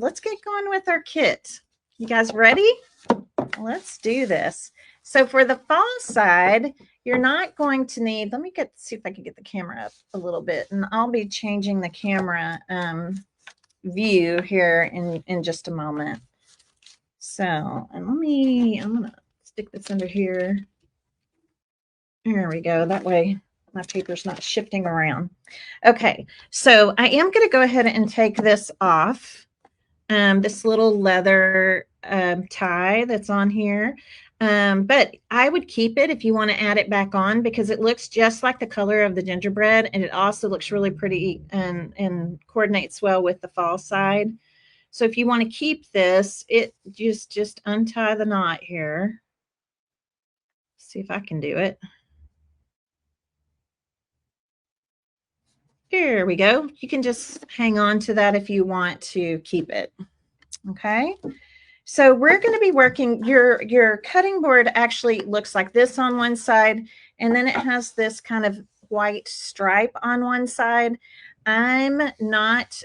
let's get going with our kit. You guys ready? Let's do this. So for the fall side, you're not going to need, let me see if I can get the camera up a little bit, and I'll be changing the camera view here in just a moment. So, and I'm going to stick this under here. There we go. That way my paper's not shifting around. Okay, so I am going to go ahead and take this off. This little leather tie that's on here. But I would keep it if you want to add it back on, because it looks just like the color of the gingerbread, and it also looks really pretty and coordinates well with the fall side. So if you want to keep this, it just untie the knot here. See if I can do it. Here we go. You can just hang on to that if you want to keep it. Okay. So we're going to be working, your cutting board actually looks like this on one side, and then it has this kind of white stripe on one side. I'm not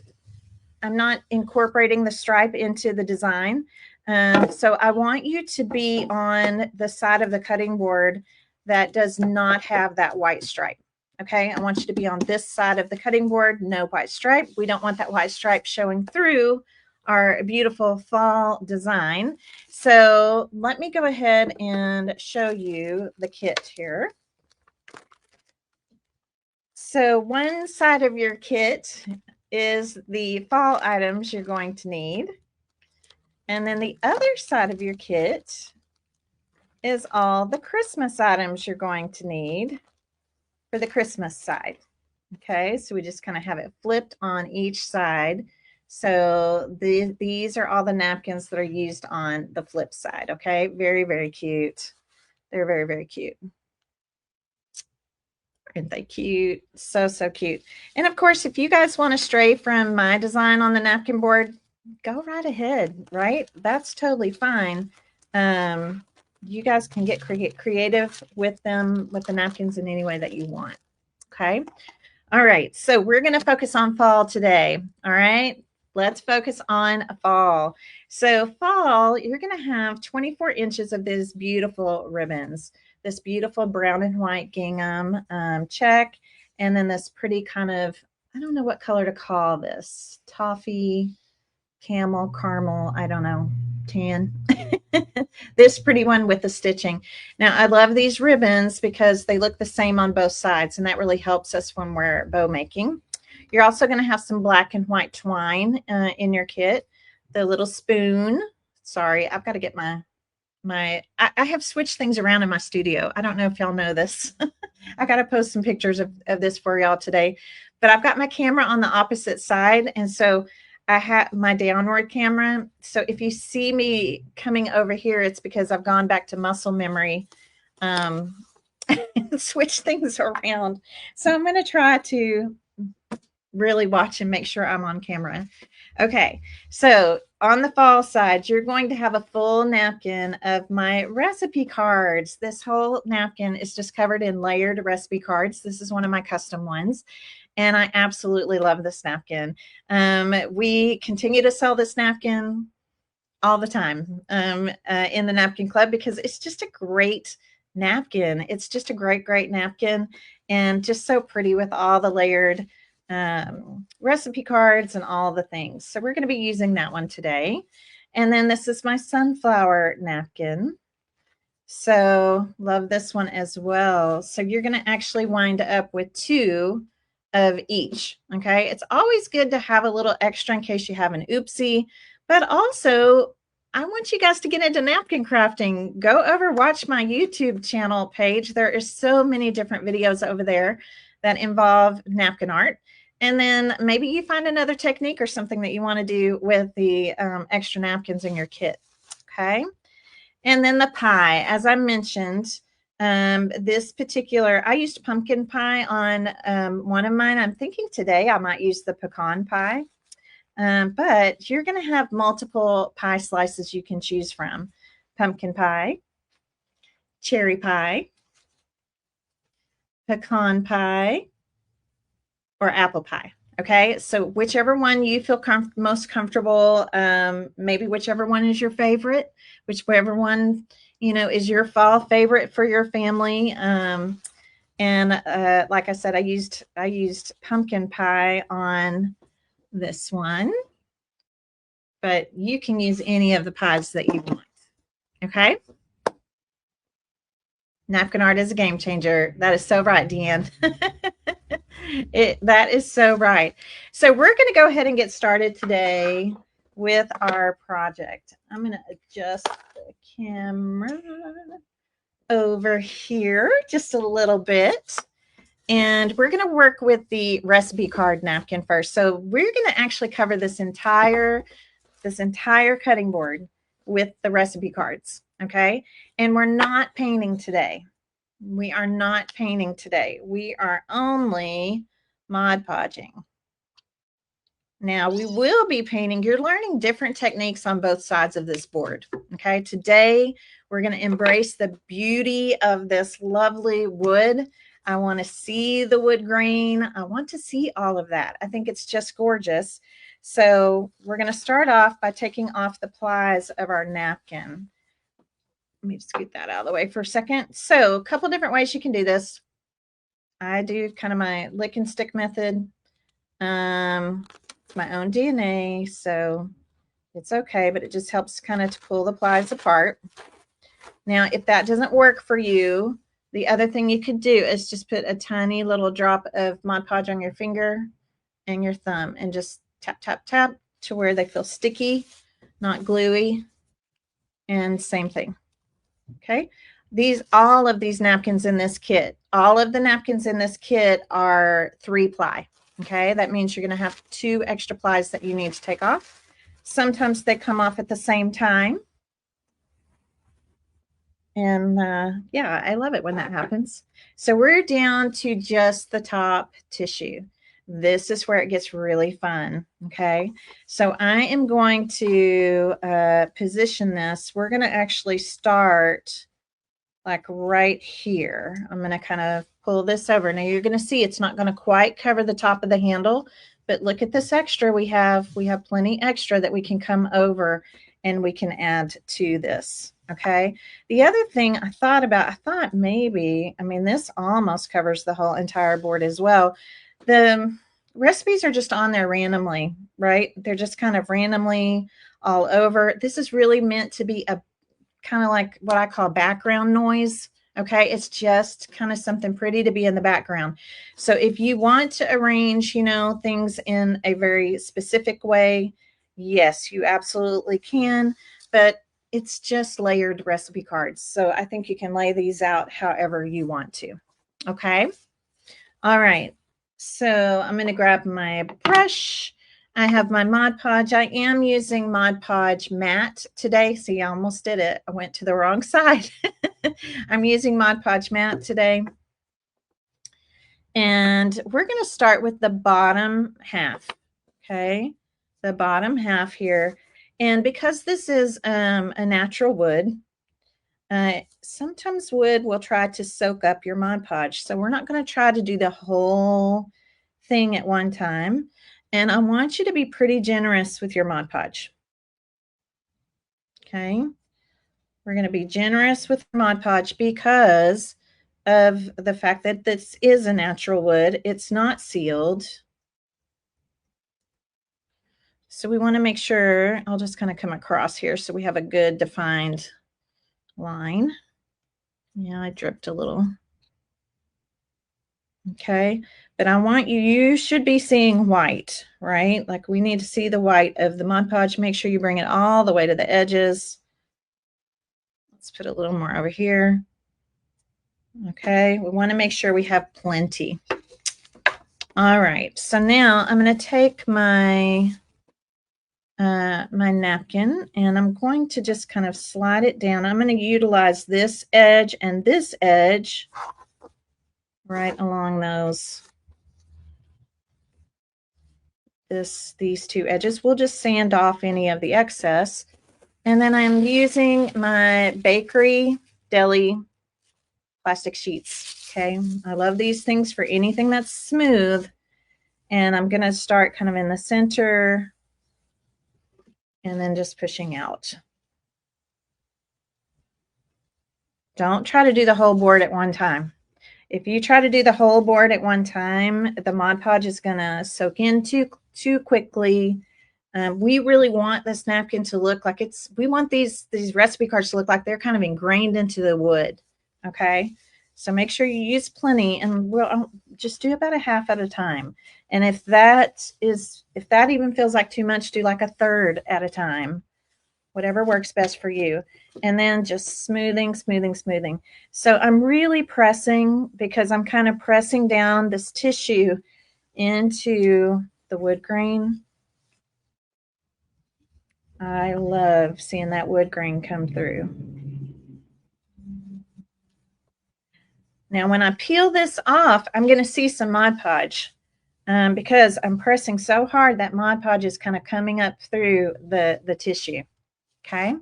incorporating the stripe into the design. So I want you to be on the side of the cutting board that does not have that white stripe. Okay, I want you to be on this side of the cutting board, no white stripe. We don't want that white stripe showing through our beautiful fall design. So let me go ahead and show you the kit here. So one side of your kit is the fall items you're going to need. And then the other side of your kit is all the Christmas items you're going to need for the Christmas side. Okay, so we just kind of have it flipped on each side. So these are all the napkins that are used on the flip side. Okay, very, very cute. They're very, very cute. Aren't they cute? So, so cute. And of course, if you guys want to stray from my design on the napkin board, go right ahead, right? That's totally fine. You guys can get creative with them, with the napkins in any way that you want. Okay. All right, so we're going to focus on fall today. All right, let's focus on fall. So fall, you're going to have 24 inches of these beautiful ribbons, this beautiful brown and white gingham check, and then this pretty kind of, I don't know what color to call this, toffee, camel, caramel, I don't know, tan. This pretty one with the stitching. Now I love these ribbons because they look the same on both sides, and that really helps us when we're bow making. You're also going to have some black and white twine in your kit. The little spoon. Sorry, I've got to get I have switched things around in my studio. I don't know if y'all know this. I got to post some pictures of this for y'all today, but I've got my camera on the opposite side, and so I have my downward camera. So if you see me coming over here, it's because I've gone back to muscle memory and switch things around. So I'm going to try to really watch and make sure I'm on camera. Okay, so on the fall side, you're going to have a full napkin of my recipe cards. This whole napkin is just covered in layered recipe cards. This is one of my custom ones, and I absolutely love this napkin. We continue to sell this napkin all the time in the Napkin Club because it's just a great napkin. It's just a great, great napkin, and just so pretty with all the layered recipe cards and all the things. So we're going to be using that one today. And then this is my sunflower napkin. So love this one as well. So you're going to actually wind up with 2 of each. Okay. It's always good to have a little extra in case you have an oopsie, but also I want you guys to get into napkin crafting. Go over, watch my YouTube channel page. There is so many different videos over there that involve napkin art. And then maybe you find another technique or something that you want to do with the extra napkins in your kit. Okay. And then the pie, as I mentioned, this particular, I used pumpkin pie on one of mine. I'm thinking today I might use the pecan pie. But you're going to have multiple pie slices you can choose from. Pumpkin pie, cherry pie, pecan pie, or apple pie. Okay, so whichever one you feel most comfortable, maybe whichever one is your favorite, whichever one, you know, is your fall favorite for your family. And like I said, I used pumpkin pie on this one, but you can use any of the pies that you want. Okay. Napkin art is a game changer. That is so right, Deanne. That is so right. So we're going to go ahead and get started today with our project. I'm going to adjust the camera over here just a little bit. And we're going to work with the recipe card napkin first. So we're going to actually cover this entire cutting board with the recipe cards. Okay. And we're not painting today. We are not painting today. We are only Mod Podging. Now we will be painting. You're learning different techniques on both sides of this board. Okay. Today we're going to embrace the beauty of this lovely wood. I want to see the wood grain. I want to see all of that. I think it's just gorgeous. So we're going to start off by taking off the plies of our napkin. Let me just get that out of the way for a second. So a couple different ways you can do this. I do kind of my lick and stick method. It's my own DNA, so it's okay, but it just helps kind of to pull the plies apart. Now, if that doesn't work for you, the other thing you could do is just put a tiny little drop of Mod Podge on your finger and your thumb and just tap, tap, tap to where they feel sticky, not gluey, and same thing. Okay. All of these napkins in this kit, all of the napkins in this kit are 3-ply. Okay. That means you're going to have 2 extra plies that you need to take off. Sometimes they come off at the same time. And yeah, I love it when that happens. So we're down to just the top tissue. This is where it gets really fun. Okay. So I am going to position this. We're going to actually start like right here. I'm going to kind of pull this over. Now you're going to see it's not going to quite cover the top of the handle, but look at this extra we have. We have plenty extra that we can come over and we can add to this. Okay. The other thing I thought maybe, I mean, this almost covers the whole entire board as well. The recipes are just on there randomly, right? They're just kind of randomly all over. This is really meant to be a kind of like what I call background noise. Okay. It's just kind of something pretty to be in the background. So if you want to arrange, you know, things in a very specific way, yes, you absolutely can, but it's just layered recipe cards. So I think you can lay these out however you want to. Okay. All right. So I'm going to grab my brush. I have my Mod Podge. I am using Mod Podge matte today. See, I almost did it. I went to the wrong side. I'm using Mod Podge matte today. And we're going to start with the bottom half. Okay. The bottom half here. And because this is a natural wood, sometimes wood will try to soak up your Mod Podge. So we're not going to try to do the whole thing at one time. And I want you to be pretty generous with your Mod Podge. Okay. We're going to be generous with Mod Podge because of the fact that this is a natural wood. It's not sealed. So we want to make sure, I'll just kind of come across here so we have a good defined line. Yeah, I dripped a little. Okay, but I want you should be seeing white, right? Like we need to see the white of the Mod Podge. Make sure you bring it all the way to the edges. Let's put a little more over here. Okay, we want to make sure we have plenty. All right, so now I'm going to take my my napkin and I'm going to just kind of slide it down. I'm going to utilize this edge and this edge right along those. These 2 edges. We'll just sand off any of the excess. And then I'm using my bakery deli plastic sheets. Okay, I love these things for anything that's smooth And I'm going to start kind of in the center and then just pushing out. Don't try to do the whole board at one time. If you try to do the whole board at one time, the Mod Podge is going to soak in too quickly. We really want this napkin to look like we want these recipe cards to look like they're kind of ingrained into the wood. Okay. So make sure you use plenty, and we'll just do about a half at a time. And if that even feels like too much, do like a third at a time, whatever works best for you. And then just smoothing. So I'm really pressing because I'm kind of pressing down this tissue into the wood grain. I love seeing that wood grain come through. Now, when I peel this off, I'm going to see some Mod Podge because I'm pressing so hard that Mod Podge is kind of coming up through the tissue. Okay.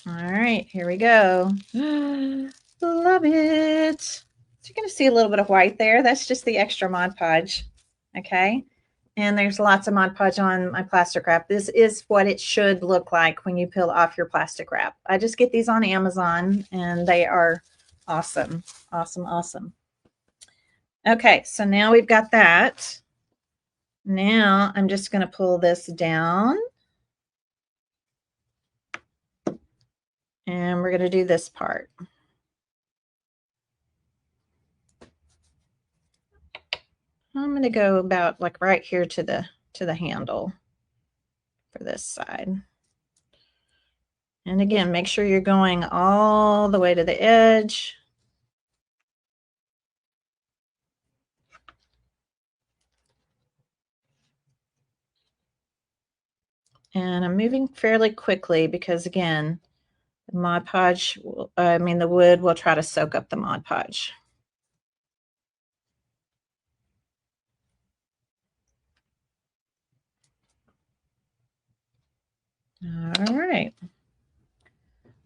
All right, here we go. Love it. So you're going to see a little bit of white there. That's just the extra Mod Podge. Okay. And there's lots of Mod Podge on my plastic wrap. This is what it should look like when you peel off your plastic wrap. I just get these on Amazon, and they are awesome. Awesome. Okay, so now we've got that. Now I'm just going to pull this down. And we're going to do this part. I'm going to go about like right here to the handle for this side. And again, make sure you're going all the way to the edge. And I'm moving fairly quickly because, again, the Mod Podge, the wood will try to soak up the Mod Podge. All right.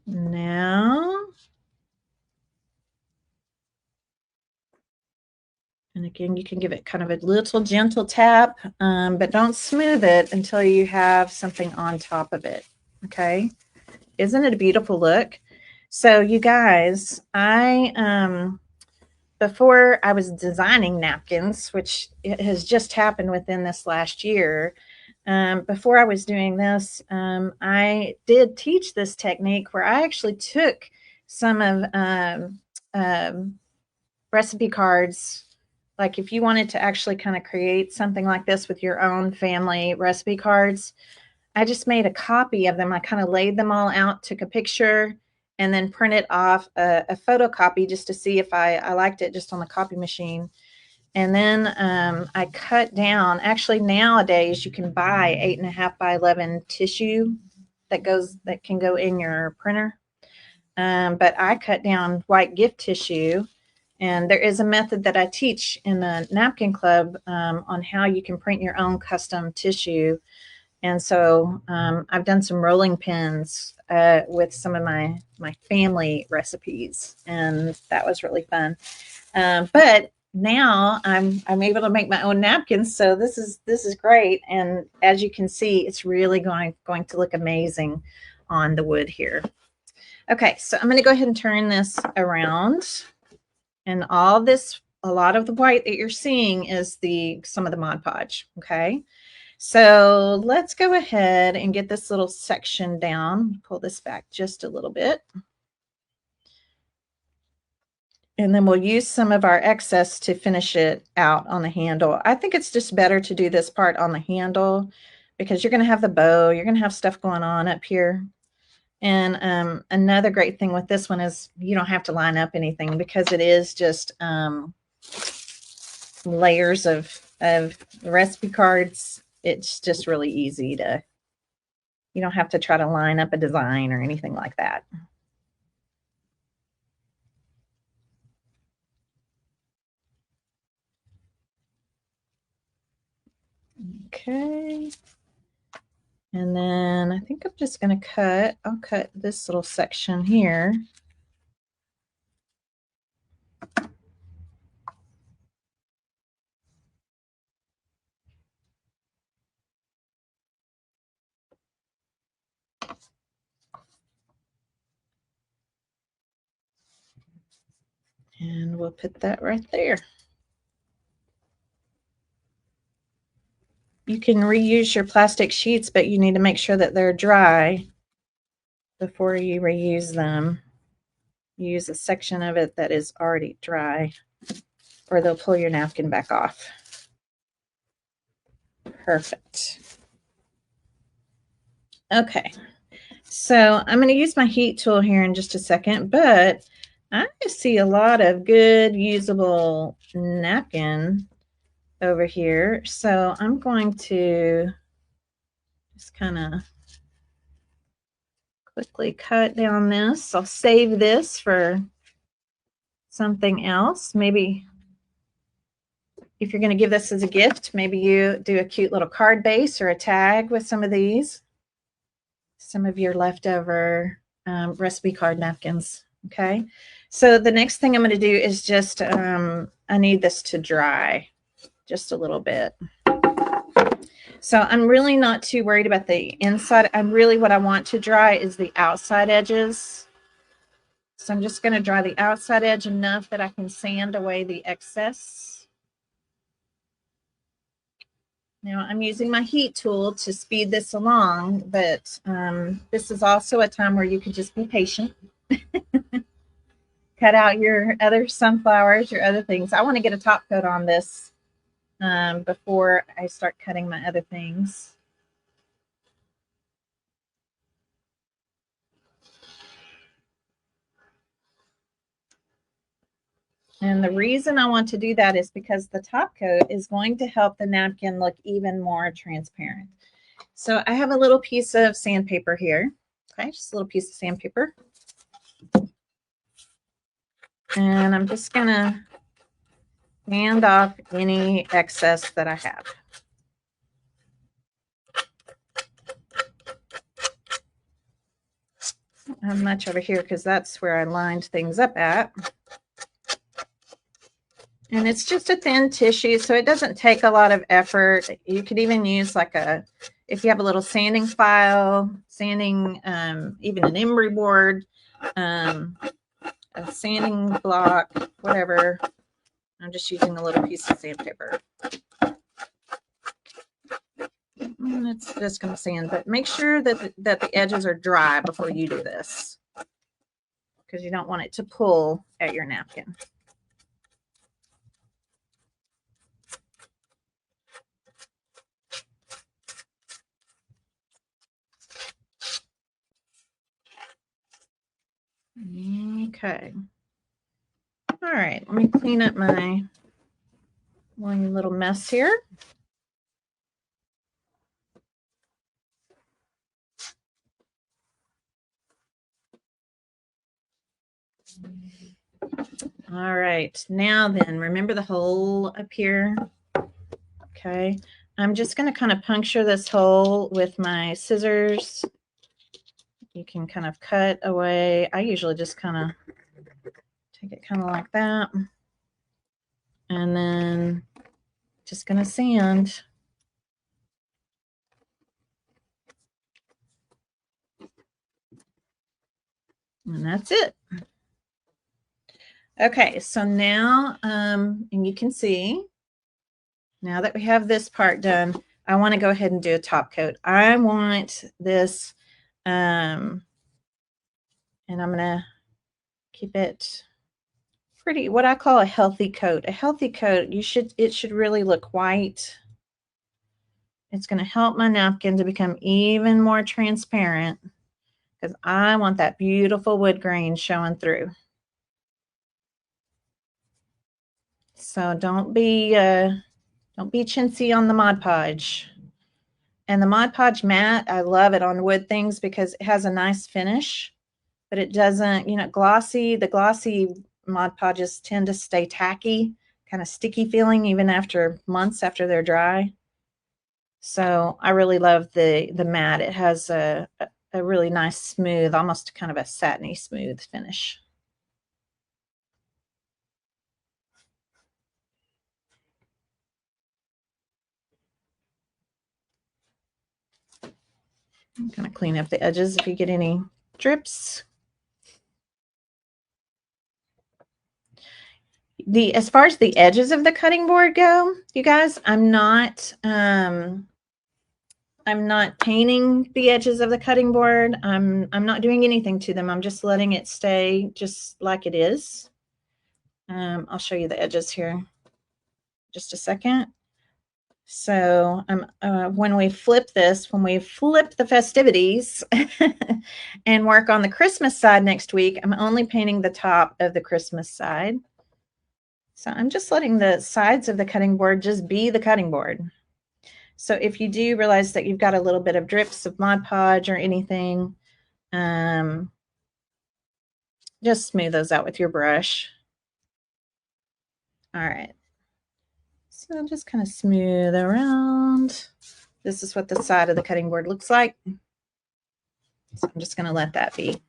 Now, and again, you can give it kind of a little gentle tap, but don't smooth it until you have something on top of it. Okay. Isn't it a beautiful look? So you guys, before I was designing napkins, which it has just happened within this last year, before I was doing this, I did teach this technique where I actually took some of recipe cards. Like if you wanted to actually kind of create something like this with your own family recipe cards, I just made a copy of them. I kind of laid them all out, took a picture, and then printed off a photocopy just to see if I liked it just on the copy machine. And then I cut down. Actually, nowadays you can buy 8.5 by 11 tissue that can go in your printer. But I cut down white gift tissue. And there is a method that I teach in the Napkin Club on how you can print your own custom tissue. And so I've done some rolling pins with some of my family recipes, and that was really fun. But now I'm able to make my own napkins, so this is great. And as you can see, it's really going to look amazing on the wood here. Okay, so I'm going to go ahead and turn this around, and a lot of the white that you're seeing is some of the Mod Podge. Okay. So let's go ahead and get this little section down. Pull this back just a little bit. And then we'll use some of our excess to finish it out on the handle. I think it's just better to do this part on the handle because you're going to have the bow. You're going to have stuff going on up here. And another great thing with this one is you don't have to line up anything because it is just layers of recipe cards. It's just really easy you don't have to try to line up a design or anything like that. Okay. And then I think I'm just going to I'll cut this little section here. And we'll put that right there. You can reuse your plastic sheets, but you need to make sure that they're dry before you reuse them. Use a section of it that is already dry, or they'll pull your napkin back off. Perfect. Okay, so I'm going to use my heat tool here in just a second, but I see a lot of good usable napkin over here. So I'm going to just kind of quickly cut down this. I'll save this for something else. Maybe if you're going to give this as a gift, maybe you do a cute little card base or a tag with some of these. Some of your leftover recipe card napkins. Okay. So the next thing I'm going to do is just, I need this to dry just a little bit. So I'm really not too worried about the inside. What I want to dry is the outside edges. So I'm just going to dry the outside edge enough that I can sand away the excess. Now I'm using my heat tool to speed this along, but this is also a time where you could just be patient. Cut out your other sunflowers, your other things. I want to get a top coat on this before I start cutting my other things. And the reason I want to do that is because the top coat is going to help the napkin look even more transparent. So I have a little piece of sandpaper here. Okay, just a little piece of sandpaper. And I'm just going to sand off any excess that I have. Not have much over here because that's where I lined things up at. And it's just a thin tissue, so it doesn't take a lot of effort. You could even use like if you have a little sanding file, sanding, even an emery board, a sanding block, whatever. I'm just using a little piece of sandpaper. And it's just going to sand, but make sure that the edges are dry before you do this, because you don't want it to pull at your napkin. Okay. All right, let me clean up my one little mess here. All right, now then, remember the hole up here? Okay, I'm just going to kind of puncture this hole with my scissors. You can kind of cut away. I usually just kind of take it kind of like that. And then just going to sand. And that's it. Okay, so now, and you can see, now that we have this part done, I want to go ahead and do a top coat. I want this, and I'm going to keep it pretty, what I call a healthy coat. A healthy coat, it should really look white. It's going to help my napkin to become even more transparent because I want that beautiful wood grain showing through. So don't be chintzy on the Mod Podge. And the Mod Podge matte, I love it on wood things because it has a nice finish, but it doesn't, the glossy Mod Podges tend to stay tacky, kind of sticky feeling even after months after they're dry. So I really love the matte. It has a really nice smooth, almost kind of a satiny smooth finish. I'm going to clean up the edges if you get any drips. As far as the edges of the cutting board go, you guys, I'm not painting the edges of the cutting board. I'm not doing anything to them. I'm just letting it stay just like it is. I'll show you the edges here just a second. So when we flip this, when we flip the festivities and work on the Christmas side next week, I'm only painting the top of the Christmas side. So I'm just letting the sides of the cutting board just be the cutting board. So if you do realize that you've got a little bit of drips of Mod Podge or anything, just smooth those out with your brush. All right. So I'll just kind of smooth around. This is what the side of the cutting board looks like. So I'm just going to let that be.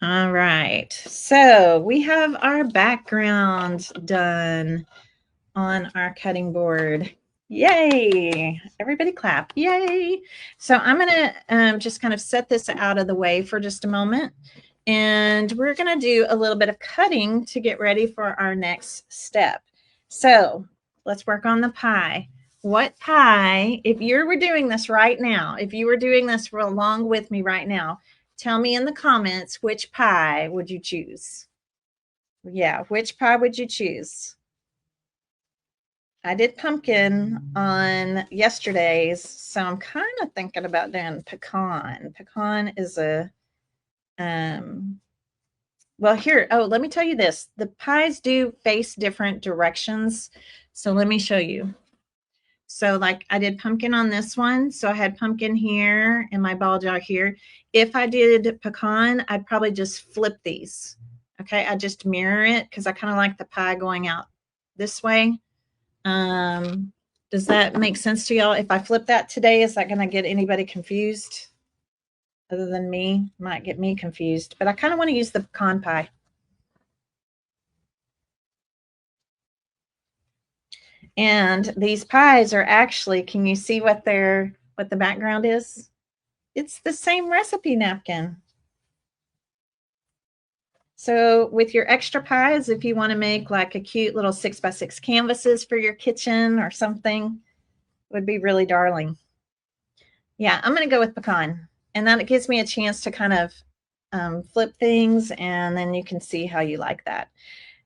All right. So we have our background done on our cutting board. Yay. Everybody clap. Yay. So I'm going to just kind of set this out of the way for just a moment. And we're going to do a little bit of cutting to get ready for our next step. So let's work on the pie. What pie, if you were doing this right now, if you were doing this for along with me right now, tell me in the comments, which pie would you choose? Yeah, which pie would you choose? I did pumpkin on yesterday's, so I'm kind of thinking about doing pecan. Pecan is a, well, here, oh, let me tell you this. The pies do face different directions. So let me show you. So like I did pumpkin on this one. So I had pumpkin here and my ball jar here. If I did pecan, I'd probably just flip these. Okay, I just mirror it because I kind of like the pie going out this way. Does that make sense to y'all? If I flip that today, is that going to get anybody confused? Other than me, might get me confused. But I kind of want to use the pecan pie. And these pies are actually, can you see what the background is? It's the same recipe napkin. So with your extra pies, if you want to make like a cute little 6x6 canvases for your kitchen or something, would be really darling. Yeah, I'm going to go with pecan. And then it gives me a chance to kind of flip things, and then you can see how you like that.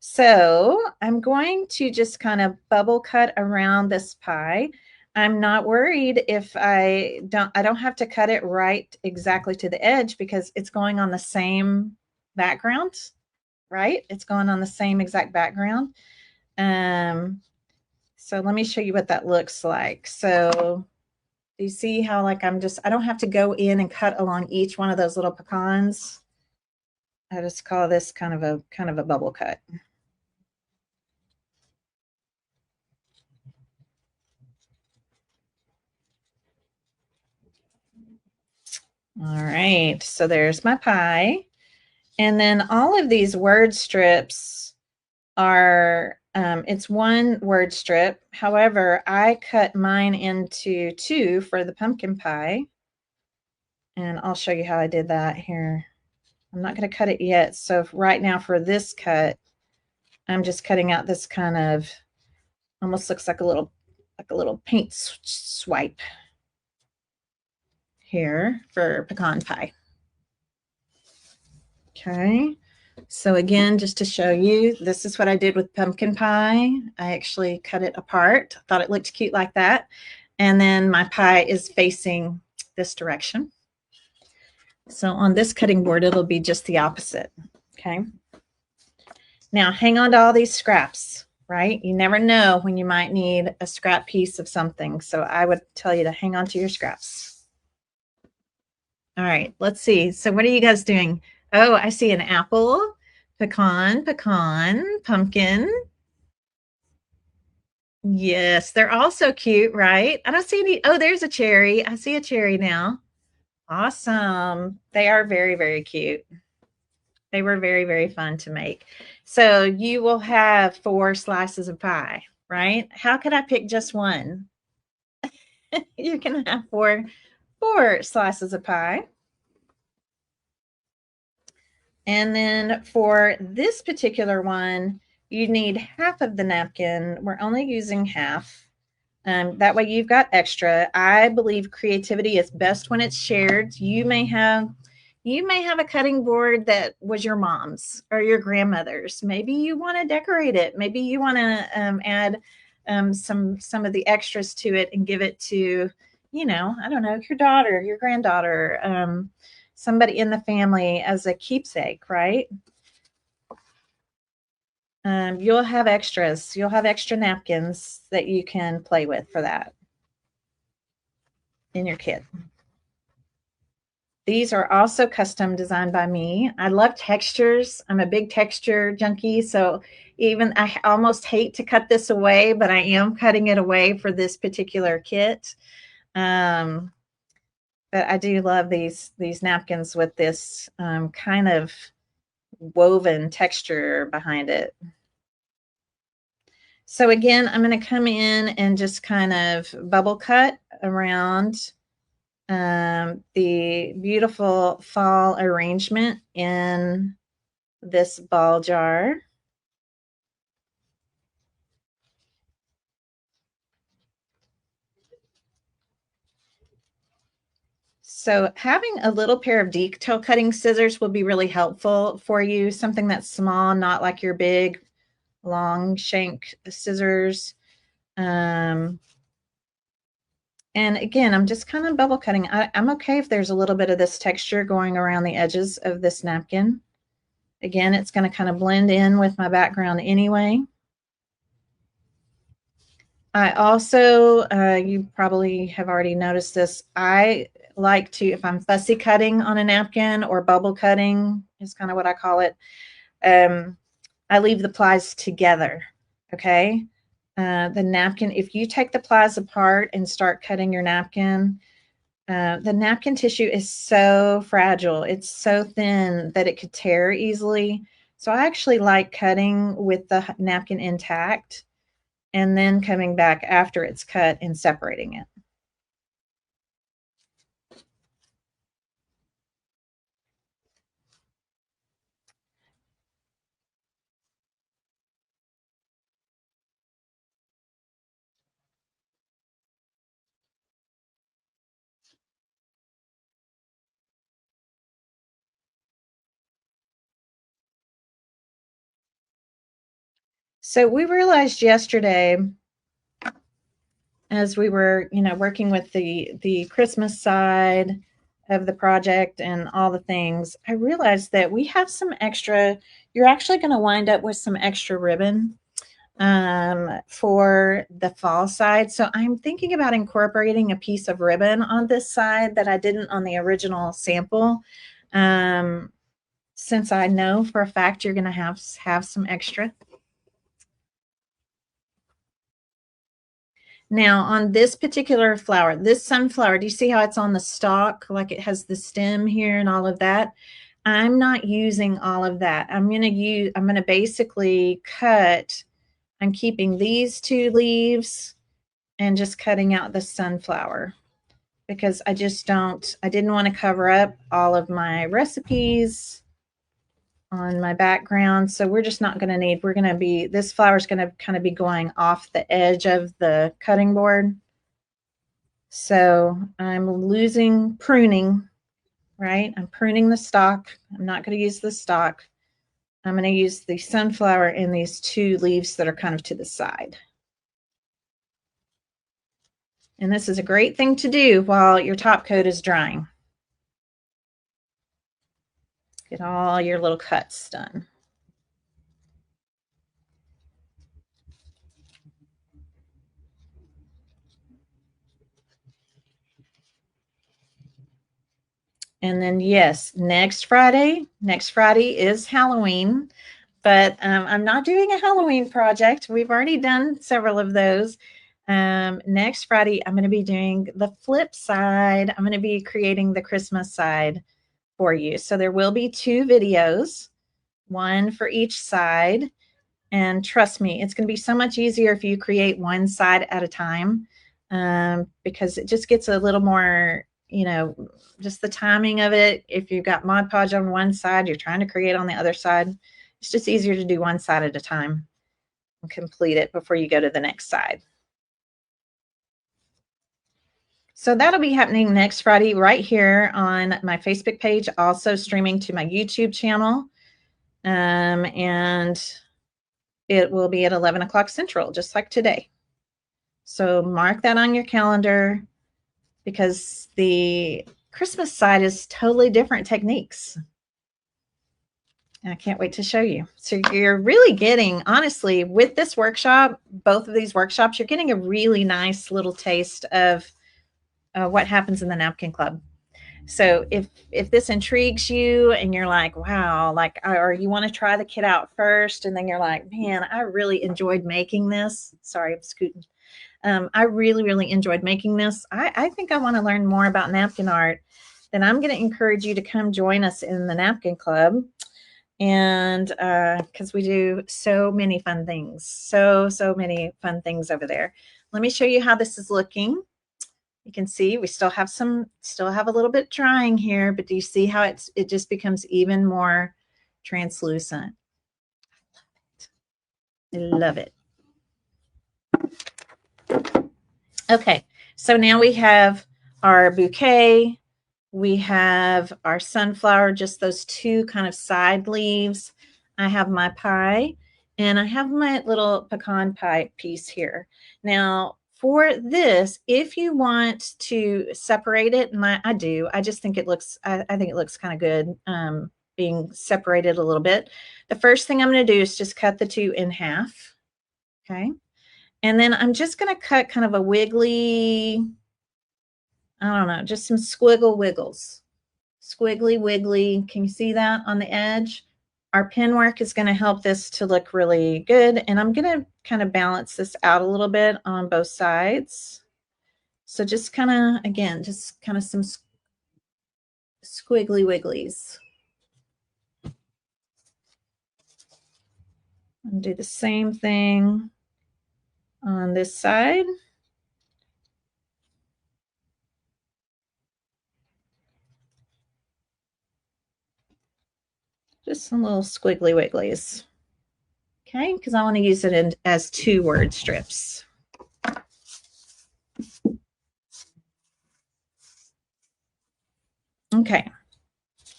So I'm going to just kind of bubble cut around this pie. I'm not worried if I don't have to cut it right exactly to the edge because it's going on the same background, right? It's going on the same exact background. So let me show you what that looks like. So do you see how like I don't have to go in and cut along each one of those little pecans. I just call this kind of a bubble cut. All right, so there's my pie. And then all of these word strips are, it's one word strip. However, I cut mine into two for the pumpkin pie. And I'll show you how I did that here. I'm not going to cut it yet. So right now for this cut, I'm just cutting out this kind of, almost looks like a little paint swipe here for pecan pie. Okay, so again, just to show you, this is what I did with pumpkin pie. I actually cut it apart. Thought it looked cute like that. And then my pie is facing this direction. So on this cutting board, it'll be just the opposite. Okay. Now hang on to all these scraps, right? You never know when you might need a scrap piece of something. So I would tell you to hang on to your scraps. All right, let's see. So what are you guys doing? Oh, I see an apple, pecan, pumpkin. Yes, they're all so cute, right? I don't see any. Oh, there's a cherry. I see a cherry now. Awesome. They are very, very cute. They were very, very fun to make. So you will have 4 slices of pie, right? How could I pick just one? You can have four slices of pie. And then for this particular one, you need half of the napkin. We're only using half. That way you've got extra. I believe creativity is best when it's shared. You may have a cutting board that was your mom's or your grandmother's. Maybe you want to decorate it. Maybe you want to add some of the extras to it and give it to, I don't know, your daughter, your granddaughter, somebody in the family as a keepsake, right? You'll have extras. You'll have extra napkins that you can play with for that in your kit. These are also custom designed by me. I love textures. I'm a big texture junkie. So even I almost hate to cut this away, but I am cutting it away for this particular kit. Um, but I do love these napkins with this kind of woven texture behind it. So again, I'm going to come in and just kind of bubble cut around the beautiful fall arrangement in this ball jar. So having a little pair of detail cutting scissors will be really helpful for you. Something that's small, not like your big long shank scissors. And again, I'm just kind of bubble cutting. I'm okay if there's a little bit of this texture going around the edges of this napkin. Again, it's going to kind of blend in with my background anyway. I also, you probably have already noticed this. I like to, if I'm fussy cutting on a napkin or bubble cutting, is kind of what I call it. I leave the plies together. Okay. The napkin, if you take the plies apart and start cutting your napkin, the napkin tissue is so fragile. It's so thin that it could tear easily. So I actually like cutting with the napkin intact and then coming back after it's cut and separating it. So we realized yesterday, as we were, working with the Christmas side of the project and all the things, I realized that we have some extra. You're actually going to wind up with some extra ribbon for the fall side. So I'm thinking about incorporating a piece of ribbon on this side that I didn't on the original sample. Since I know for a fact you're going to have some extra. Now on this particular flower, this sunflower, do you see how it's on the stalk? Like it has the stem here and all of that. I'm not using all of that. I'm going to basically cut. I'm keeping these two leaves and just cutting out the sunflower because I didn't want to cover up all of my recipes on my background. So we're just not going to need, this flower is going to kind of be going off the edge of the cutting board. So I'm pruning, right? I'm pruning the stalk. I'm not going to use the stalk. I'm going to use the sunflower and these two leaves that are kind of to the side. And this is a great thing to do while your top coat is drying. Get all your little cuts done. And then, yes, next Friday is Halloween, but I'm not doing a Halloween project. We've already done several of those. Next Friday, I'm going to be doing the flip side. I'm going to be creating the Christmas side for you. So there will be 2 videos, one for each side. And trust me, it's going to be so much easier if you create one side at a time because it just gets a little more you know, just the timing of it. If you've got Mod Podge on one side, you're trying to create on the other side, it's just easier to do one side at a time and complete it before you go to the next side. So that'll be happening next Friday right here on my Facebook page, also streaming to my YouTube channel. And it will be at 11 o'clock Central, just like today. So mark that on your calendar, because the Christmas side is totally different techniques. And I can't wait to show you. So you're really getting, honestly, with this workshop, both of these workshops, you're getting a really nice little taste of what happens in the Napkin Club. So if this intrigues you and you're like, wow, like, or you want to try the kit out first, and then you're like, man, I really enjoyed making this. Sorry, I'm scooting. I really enjoyed making this. I think I want to learn more about napkin art. Then I'm going to encourage you to come join us in the Napkin Club. And because we do so many fun things, so many fun things over there. Let me show you how this is looking. You can see we still have a little bit drying here, but do you see how it just becomes even more translucent? I love it. Okay, so now we have our bouquet. We have our sunflower, just those two kind of side leaves. I have my pie, and I have my little pecan pie piece here. Now, for this, if you want to separate it, and I do, I just think it looks, I think it looks kind of good being separated a little bit. The first thing I'm going to do is just cut the two in half. Okay. And then I'm just going to cut kind of a wiggly, I don't know, just some squiggle wiggles. Squiggly wiggly. Can you see that on the edge? Our pen work is going to help this to look really good. And I'm going to kind of balance this out a little bit on both sides. So just kind of, again, just kind of some squiggly wigglies. And do the same thing on this side. Just some little squiggly wigglies. Okay, because I want to use it as 2 word strips. Okay,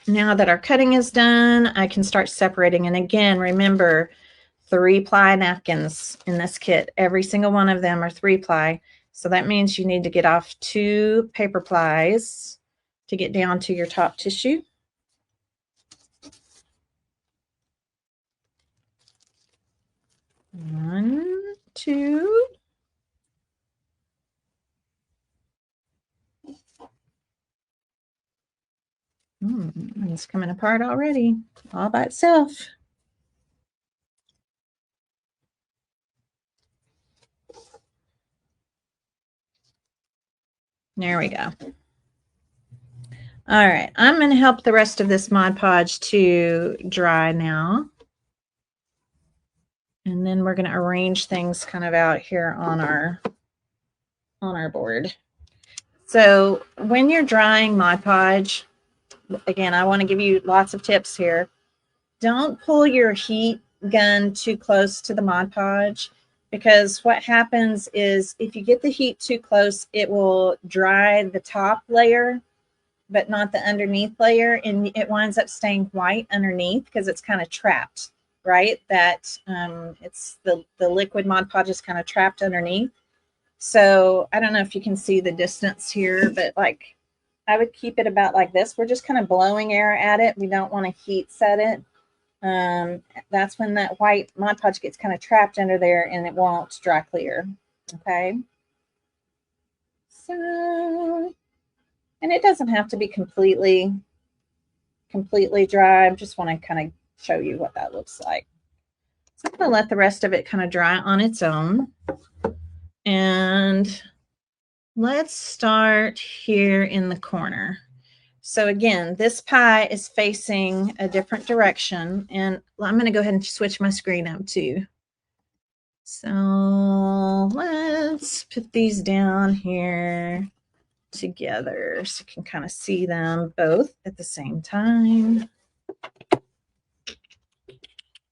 now that our cutting is done, I can start separating. And again, remember, 3-ply napkins in this kit. Every single one of them are 3-ply. So that means you need to get off 2 paper plies to get down to your top tissue. One, two. It's coming apart already, all by itself. There we go. All right, I'm going to help the rest of this Mod Podge to dry now. And then we're going to arrange things kind of out here on our board. So when you're drying Mod Podge, again, I want to give you lots of tips here. Don't pull your heat gun too close to the Mod Podge, because what happens is if you get the heat too close, it will dry the top layer, but not the underneath layer, and it winds up staying white underneath because it's kind of trapped, right? That it's the liquid Mod Podge is kind of trapped underneath. So I don't know if you can see the distance here, but like I would keep it about like this. We're just kind of blowing air at it. We don't want to heat set it. That's when that white Mod Podge gets kind of trapped under there and it won't dry clear. Okay. So, and it doesn't have to be completely dry. I just want to kind of show you what that looks like. So I'm going to let the rest of it kind of dry on its own. And let's start here in the corner. So again, this pie is facing a different direction, and I'm going to go ahead and switch my screen up too. So let's put these down here. together so you can kind of see them both at the same time.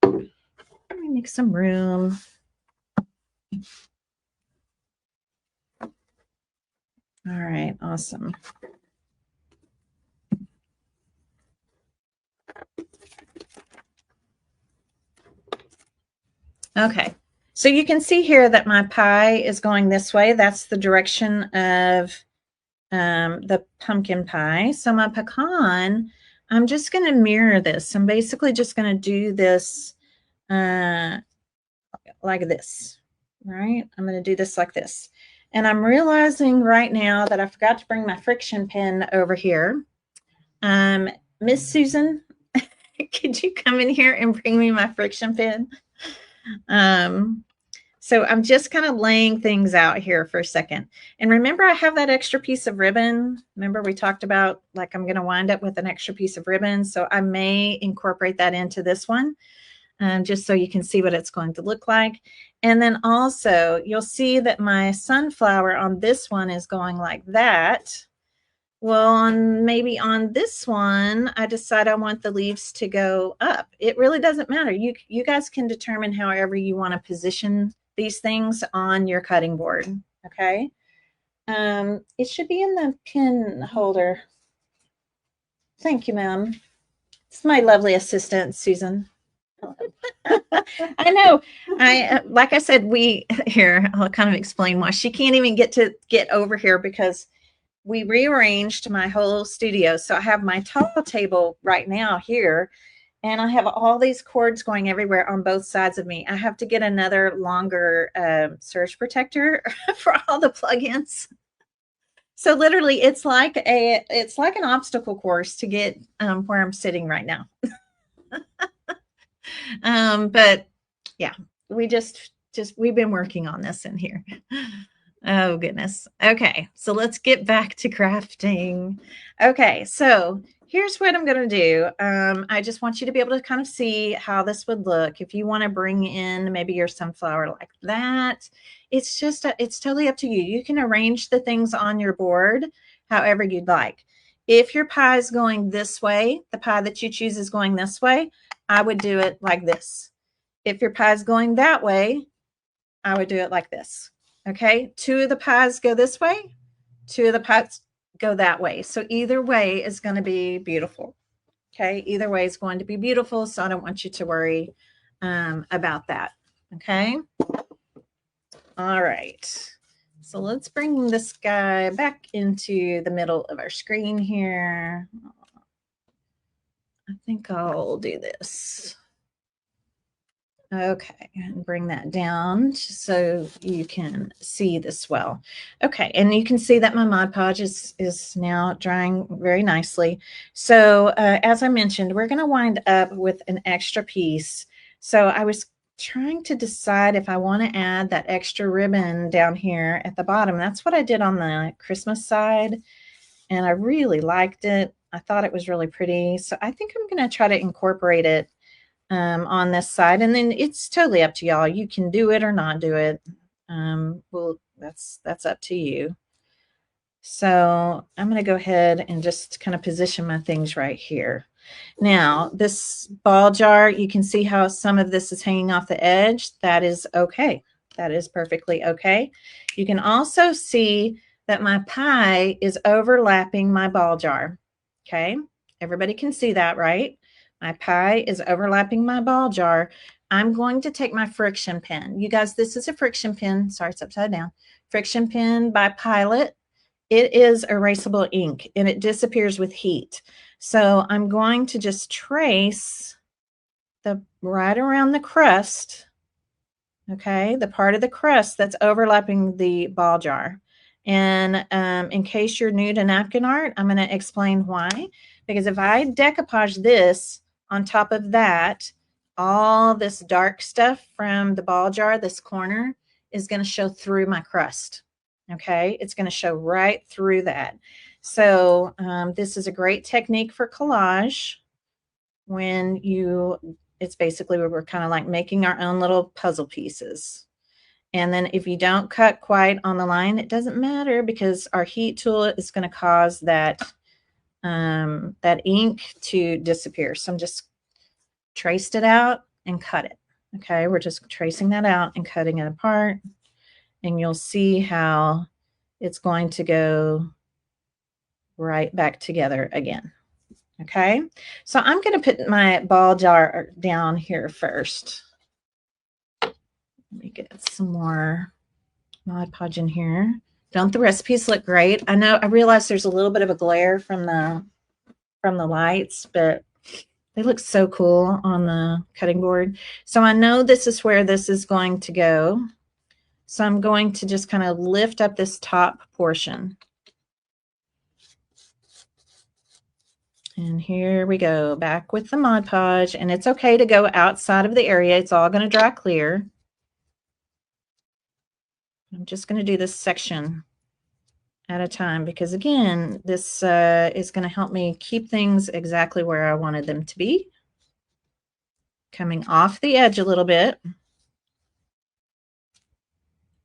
Let me make some room. All right, awesome. Okay, so you can see here that my pie is going this way. That's the direction of the pumpkin pie. So my pecan, I'm just going to mirror this. I'm basically just going to do this like this, right? I'm going to do this like this. And I'm realizing right now that I forgot to bring my friction pen over here. Miss Susan, could you come in here and bring me my friction pen? So I'm just kind of laying things out here for a second. And remember, I have that extra piece of ribbon. Remember we talked about, like, I'm going to wind up with an extra piece of ribbon. So I may incorporate that into this one, just so you can see what it's going to look like. And then also you'll see that my sunflower on this one is going like that. Well, maybe on this one, I decide I want the leaves to go up. It really doesn't matter. You guys can determine however you want to position these things on your cutting board. Okay. It should be in the pin holder. Thank you, ma'am. It's my lovely assistant, Susan. I know. Like I said, I'll kind of explain why she can't even get over here, because we rearranged my whole studio. So I have my tall table right now here, and I have all these cords going everywhere on both sides of me. I have to get another longer surge protector for all the plugins. So literally, it's like an obstacle course to get where I'm sitting right now. But yeah, we've been working on this in here. Oh goodness. Okay, so let's get back to crafting. Okay, so here's what I'm going to do. I just want you to be able to kind of see how this would look. If you want to bring in maybe your sunflower like that, it's totally up to you. You can arrange the things on your board however you'd like. If your pie is going this way, the pie that you choose is going this way, I would do it like this. If your pie is going that way, I would do it like this. Okay, 2 of the pies go this way, 2 of the pies go that way. So either way is going to be beautiful. Okay, either way is going to be beautiful. So I don't want you to worry about that. Okay. All right. So let's bring this guy back into the middle of our screen here. I think I'll do this. Okay, and bring that down so you can see this well. Okay, and you can see that my Mod Podge is now drying very nicely. So as I mentioned, we're going to wind up with an extra piece. So I was trying to decide if I want to add that extra ribbon down here at the bottom. That's what I did on the Christmas side, and I really liked it. I thought it was really pretty. So I think I'm going to try to incorporate it on this side, and then it's totally up to y'all. You can do it or not do it. Well, that's up to you. So I'm going to go ahead and just kind of position my things right here. Now, this ball jar, you can see how some of this is hanging off the edge. That is okay. That is perfectly okay. You can also see that my pie is overlapping my ball jar. Okay, everybody can see that, right? My pie is overlapping my ball jar. I'm going to take my friction pen. You guys, this is a friction pen. Sorry, it's upside down. Friction pen by Pilot. It is erasable ink, and it disappears with heat. So I'm going to just trace right around the crust, okay, the part of the crust that's overlapping the ball jar. And in case you're new to napkin art, I'm going to explain why. Because if I decoupage this on top of that, all this dark stuff from the ball jar, this corner, is going to show through my crust. Okay, it's going to show right through that. So this is a great technique for collage when it's basically where we're kind of like making our own little puzzle pieces. And then if you don't cut quite on the line, it doesn't matter because our heat tool is going to cause that that ink to disappear. So I'm just traced it out and cut it. Okay, we're just tracing that out and cutting it apart. And you'll see how it's going to go right back together again. Okay, so I'm going to put my ball jar down here first. Let me get some more Mod Podge in here. Don't the recipes look great? I know, I realize there's a little bit of a glare from the lights, but they look so cool on the cutting board. So I know this is where this is going to go. So I'm going to just kind of lift up this top portion. And here we go, back with the Mod Podge. And it's okay to go outside of the area. It's all going to dry clear. I'm just going to do this section at a time because, again, this is going to help me keep things exactly where I wanted them to be. Coming off the edge a little bit.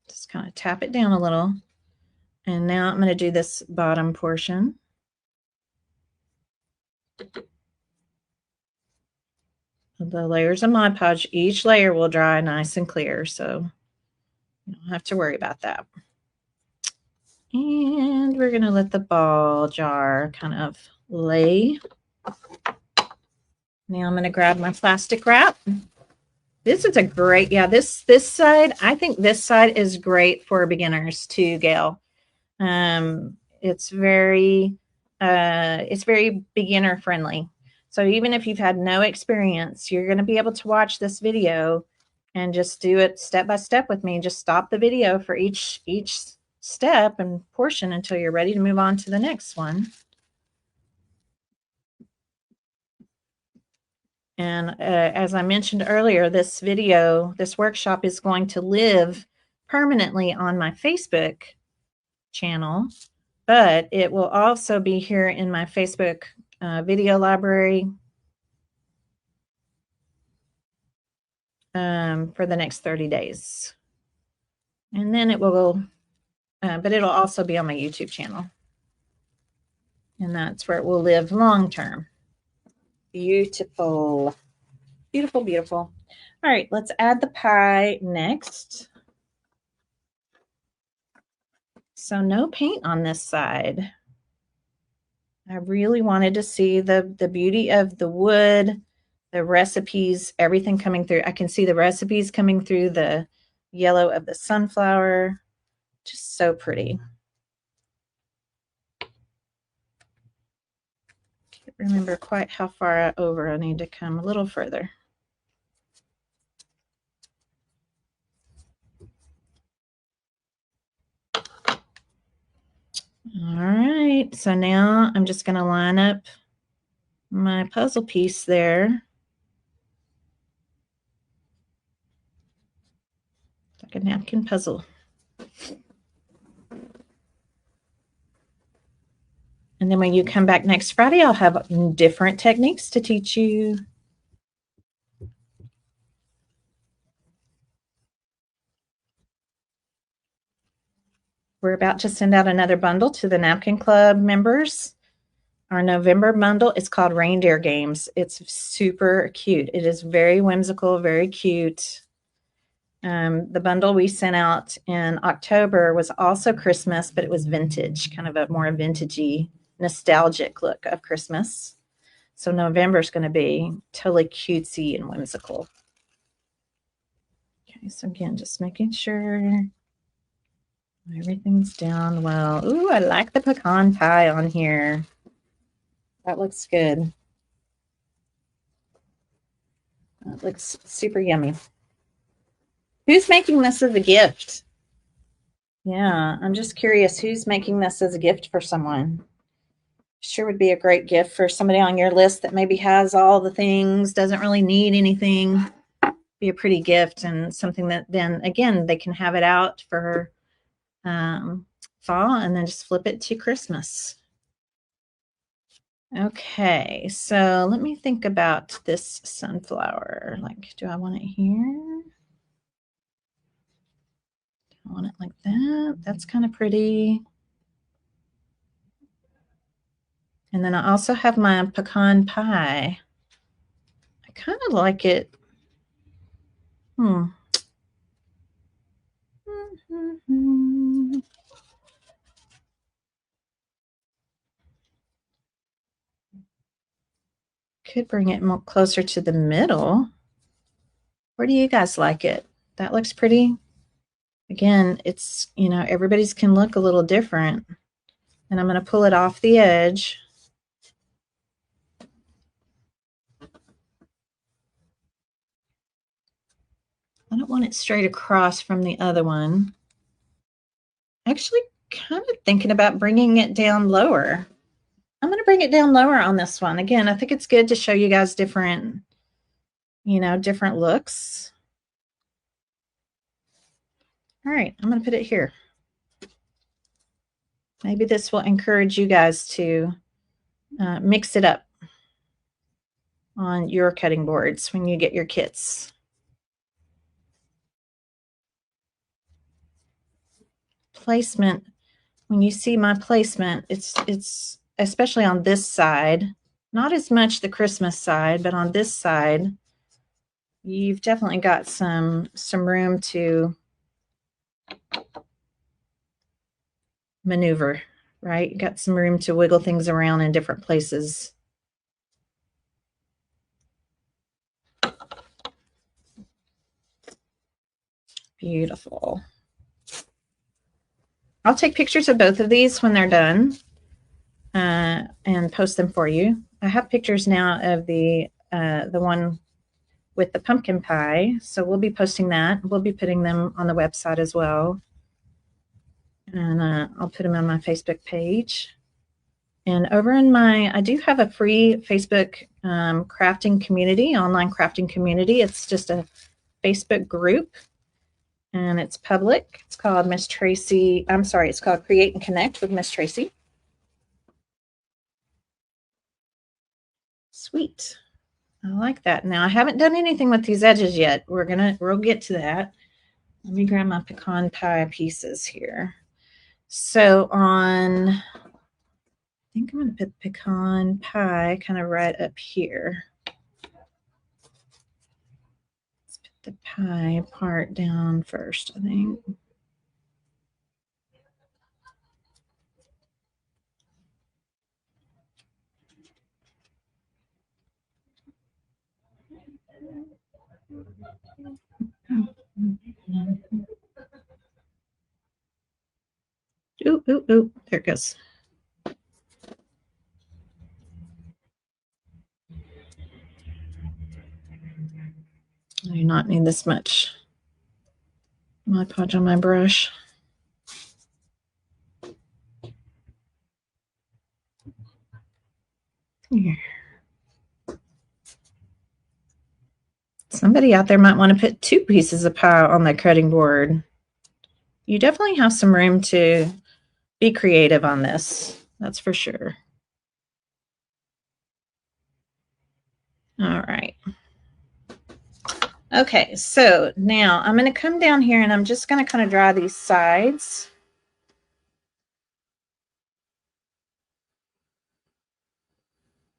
Just kind of tap it down a little. And now I'm going to do this bottom portion. The layers of Mod Podge, each layer will dry nice and clear, so you don't have to worry about that. And we're going to let the ball jar kind of lay. Now I'm going to grab my plastic wrap. This is a great, yeah, this side, I think this side is great for beginners too, Gail. It's very beginner friendly. So even if you've had no experience, you're going to be able to watch this video and just do it step by step with me. Just stop the video for each step and portion until you're ready to move on to the next one. And as I mentioned earlier, this workshop is going to live permanently on my Facebook channel, but it will also be here in my Facebook video library for the next 30 days. And then it will, but it'll also be on my YouTube channel. And that's where it will live long term. Beautiful. Beautiful, beautiful. All right, let's add the pie next. So no paint on this side. I really wanted to see the beauty of the wood, the recipes, everything coming through. I can see the recipes coming through the yellow of the sunflower. Just so pretty. Can't remember quite how far over I need to come. A little further. All right, so now I'm just going to line up my puzzle piece there. Like a napkin puzzle. And then when you come back next Friday, I'll have different techniques to teach you. We're about to send out another bundle to the Napkin Club members. Our November bundle is called Reindeer Games. It's super cute. It is very whimsical, very cute. The bundle we sent out in October was also Christmas, but it was vintage, kind of a more vintagey, nostalgic look of Christmas. So November is going to be totally cutesy and whimsical. Okay, so again, just making sure everything's down well. Ooh, I like the pecan pie on here. That looks good. That looks super yummy. Who's making this as a gift? Yeah, I'm just curious who's making this as a gift for someone. Sure would be a great gift for somebody on your list that maybe has all the things, doesn't really need anything. Be a pretty gift and something that then, again, they can have it out for fall and then just flip it to Christmas. Okay, so let me think about this sunflower. Like, do I want it here? I want it like that. That's kind of pretty. And then I also have my pecan pie. I kind of like it. Could bring it more closer to the middle. Where do you guys like it? That looks pretty. Again, it's, you know, everybody's can look a little different. And I'm going to pull it off the edge. I don't want it straight across from the other one. Actually, kind of thinking about bringing it down lower. I'm going to bring it down lower on this one. Again, I think it's good to show you guys different, you know, different looks. All right, I'm going to put it here. Maybe this will encourage you guys to mix it up on your cutting boards when you get your kits. Placement, when you see my placement, it's especially on this side, not as much the Christmas side, but on this side, you've definitely got some room to maneuver, right? You got some room to wiggle things around in different places. Beautiful. I'll take pictures of both of these when they're done and post them for you. I have pictures now of the one with the pumpkin pie, so we'll be posting that. We'll be putting them on the website as well. And I'll put them on my Facebook page. And over in my, I do have a free Facebook crafting community, online crafting community. It's just a Facebook group and it's public. It's called Miss Tracy. I'm sorry, it's called Create and Connect with Miss Tracy. Sweet. I like that. Now I haven't done anything with these edges yet. We'll get to that. Let me grab my pecan pie pieces here. So on, I think I'm going to put pecan pie kind of right up here. Let's put the pie part down first, I think. Ooh, ooh, ooh, there it goes. I do not need this much Mod Podge on my brush. Here. Somebody out there might want to put 2 pieces of pie on the cutting board. You definitely have some room to be creative on this. That's for sure. All right. Okay, so now I'm going to come down here and I'm just going to kind of draw these sides.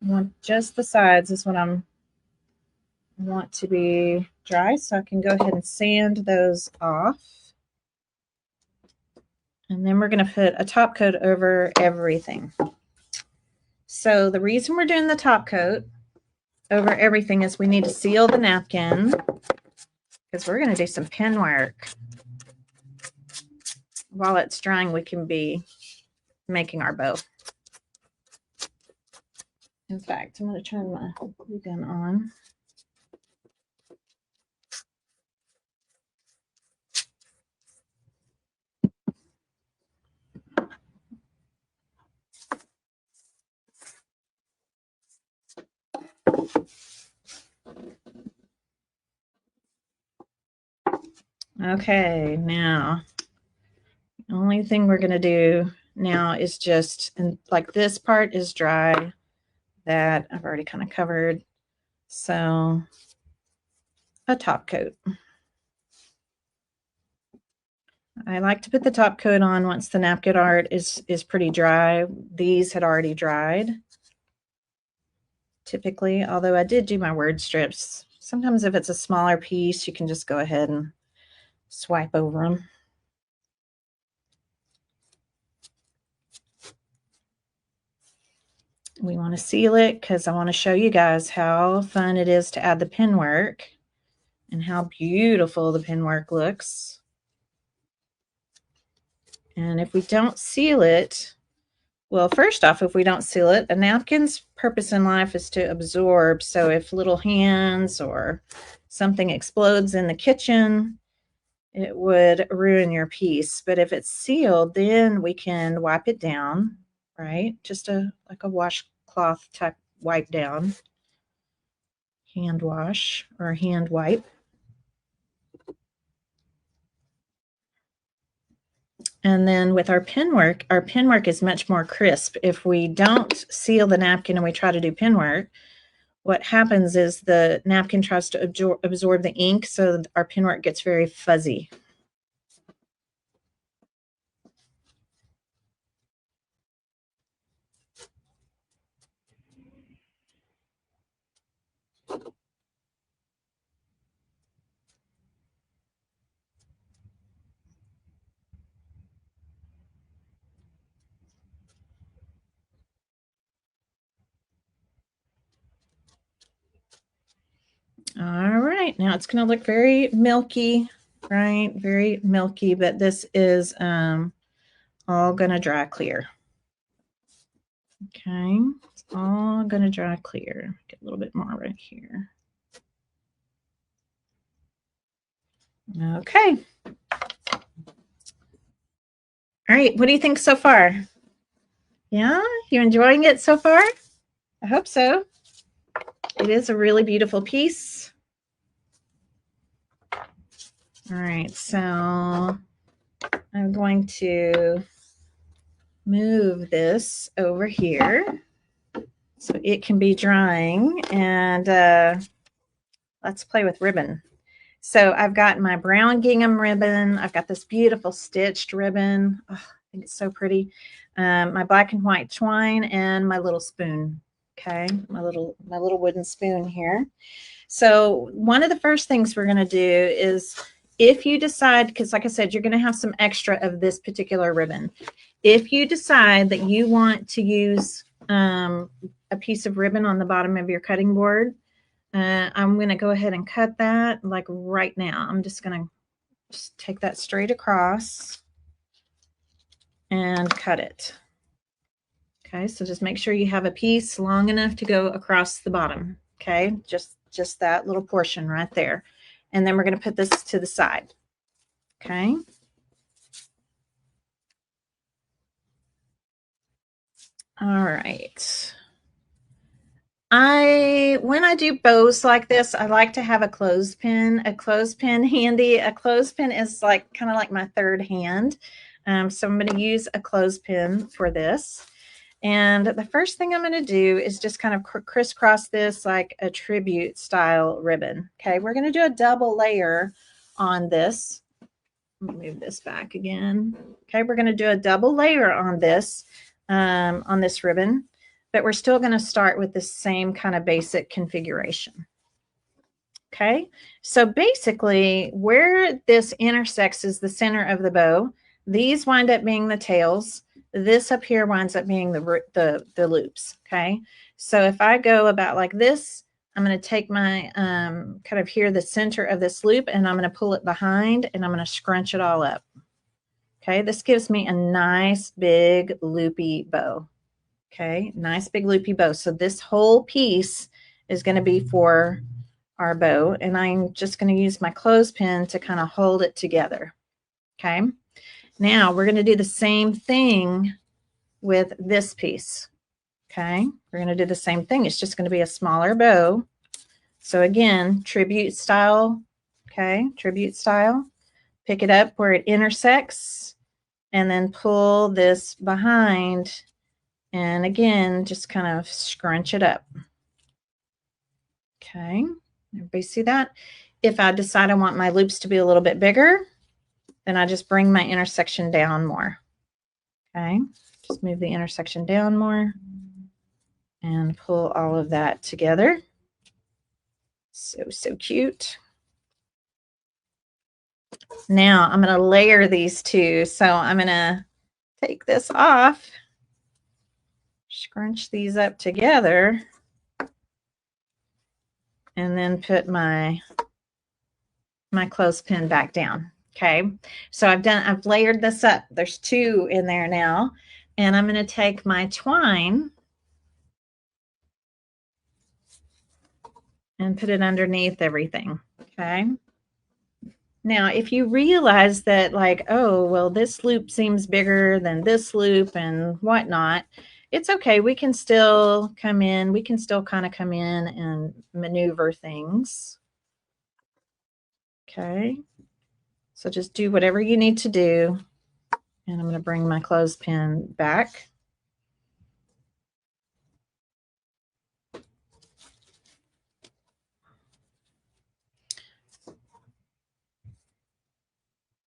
I want just the sides is what I want to be dry, so I can go ahead and sand those off. And then we're going to put a top coat over everything. So the reason we're doing the top coat over everything is we need to seal the napkin because we're going to do some pen work. While it's drying, we can be making our bow. In fact, I'm going to turn my glue gun on. Okay, now the only thing we're going to do now is just, and like this part is dry, that I've already kind of covered. So a top coat. I like to put the top coat on once the napkin art is pretty dry. These had already dried, typically, although I did do my word strips. Sometimes if it's a smaller piece, you can just go ahead and swipe over them. We want to seal it because I want to show you guys how fun it is to add the pen work and how beautiful the pen work looks. And if we don't seal it, well, first off, if we don't seal it, a napkin's purpose in life is to absorb. So if little hands or something explodes in the kitchen, it would ruin your piece. But if it's sealed, then we can wipe it down, right? Just like a washcloth type wipe down, hand wash or hand wipe. And then with our pen work is much more crisp. If we don't seal the napkin and we try to do pen work, what happens is the napkin tries to absorb the ink, so our pen work gets very fuzzy. All right, now it's going to look very milky, right? Very milky, but this is all going to dry clear. Okay, it's all going to dry clear. Get a little bit more right here. Okay. All right, what do you think so far? Yeah, you enjoying it so far? I hope so. It is a really beautiful piece. All right, so I'm going to move this over here so it can be drying, and let's play with ribbon. So I've got my brown gingham ribbon. I've got this beautiful stitched ribbon. Oh, I think it's so pretty. My black and white twine and my little spoon. Okay, my little wooden spoon here. So one of the first things we're going to do is, if you decide, because like I said, you're going to have some extra of this particular ribbon. If you decide that you want to use a piece of ribbon on the bottom of your cutting board, I'm going to go ahead and cut that like right now. I'm just going to take that straight across and cut it. Okay, so just make sure you have a piece long enough to go across the bottom. Okay, just that little portion right there. And then we're going to put this to the side. Okay. All right. When I do bows like this, I like to have a clothespin handy. A clothespin is like kind of like my third hand. So I'm going to use a clothespin for this. And the first thing I'm going to do is just kind of crisscross this like a tribute style ribbon. Okay, we're going to do a double layer on this. Move this back again. Okay, we're going to do a double layer on this ribbon, but we're still going to start with the same kind of basic configuration. Okay, so basically where this intersects is the center of the bow. These wind up being the tails. This up here winds up being the loops. Okay, so if I go about like this, I'm going to take my kind of here the center of this loop, and I'm going to pull it behind, and I'm going to scrunch it all up. Okay, this gives me a nice big loopy bow. Okay, nice big loopy bow. So this whole piece is going to be for our bow, and I'm just going to use my clothespin to kind of hold it together. Okay, now we're going to do the same thing with this piece. Okay, we're going to do the same thing. It's just going to be a smaller bow. So again, tribute style. Okay, tribute style. Pick it up where it intersects, and then pull this behind, and again, just kind of scrunch it up. Okay, everybody see that? If I decide I want my loops to be a little bit bigger, then I just bring my intersection down more. Okay, just move the intersection down more and pull all of that together. So cute. Now I'm going to layer these two. So I'm going to take this off, scrunch these up together, and then put my clothespin back down. Okay, so I've layered this up. There's two in there now, and I'm going to take my twine and put it underneath everything. Okay. Now, if you realize that, like, oh, well, this loop seems bigger than this loop and whatnot, it's okay. We can still come in. We can still kind of come in and maneuver things. Okay. So just do whatever you need to do. And I'm going to bring my clothespin back.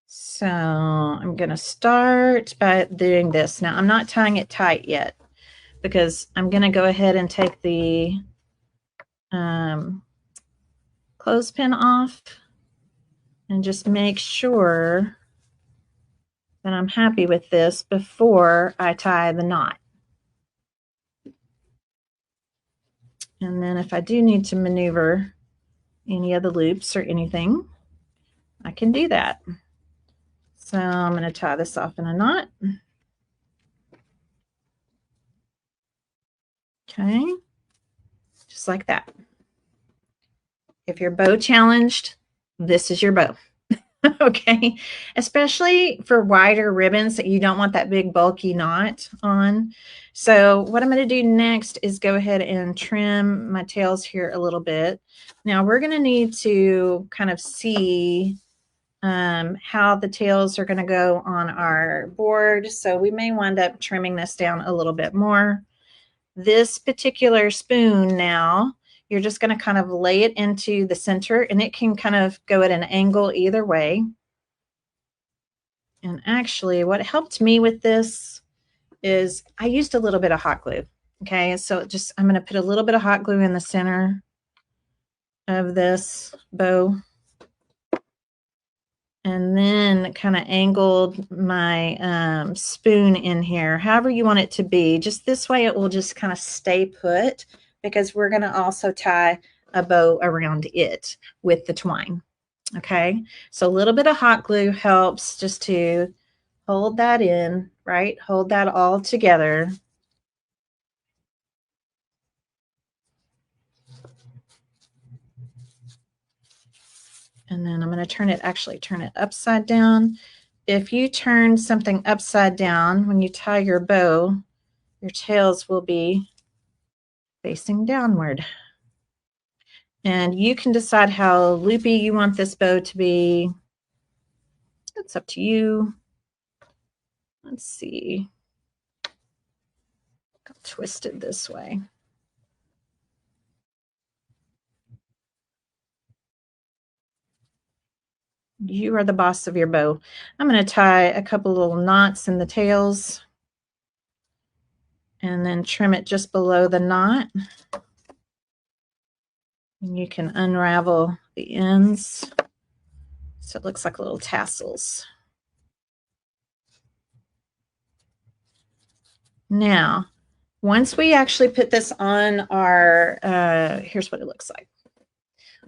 So I'm going to start by doing this. Now, I'm not tying it tight yet because I'm going to go ahead and take the clothespin off and just make sure that I'm happy with this before I tie the knot. And then if I do need to maneuver any of the loops or anything, I can do that. So I'm going to tie this off in a knot. Okay, just like that. If you're bow challenged, this is your bow. Okay, especially for wider ribbons that you don't want that big bulky knot on. So what I'm going to do next is go ahead and trim my tails here a little bit. Now we're going to need to kind of see how the tails are going to go on our board. So we may wind up trimming this down a little bit more. This particular spoon now, you're just going to kind of lay it into the center, and it can kind of go at an angle either way. And actually, what helped me with this is I used a little bit of hot glue. Okay, so just I'm going to put a little bit of hot glue in the center of this bow, and then kind of angled my spoon in here, however you want it to be. Just this way, it will just kind of stay put, because we're going to also tie a bow around it with the twine. Okay, so a little bit of hot glue helps just to hold that in, right? Hold that all together. And then I'm going to actually turn it upside down. If you turn something upside down when you tie your bow, your tails will be facing downward. And you can decide how loopy you want this bow to be. It's up to you. Let's see. Got twisted this way. You are the boss of your bow. I'm going to tie a couple little knots in the tails and then trim it just below the knot. And you can unravel the ends so it looks like little tassels. Now, once we actually put this on our, here's what it looks like.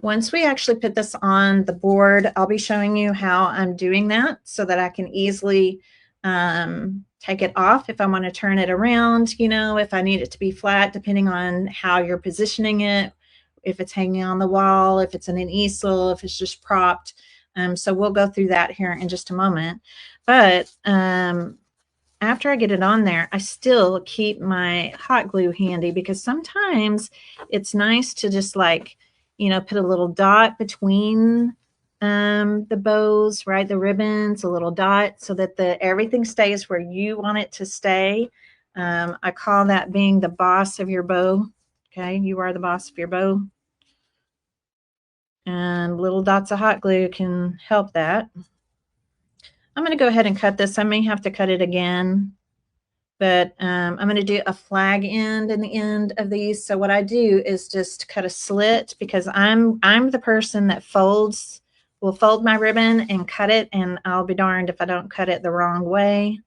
Once we actually put this on the board, I'll be showing you how I'm doing that so that I can easily take it off if I want to turn it around, you know, if I need it to be flat, depending on how you're positioning it, if it's hanging on the wall, if it's in an easel, if it's just propped. So we'll go through that here in just a moment. But after I get it on there, I still keep my hot glue handy, because sometimes it's nice to just, like, you know, put a little dot between the bows, right? The ribbons, a little dot, so that everything stays where you want it to stay. I call that being the boss of your bow. Okay, you are the boss of your bow. And little dots of hot glue can help that. I'm going to go ahead and cut this. I may have to cut it again, but I'm going to do a flag end in the end of these. So what I do is just cut a slit, because I'm the person that will fold my ribbon and cut it, and I'll be darned if I don't cut it the wrong way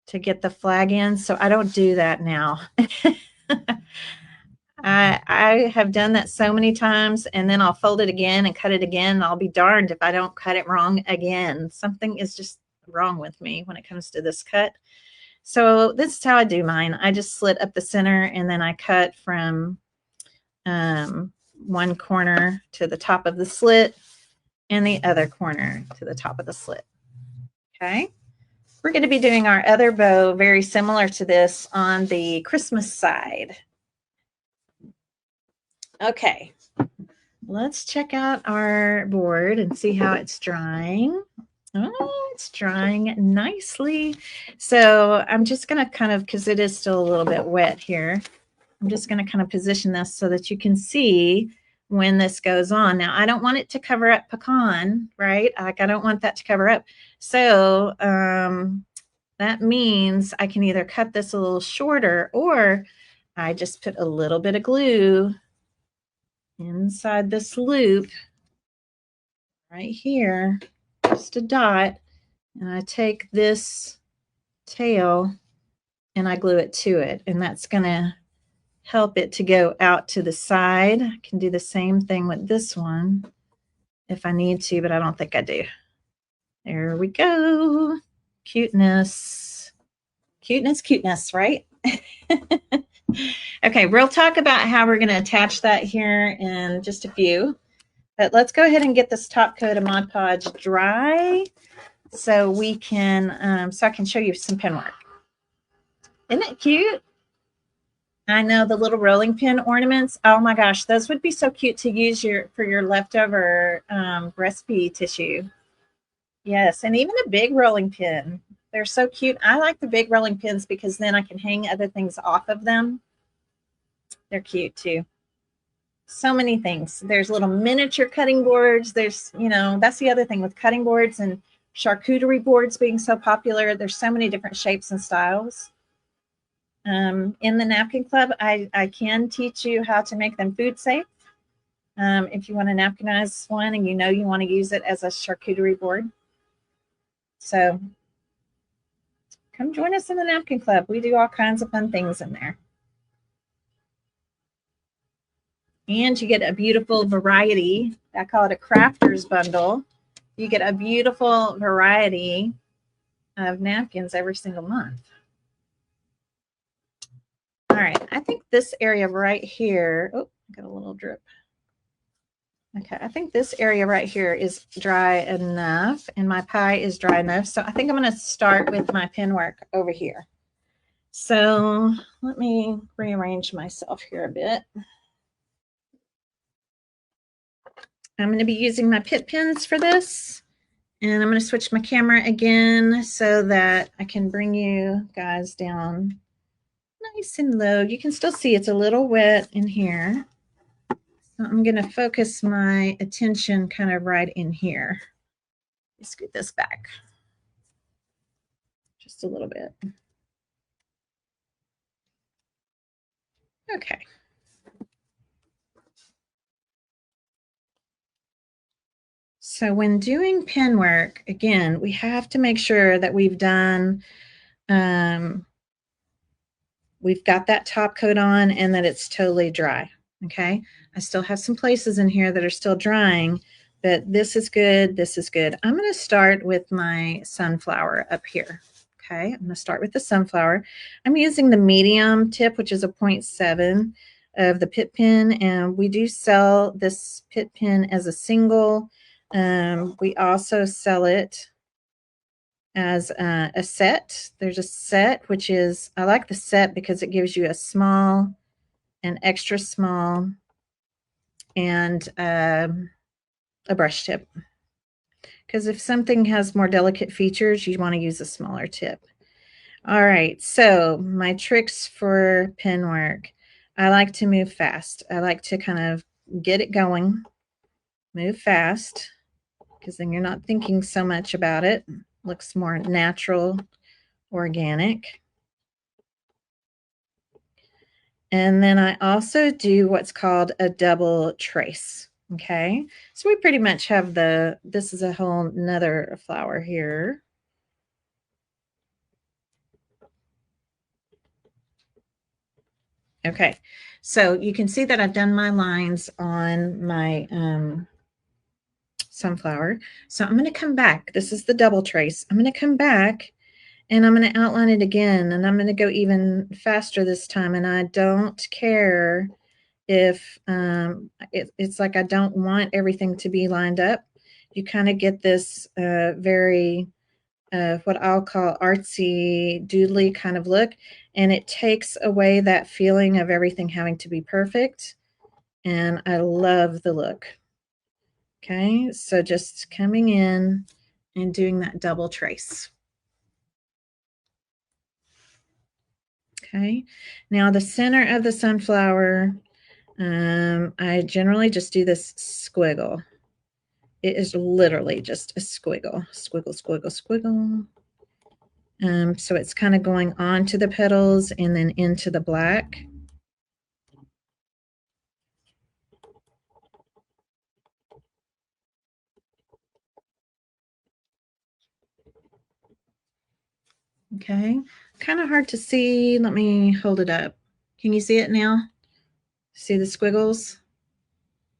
to get the flag in. So I don't do that now. I have done that so many times, and then I'll fold it again and cut it again. And I'll be darned if I don't cut it wrong again. Something is just wrong with me when it comes to this cut. So this is how I do mine. I just slit up the center, and then I cut from one corner to the top of the slit and the other corner to the top of the slit. Okay. We're going to be doing our other bow very similar to this on the Christmas side. Okay, let's check out our board and see how it's drying. Oh, it's drying nicely. So I'm just going to kind of, because it is still a little bit wet here, I'm just going to kind of position this so that you can see when this goes on. Now, I don't want it to cover up pecan, right? Like, I don't want that to cover up. So that means I can either cut this a little shorter, or I just put a little bit of glue inside this loop right here, just a dot, and I take this tail and I glue it to it, and that's going to help it to go out to the side. I can do the same thing with this one if I need to, but I don't think I do. There we go. Cuteness. Cuteness, cuteness, right? Okay, we'll talk about how we're going to attach that here in just a few. But let's go ahead and get this top coat of Mod Podge dry so we can, so I can show you some pen work. Isn't it cute? I know, the little rolling pin ornaments. Oh my gosh, those would be so cute to use for your leftover recipe tissue. Yes, and even a big rolling pin. They're so cute. I like the big rolling pins because then I can hang other things off of them. They're cute too. So many things. There's little miniature cutting boards. There's, that's the other thing with cutting boards and charcuterie boards being so popular. There's so many different shapes and styles. In the Napkin Club, I can teach you how to make them food safe. If you want to napkinize one and you want to use it as a charcuterie board. So come join us in the Napkin Club. We do all kinds of fun things in there. And you get a beautiful variety. I call it a crafter's bundle. You get a beautiful variety of napkins every single month. All right, I think this area right here, oh, got a little drip. Okay, I think this area right here is dry enough, and my pie is dry enough. So I think I'm going to start with my pen work over here. So let me rearrange myself here a bit. I'm going to be using my pit pins for this, and I'm going to switch my camera again so that I can bring you guys down nice and low. You can still see it's a little wet in here. So I'm going to focus my attention kind of right in here. Let's scoot this back just a little bit. Okay. So when doing pen work, again, we have to make sure that we've done, we've got that top coat on and that it's totally dry. Okay. I still have some places in here that are still drying, but this is good. This is good. I'm going to start with my sunflower up here. Okay. I'm going to start with the sunflower. I'm using the medium tip, which is a 0.7 of the pit pin. And we do sell this pit pin as a single. We also sell it as a set. There's a set, which is, I like the set because it gives you a small, an extra small, and a brush tip. Because if something has more delicate features, you want to use a smaller tip. All right, so my tricks for pen work. I like to move fast. I like to kind of get it going, move fast, because then you're not thinking so much about it. looks more natural, organic. And then I also do what's called a double trace. Okay, so we pretty much have this is a whole nother flower here. Okay, so you can see that I've done my lines on my sunflower. So I'm going to come back. This is the double trace. I'm going to come back and I'm going to outline it again, and I'm going to go even faster this time. And I don't care if it's like I don't want everything to be lined up. You kind of get this very what I'll call artsy doodly kind of look, and it takes away that feeling of everything having to be perfect, and I love the look. Okay, so just coming in and doing that double trace. Okay, now the center of the sunflower, I generally just do this squiggle. It is literally just a squiggle, squiggle, squiggle, squiggle. So it's kind of going onto the petals and then into the black. Okay, kind of hard to see. Let me hold it up. Can you see it now? See the squiggles?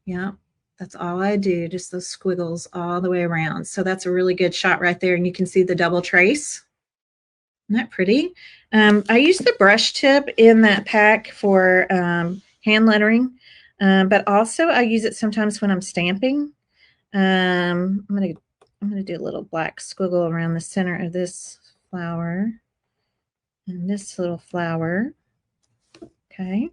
Yeah, that's all I do, just those squiggles all the way around. So that's a really good shot right there. And you can see the double trace. Isn't that pretty? I use the brush tip in that pack for hand lettering, but also I use it sometimes when I'm stamping. I'm gonna do a little black squiggle around the center of this flower and this little flower. Okay,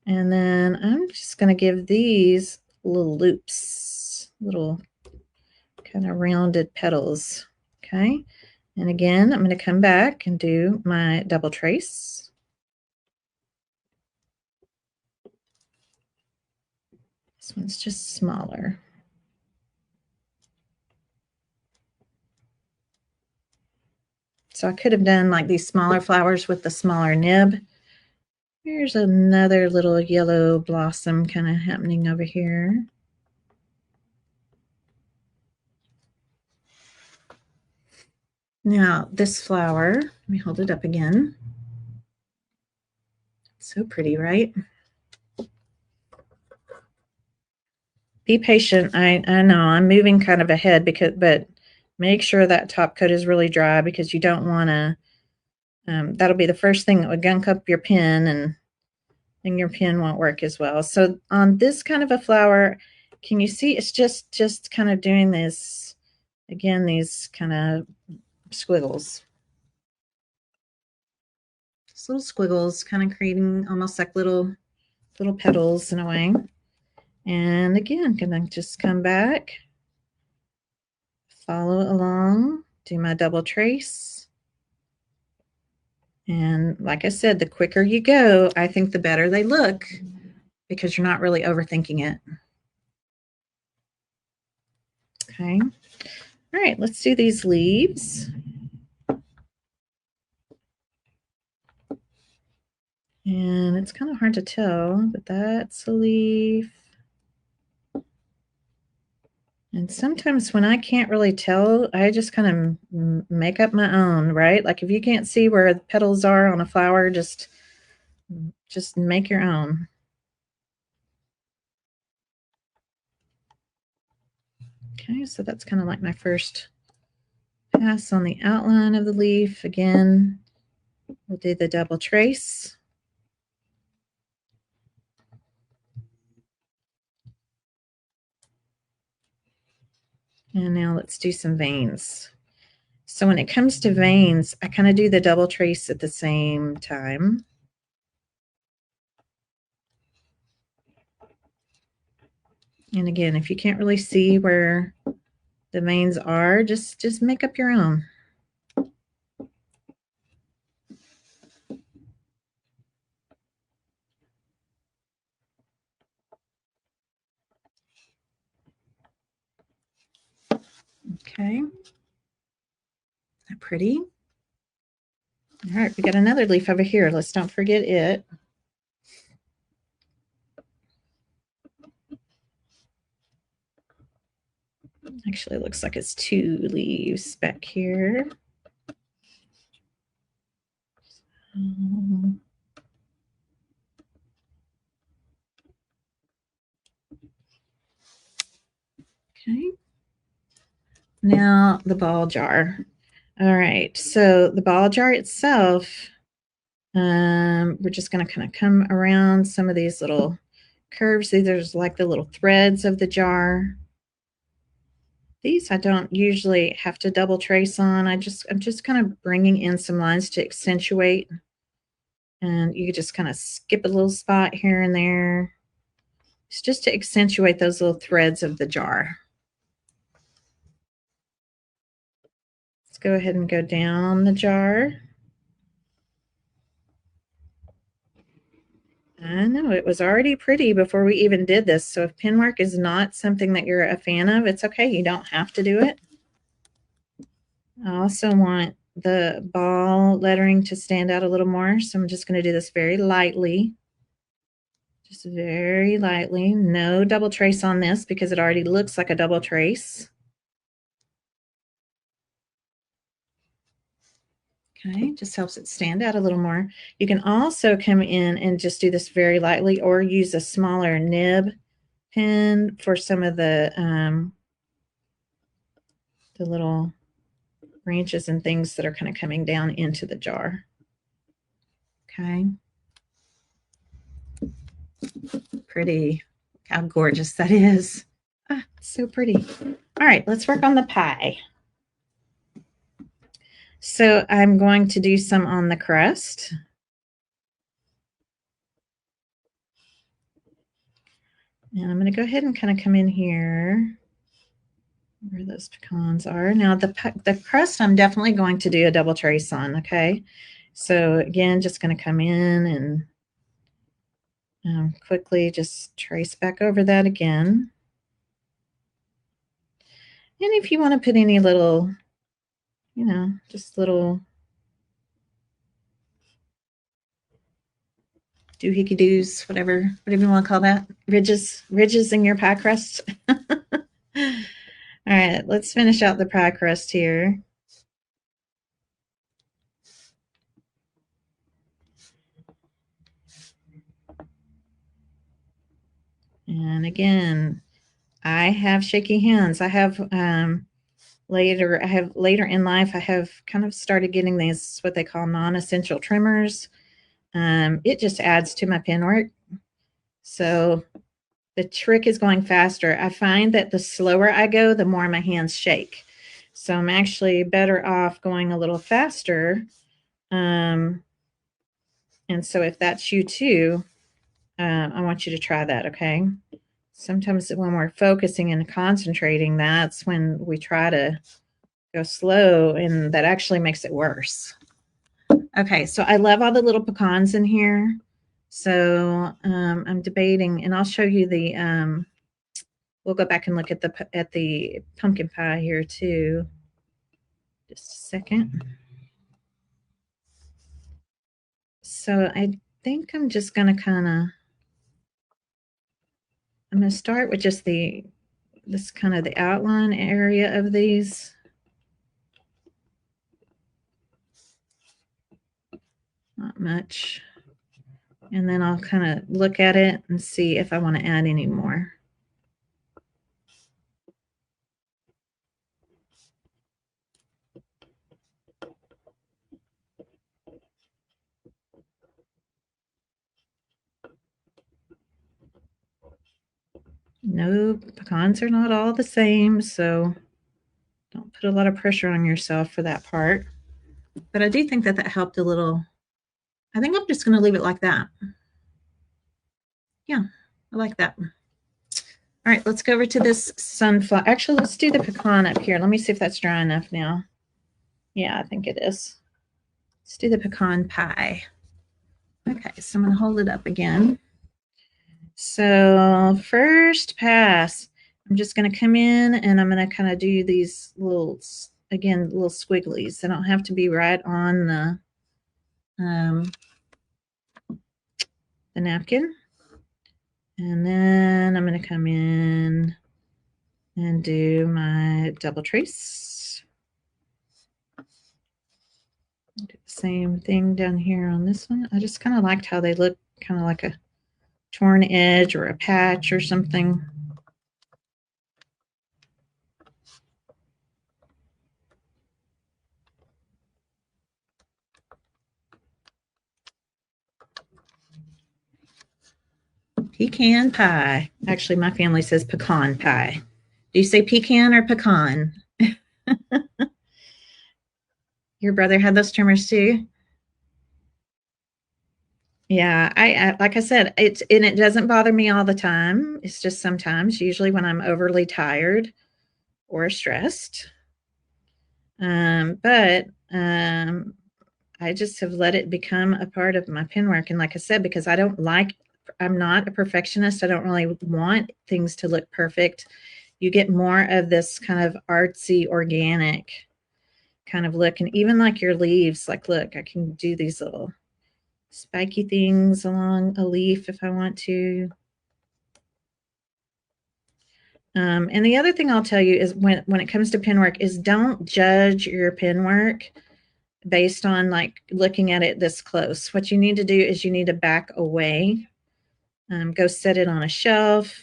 and then I'm just gonna give these little loops, little kind of rounded petals. Okay, and again, I'm going to come back and do my double trace. This one's just smaller. So I could have done like these smaller flowers with the smaller nib. Here's another little yellow blossom kind of happening over here. Now this flower, let me hold it up again. So pretty, right? Be patient. I know I'm moving kind of ahead but make sure that top coat is really dry, because you don't want to, that'll be the first thing that would gunk up your pen, and then your pen won't work as well. So on this kind of a flower, can you see it's just kind of doing this, again, these kind of squiggles. Just little squiggles, kind of creating almost like little petals in a way. And again, gonna just come back, follow along, do my double trace. And like I said, the quicker you go, I think the better they look, because you're not really overthinking it. Okay. All right, let's do these leaves. And it's kind of hard to tell, but that's a leaf. And sometimes when I can't really tell, I just kind of make up my own, right? Like if you can't see where the petals are on a flower, just make your own. Okay, so that's kind of like my first pass on the outline of the leaf. Again, we'll do the double trace. And now let's do some veins. So when it comes to veins, I kind of do the double trace at the same time. And again, if you can't really see where the veins are, just make up your own. Okay. pretty? All right, we got another leaf over here. Let's don't forget it. Actually, it looks like it's 2 leaves back here. Okay. Now the ball jar. All right, so the ball jar itself, we're just going to kind of come around some of these little curves. These are like the little threads of the jar. These I don't usually have to double trace on. I'm just kind of bringing in some lines to accentuate. And you just kind of skip a little spot here and there. It's just to accentuate those little threads of the jar. Let's go ahead and go down the jar. I know it was already pretty before we even did this. So if pen work is not something that you're a fan of, it's okay. You don't have to do it. I also want the ball lettering to stand out a little more. So I'm just going to do this very lightly. Just very lightly. No double trace on this because it already looks like a double trace. Okay, just helps it stand out a little more. You can also come in and just do this very lightly or use a smaller nib pen for some of the little branches and things that are kind of coming down into the jar. Okay. Pretty. How gorgeous that is. Ah, so pretty. All right, let's work on the pie. So I'm going to do some on the crust. And I'm going to go ahead and kind of come in here where those pecans are. Now the crust I'm definitely going to do a double trace on, okay? So again, just going to come in and quickly just trace back over that again. And if you want to put any little, you know, just little doohickey-doos, whatever you want to call that, ridges in your pie crust. All right, let's finish out the pie crust here. And again, I have shaky hands. I have later in life, I have kind of started getting these, what they call non-essential trimmers. It just adds to my pen work. So the trick is going faster. I find that the slower I go, the more my hands shake. So I'm actually better off going a little faster. And so if that's you too, I want you to try that, okay? Sometimes when we're focusing and concentrating, that's when we try to go slow, and that actually makes it worse. Okay, so I love all the little pecans in here. So I'm debating, and I'll show you the, we'll go back and look at the pumpkin pie here too. Just a second. So I think I'm just going to I'm going to start with just this kind of the outline area of these. Not much. And then I'll kind of look at it and see if I want to add any more. No, pecans are not all the same, so don't put a lot of pressure on yourself for that part. But I do think that helped a little. I think I'm just going to leave it like that. Yeah, I like that. All right, let's go over to this sunflower. Actually, let's do the pecan up here. Let me see if that's dry enough now. Yeah, I think it is. Let's do the pecan pie. Okay, so I'm going to hold it up again. So first pass, I'm just going to come in and I'm going to kind of do these little again, little squigglies. They don't have to be right on the napkin. And then I'm going to come in and do my double trace. Do the same thing down here on this one. I just kind of liked how they look, kind of like a torn edge or a patch or something. Pecan pie. Actually, my family says pecan pie. Do you say pecan or pecan? Your brother had those trimmers too? Yeah, I like I said, it doesn't bother me all the time. It's just sometimes, usually when I'm overly tired or stressed. But I just have let it become a part of my pen work. And like I said, because I'm not a perfectionist. I don't really want things to look perfect. You get more of this kind of artsy, organic kind of look. And even like your leaves, like, look, I can do these little spiky things along a leaf if I want to. And the other thing I'll tell you is when it comes to pen work is don't judge your pen work based on like looking at it this close. What you need to do is you need to back away, go set it on a shelf,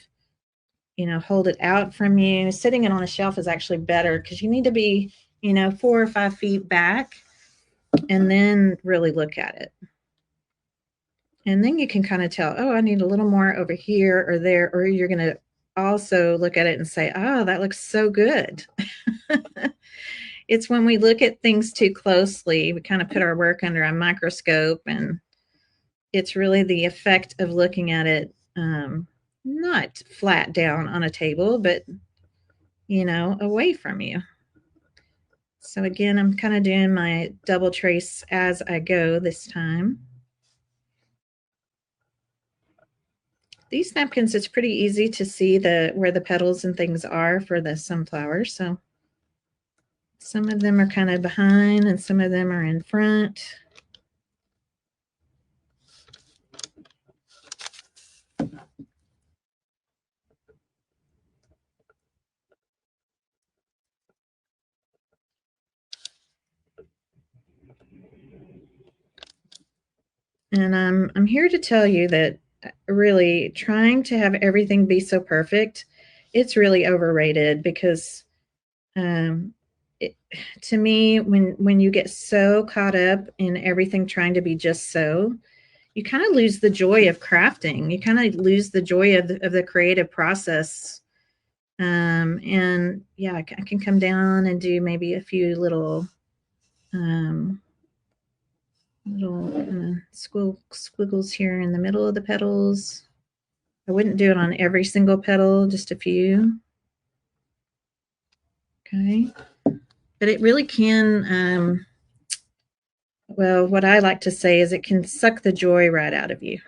hold it out from you. Sitting it on a shelf is actually better because you need to be, 4 or 5 feet back and then really look at it. And then you can kind of tell, oh, I need a little more over here or there, or you're going to also look at it and say, oh, that looks so good. It's when we look at things too closely, we kind of put our work under a microscope, and it's really the effect of looking at it, not flat down on a table, but, away from you. So again, I'm kind of doing my double trace as I go this time. These napkins, it's pretty easy to see where the petals and things are for the sunflower. So some of them are kind of behind and some of them are in front. And I'm here to tell you that really trying to have everything be so perfect, it's really overrated because to me, when you get so caught up in everything trying to be just so, you kind of lose the joy of crafting. You kind of lose the joy of the creative process. And yeah, I can come down and do maybe a few little squiggles here in the middle of the petals. I wouldn't do it on every single petal, just a few. Okay. But it really can, well, what I like to say is it can suck the joy right out of you.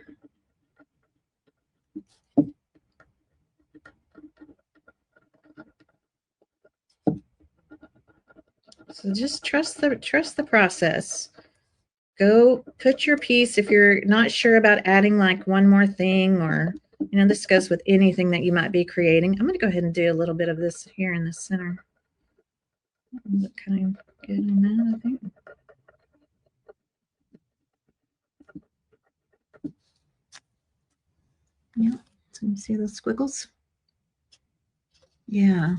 So just trust the process. Go put your piece if you're not sure about adding like one more thing, or this goes with anything that you might be creating. I'm going to go ahead and do a little bit of this here in the center. Look kind of good in that, I think. Yeah, so you see those squiggles? Yeah,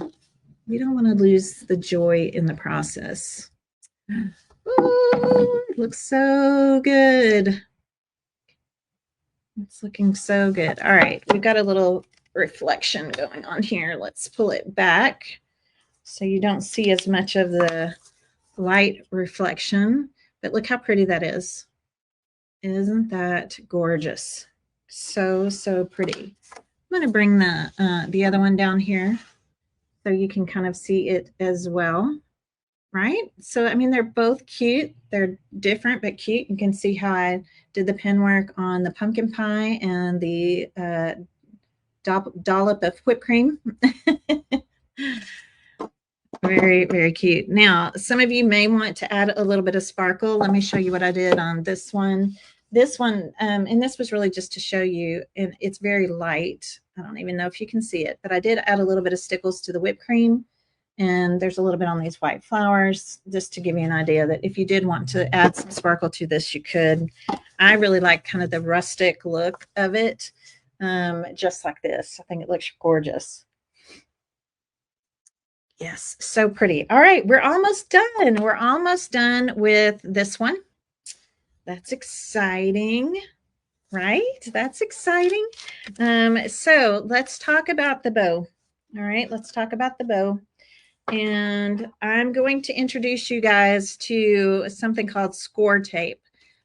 we don't want to lose the joy in the process. Ooh, it looks so good. It's looking so good. All right, we've got a little reflection going on here. Let's pull it back so you don't see as much of the light reflection. But look how pretty that is. Isn't that gorgeous? So, so pretty. I'm going to bring the other one down here so you can kind of see it as well. Right? So, I mean, they're both cute. They're different, but cute. You can see how I did the pen work on the pumpkin pie and the dollop of whipped cream. Very, very cute. Now, some of you may want to add a little bit of sparkle. Let me show you what I did on this one. This one, and this was really just to show you, and it's very light. I don't even know if you can see it, but I did add a little bit of Stickles to the whipped cream. And there's a little bit on these white flowers, just to give you an idea that if you did want to add some sparkle to this, you could. I really like kind of the rustic look of it, just like this. I think it looks gorgeous. Yes, so pretty. All right, we're almost done. We're almost done with this one. That's exciting, right? That's exciting. So let's talk about the bow. All right, let's talk about the bow. And I'm going to introduce you guys to something called score tape.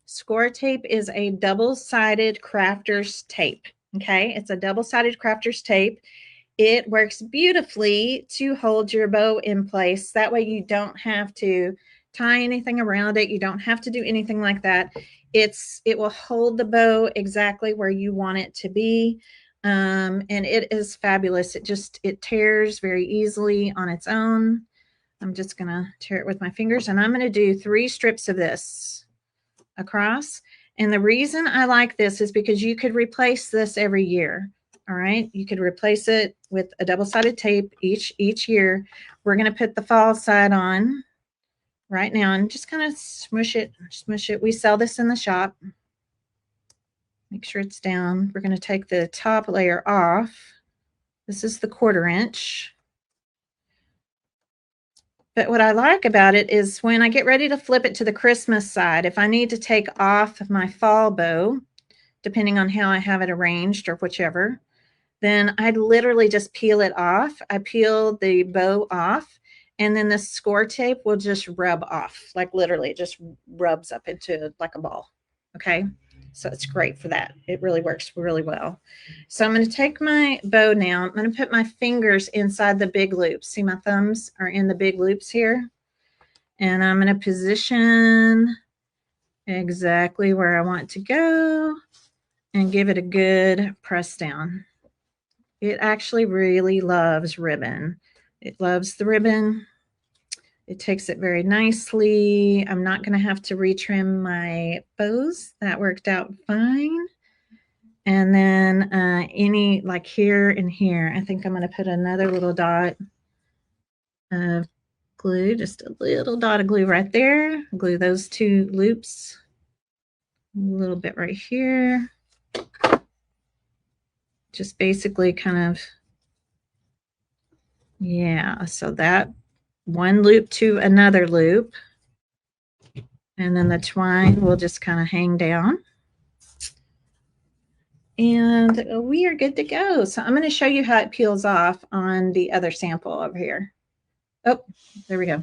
Score tape is a double-sided crafter's tape. Okay, it's a double-sided crafter's tape. It works beautifully to hold your bow in place. That way you don't have to tie anything around it. You don't have to do anything like that. It will hold the bow exactly where you want it to be. And it is fabulous. It tears very easily on its own. I'm just going to tear it with my fingers, and I'm going to do 3 strips of this across. And the reason I like this is because you could replace this every year. All right, you could replace it with a double-sided tape each year. We're going to put the fall side on right now and just kind of smush it. We sell this in the shop. Make sure it's down. We're going to take the top layer off. This is the 1/4 inch. But what I like about it is when I get ready to flip it to the Christmas side, if I need to take off my fall bow, depending on how I have it arranged or whichever, then I'd literally just peel it off. I peel the bow off, and then the score tape will just rub off. Like literally, it just rubs up into like a ball. Okay, so it's great for that. It really works really well. So I'm going to take my bow now. I'm going to put my fingers inside the big loops. See, my thumbs are in the big loops here. And I'm going to position exactly where I want to go and give it a good press down. It actually really loves ribbon. It loves the ribbon. It takes it very nicely. I'm not going to have to retrim my bows. That worked out fine. And then any like here and here, I think I'm going to put another little dot of glue, just a little dot of glue right there. Glue those 2 loops. A little bit right here. Just basically kind of, yeah, so that one loop to another loop, and then the twine will just kind of hang down, and we are good to go. So I'm going to show you how it peels off on the other sample over here. Oh, there we go.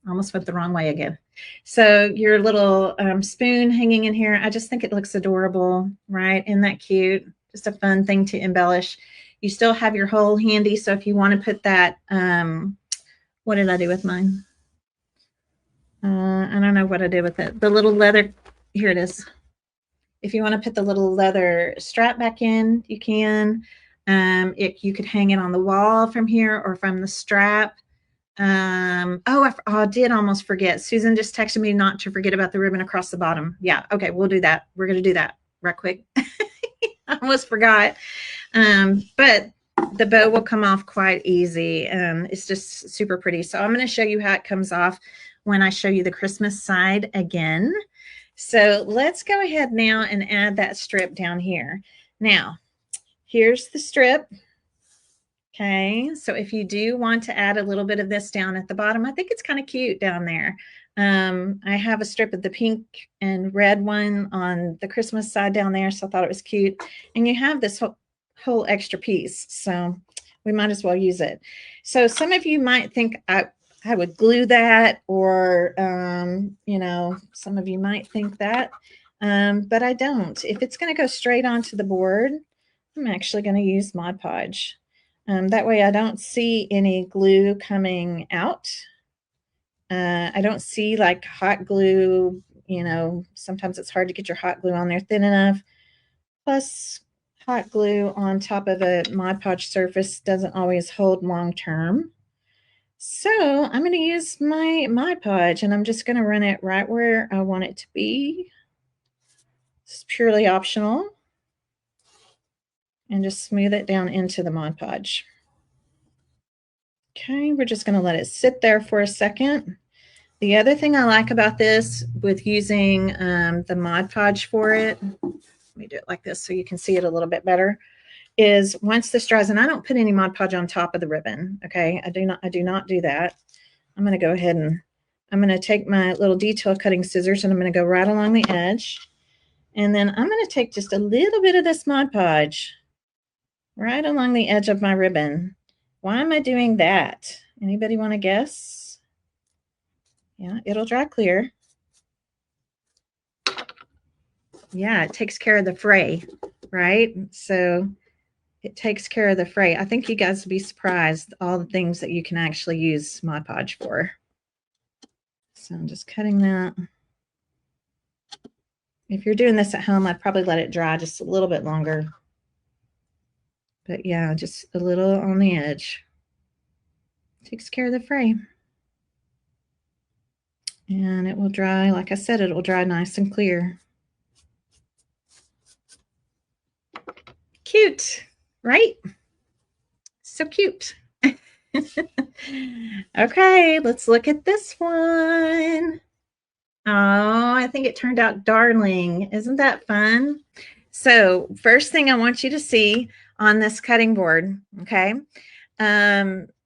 Almost went the wrong way again. So your little spoon hanging in here, I just think it looks adorable, right? Isn't that cute? Just a fun thing to embellish. You still have your hole handy, so if you want to put that, what did I do with mine? I don't know what I did with it. The little leather, here it is. If you want to put the little leather strap back in, you can. You could hang it on the wall from here or from the strap. I did almost forget. Susan just texted me not to forget about the ribbon across the bottom. Yeah, okay, we'll do that. We're going to do that right quick. I almost forgot. But the bow will come off quite easy. It's just super pretty. So I'm going to show you how it comes off when I show you the Christmas side again. So let's go ahead now and add that strip down here. Now, here's the strip. Okay, so if you do want to add a little bit of this down at the bottom, I think it's kind of cute down there. I have a strip of the pink and red one on the Christmas side down there, so I thought it was cute. And you have this whole extra piece, so we might as well use it. So some of you might think I would glue that, or, you know, some of you might think that, but I don't. If it's going to go straight onto the board, I'm actually going to use Mod Podge. That way I don't see any glue coming out. I don't see like hot glue, you know, sometimes it's hard to get your hot glue on there thin enough. Plus, hot glue on top of a Mod Podge surface doesn't always hold long term. So I'm going to use my Mod Podge, and I'm just going to run it right where I want it to be. It's purely optional. And just smooth it down into the Mod Podge. Okay, we're just going to let it sit there for a second. The other thing I like about this with using the Mod Podge for it, let me do it like this so you can see it a little bit better, is once this dries, and I don't put any Mod Podge on top of the ribbon, okay? I do not do that. I'm going to go ahead and I'm going to take my little detail cutting scissors and I'm going to go right along the edge. And then I'm going to take just a little bit of this Mod Podge right along the edge of my ribbon. Why am I doing that? Anybody want to guess? Yeah, it'll dry clear. Yeah, it takes care of the fray, right? So it takes care of the fray. I think you guys will be surprised all the things that you can actually use Mod Podge for. So I'm just cutting that. If you're doing this at home, I'd probably let it dry just a little bit longer. But yeah, just a little on the edge. Takes care of the fray. And it will dry, like I said, it will dry nice and clear. Cute, right? So cute. Okay, let's look at this one. Oh, I think it turned out darling. Isn't that fun? So first thing I want you to see on this cutting board, okay,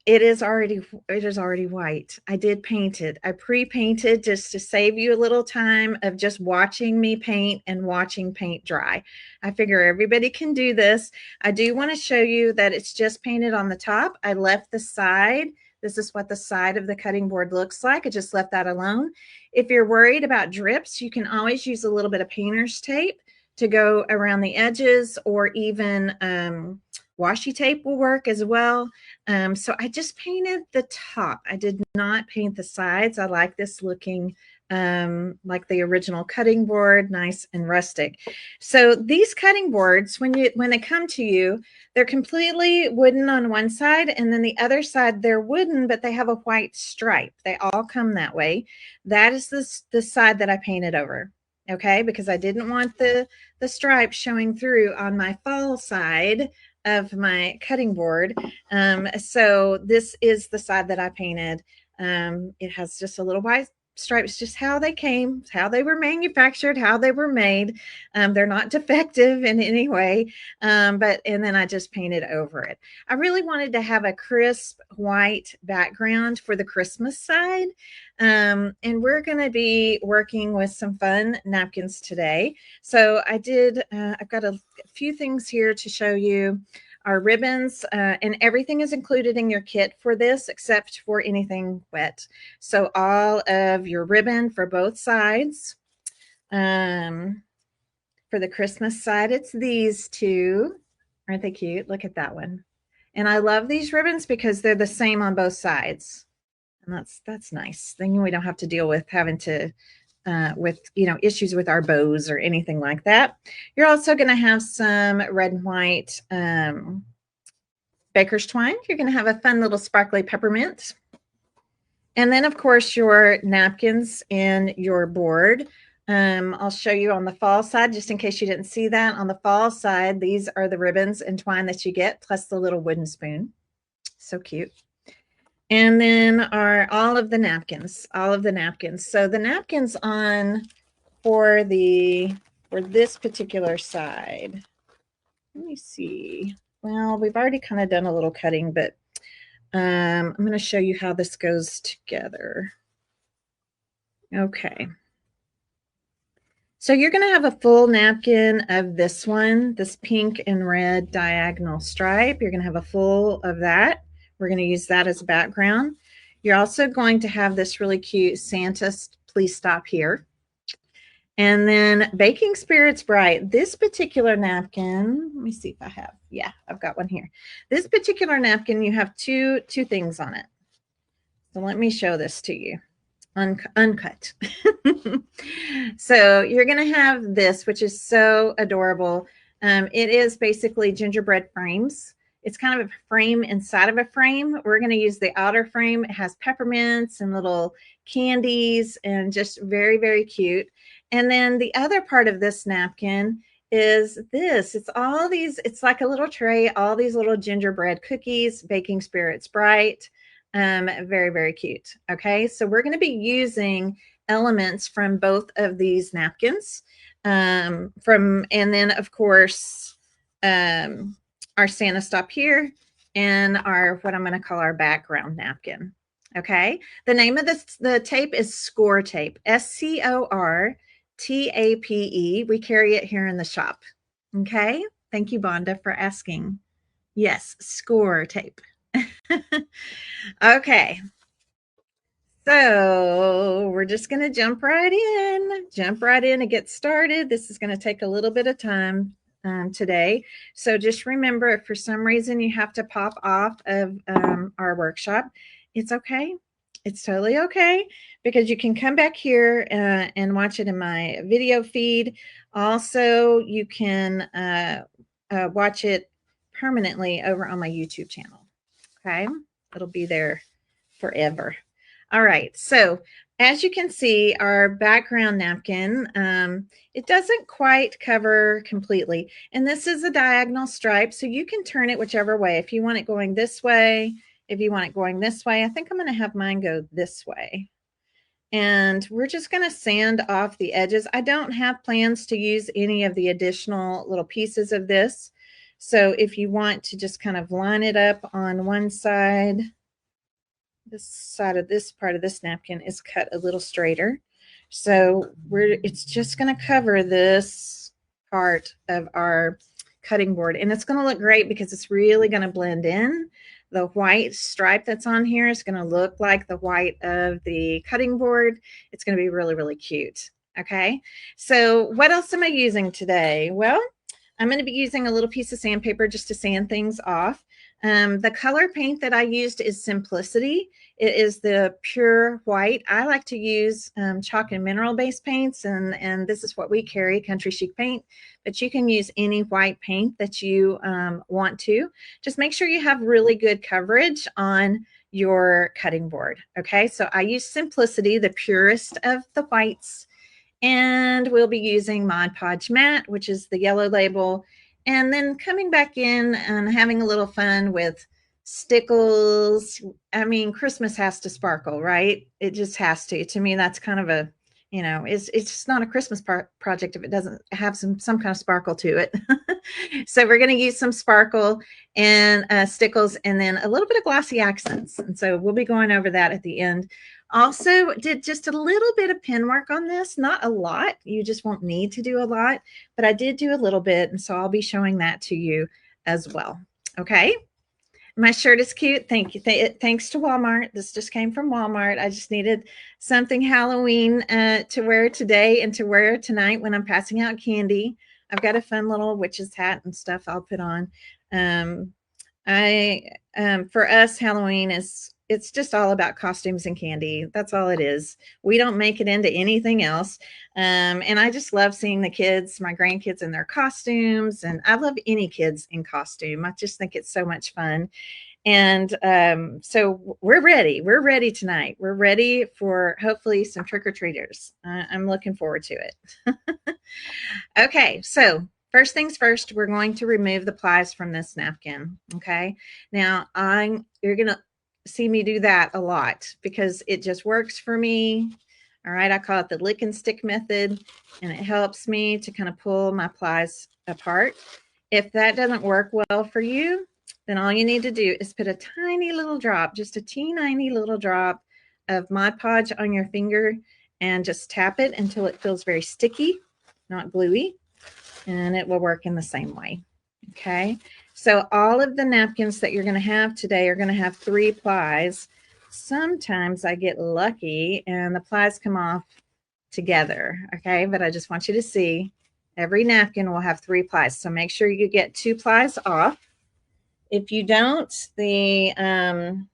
it is already white. I did paint it. I pre-painted just to save you a little time of just watching me paint and watching paint dry. I figure everybody can do this. I do want to show you that it's just painted on the top. I left the side. This is what the side of the cutting board looks like. I just left that alone. If you're worried about drips, you can always use a little bit of painter's tape to go around the edges, or even washi tape will work as well. So I just painted the top. I did not paint the sides. I like this looking like the original cutting board, nice and rustic. So these cutting boards, when they come to you, they're completely wooden on one side, and then the other side they're wooden, but they have a white stripe. They all come that way. That is the side that I painted over. Okay, because I didn't want the stripes showing through on my fall side of my cutting board. So this is the side that I painted. It has just a little white stripes, just how they came, how they were manufactured, how they were made. They're not defective in any way, and then I just painted over it. I really wanted to have a crisp white background for the Christmas side. And we're going to be working with some fun napkins today. So I've got a few things here to show you. Our ribbons, and everything is included in your kit for this except for anything wet. So all of your ribbon for both sides. For the Christmas side, it's these two. Aren't they cute? Look at that one. And I love these ribbons because they're the same on both sides. And that's nice. Then we don't have to deal with having to with issues with our bows or anything like that. You're also going to have some red and white baker's twine. You're going to have a fun little sparkly peppermint. And then, of course, your napkins and your board. I'll show you on the fall side, just in case you didn't see that. On the fall side, these are the ribbons and twine that you get, plus the little wooden spoon. So cute. And then are all of the napkins, So the napkins for this particular side, let me see. Well, we've already kind of done a little cutting, but I'm going to show you how this goes together. Okay. So you're going to have a full napkin of this one, this pink and red diagonal stripe. You're going to have a full of that. We're going to use that as a background. You're also going to have this really cute Santa, please stop here. And then Baking Spirits Bright. This particular napkin, let me see if I have. Yeah, I've got one here. This particular napkin, you have two things on it. So let me show this to you. Uncut. So you're going to have this, which is so adorable. It is basically gingerbread frames. it's kind of a frame inside of a frame. We're going to use the outer frame. It has peppermints and little candies and just very, very cute. And then the other part of this napkin is this. It's all these, it's like a little tray, all these little gingerbread cookies, baking spirits bright. Very, very cute. Okay, so we're going to be using elements from both of these napkins. And then of course, our Santa stop here and our, what I'm going to call our background napkin. Okay, the name of the tape is Score Tape, SCORTAPE. We carry it here in the shop. Okay, thank you, Bonda, for asking. Yes, Score Tape. Okay, so we're just going to jump right in and get started. This is going to take a little bit of time today. So just remember, if for some reason you have to pop off of our workshop, it's okay. It's totally okay, because you can come back here and watch it in my video feed. Also, you can watch it permanently over on my YouTube channel. Okay, it'll be there forever. All right, so as you can see, our background napkin, it doesn't quite cover completely. And this is a diagonal stripe, so you can turn it whichever way. If you want it going this way, if you want it going this way, I think I'm going to have mine go this way. And we're just going to sand off the edges. I don't have plans to use any of the additional little pieces of this. So if you want to just kind of line it up on one side, this side of this part of this napkin is cut a little straighter. So it's just going to cover this part of our cutting board. And it's going to look great because it's really going to blend in. The white stripe that's on here is going to look like the white of the cutting board. It's going to be really, really cute. Okay, so what else am I using today? Well, I'm going to be using a little piece of sandpaper just to sand things off. The color paint that I used is Simplicity. It is the pure white. I like to use chalk and mineral based paints, and this is what we carry, Country Chic paint, but you can use any white paint that you want to. Just make sure you have really good coverage on your cutting board. Okay, so I use Simplicity, the purest of the whites, and we'll be using Mod Podge Matte, which is the yellow label. And then coming back in and having a little fun with Stickles. I mean, Christmas has to sparkle, right? It just has to. To me, that's kind of a, you know, it's just not a Christmas project if it doesn't have some kind of sparkle to it. So we're going to use some sparkle and Stickles, and then a little bit of Glossy Accents. And so we'll be going over that at the end. Also did just a little bit of pen work on this, not a lot. You just won't need to do a lot, but I did do a little bit. And so I'll be showing that to you as well. Okay. My shirt is cute. Thank you. Thanks to Walmart. This just came from Walmart. I just needed something Halloween to wear today and to wear tonight when I'm passing out candy. I've got a fun little witch's hat and stuff I'll put on. For us, Halloween it's just all about costumes and candy. That's all it is. We don't make it into anything else. And I just love seeing the kids, my grandkids in their costumes. And I love any kids in costume. I just think it's so much fun. And so we're ready. We're ready tonight. We're ready for hopefully some trick-or-treaters. I'm looking forward to it. Okay, so first things first, we're going to remove the plies from this napkin. Okay, now you're going to see me do that a lot because it just works for me. All right, I call it the lick and stick method, and it helps me to kind of pull my plies apart. If that doesn't work well for you, then all you need to do is put a tiny little drop, just a teeny little drop of Mod Podge on your finger and just tap it until it feels very sticky, not gluey, and it will work in the same way. Okay, so all of the napkins that you're going to have today are going to have 3 plies. Sometimes I get lucky and the plies come off together. Okay, but I just want you to see every napkin will have 3 plies. So make sure you get 2 plies off. If you don't, when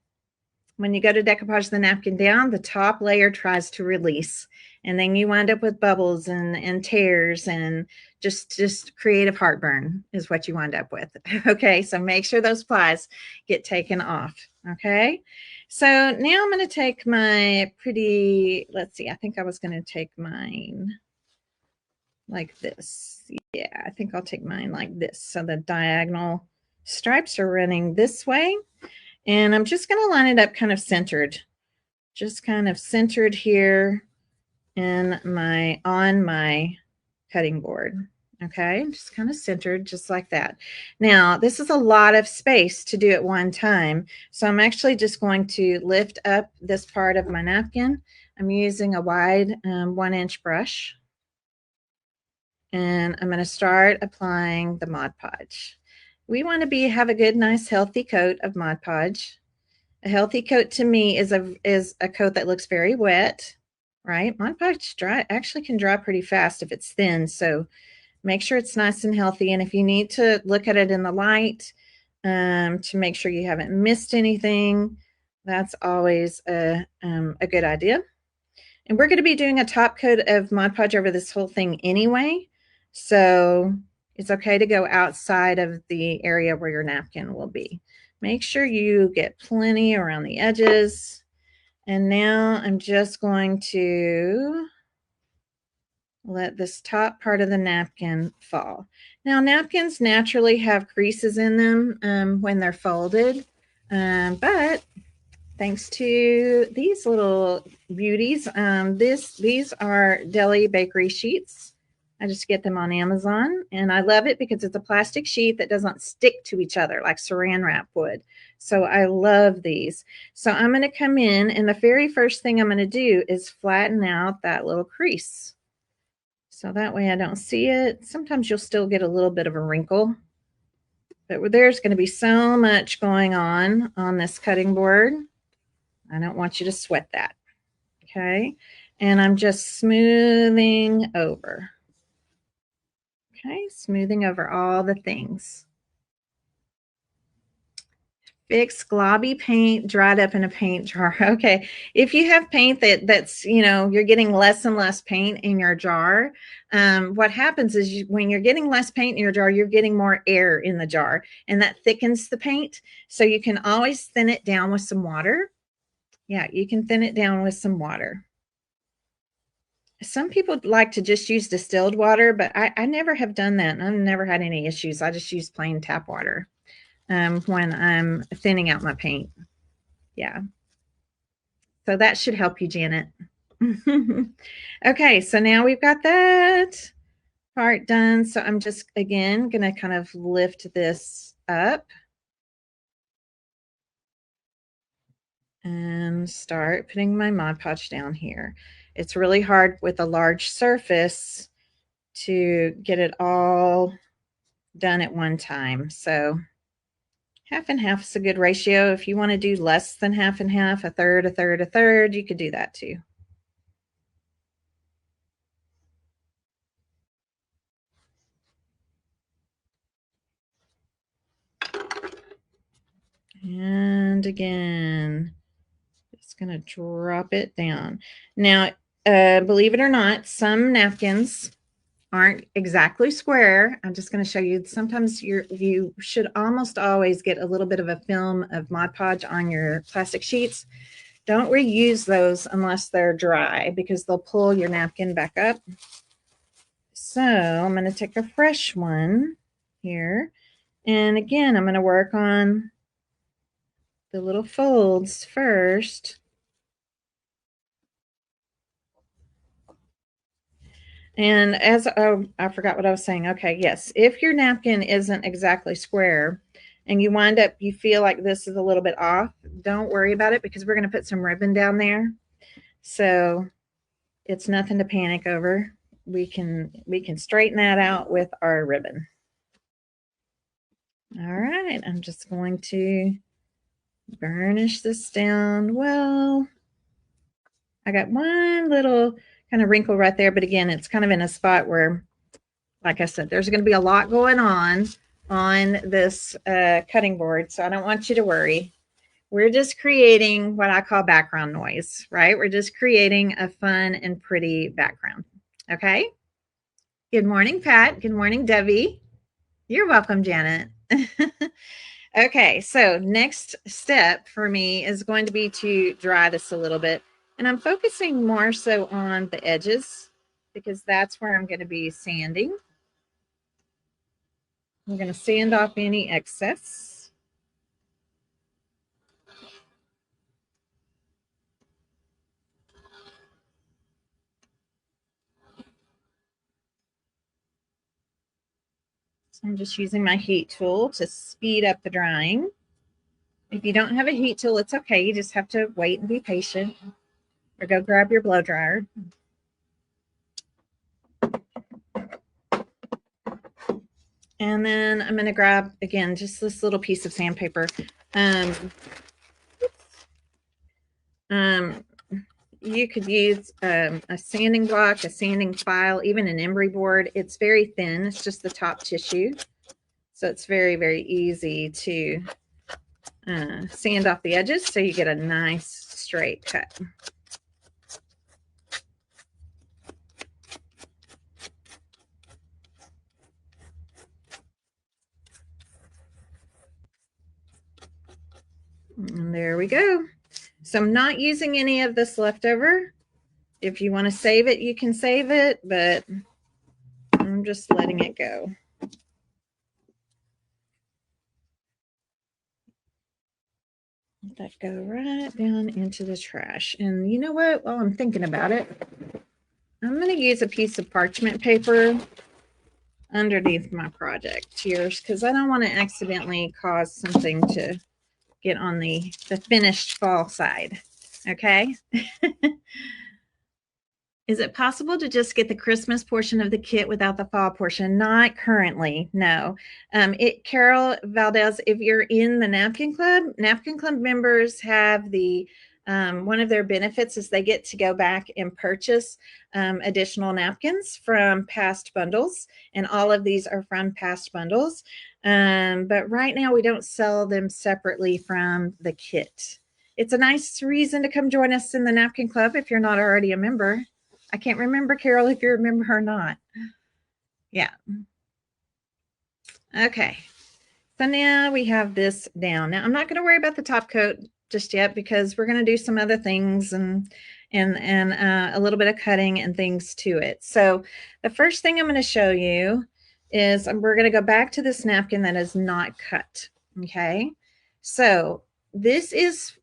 you go to decoupage the napkin down, the top layer tries to release, and then you wind up with bubbles and tears and just creative heartburn is what you wind up with. Okay, so make sure those plies get taken off. Okay, so now I'm going to take my pretty, let's see, I think I was going to take mine like this. Yeah, I think I'll take mine like this. So the diagonal stripes are running this way. And I'm just going to line it up kind of centered. Just kind of centered here in on my cutting board. Okay, just kind of centered just like that. Now, this is a lot of space to do at one time. So I'm actually just going to lift up this part of my napkin. I'm using a wide 1-inch brush. And I'm going to start applying the Mod Podge. We want to have a good, nice, healthy coat of Mod Podge. A healthy coat to me is a coat that looks very wet, right? Mod Podge actually can dry pretty fast if it's thin, so make sure it's nice and healthy. And if you need to look at it in the light to make sure you haven't missed anything, that's always a good idea. And we're going to be doing a top coat of Mod Podge over this whole thing anyway, so it's okay to go outside of the area where your napkin will be. Make sure you get plenty around the edges. And now I'm just going to let this top part of the napkin fall. Now, napkins naturally have creases in them when they're folded, but thanks to these little beauties, these are deli bakery sheets. I just get them on Amazon, and I love it because it's a plastic sheet that doesn't stick to each other like saran wrap would. So I love these. So I'm going to come in, and the very first thing I'm going to do is flatten out that little crease. So that way I don't see it. Sometimes you'll still get a little bit of a wrinkle, but there's going to be so much going on this cutting board. I don't want you to sweat that. Okay. And I'm just smoothing over. Okay. Smoothing over all the things. Fix globby paint dried up in a paint jar. Okay. If you have paint that's, you're getting less and less paint in your jar, what happens is when you're getting less paint in your jar, you're getting more air in the jar, and that thickens the paint. So you can always thin it down with some water. Yeah, you can thin it down with some water. Some people like to just use distilled water, but I never have done that. And I've never had any issues. I just use plain tap water when I'm thinning out my paint. Yeah. So that should help you, Janet. Okay, so now we've got that part done. So I'm just, again, going to kind of lift this up and start putting my Mod Podge down here. It's really hard with a large surface to get it all done at one time. So half and half is a good ratio. If you want to do less than half and half, a third, a third, a third, you could do that too. And again, just going to drop it down. Now, believe it or not, some napkins aren't exactly square. I'm just going to show you. Sometimes you should almost always get a little bit of a film of Mod Podge on your plastic sheets. Don't reuse those unless they're dry, because they'll pull your napkin back up. So I'm going to take a fresh one here. And again, I'm going to work on the little folds first. And as I forgot what I was saying. Okay, yes. If your napkin isn't exactly square and you feel like this is a little bit off, don't worry about it, because we're going to put some ribbon down there. So it's nothing to panic over. We can straighten that out with our ribbon. All right, I'm just going to burnish this down well. I got one little kind of wrinkle right there, but again, it's kind of in a spot where, like I said, there's going to be a lot going on this cutting board, so I don't want you to worry. We're just creating what I call background noise, right? We're just creating a fun and pretty background. Okay. Good morning, Pat. Good morning, Debbie. You're welcome, Janet. Okay, so next step for me is going to be to dry this a little bit. And I'm focusing more so on the edges because that's where I'm going to be sanding. I'm going to sand off any excess. So I'm just using my heat tool to speed up the drying. If you don't have a heat tool, it's okay. You just have to wait and be patient or go grab your blow dryer. And then I'm going to grab, again, just this little piece of sandpaper. You could use a sanding block, a sanding file, even an emery board. It's very thin. It's just the top tissue. So it's very, very easy to sand off the edges so you get a nice straight cut. And there we go. So I'm not using any of this leftover. If you want to save it, you can save it, but I'm just letting it go. Let that go right down into the trash. And you know what? While I'm thinking about it, I'm going to use a piece of parchment paper underneath my project here because I don't want to accidentally cause something to get on the finished fall side. Okay. Is it possible to just get the Christmas portion of the kit without the fall portion? Not currently, no. Carol Valdez, if you're in the Napkin Club members have the one of their benefits is they get to go back and purchase additional napkins from past bundles, and all of these are from past bundles. But right now we don't sell them separately from the kit. It's a nice reason to come join us in the Napkin Club if you're not already a member. I can't remember, Carol, if you remember her or not. Yeah. Okay. So now we have this down. Now I'm not going to worry about the top coat just yet because we're going to do some other things and a little bit of cutting and things to it. So the first thing I'm going to show you is we're going to go back to this napkin that is not cut. Okay. So this is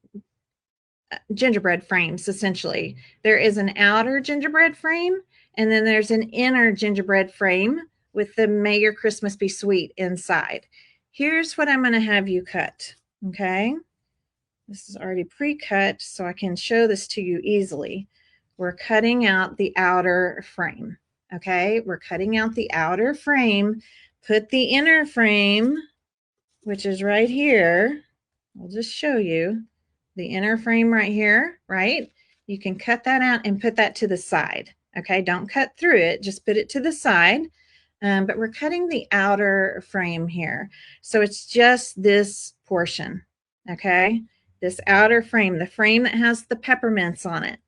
gingerbread frames, essentially. There is an outer gingerbread frame, and then there's an inner gingerbread frame with the May Your Christmas Be Sweet inside. Here's what I'm going to have you cut, okay? This is already pre-cut, so I can show this to you easily. We're cutting out the outer frame, okay? We're cutting out the outer frame. Put the inner frame, which is right here. I'll just show you. The inner frame right here, right? You can cut that out and put that to the side. Okay, don't cut through it, just put it to the side. But we're cutting the outer frame here. So it's just this portion, okay? This outer frame, the frame that has the peppermints on it.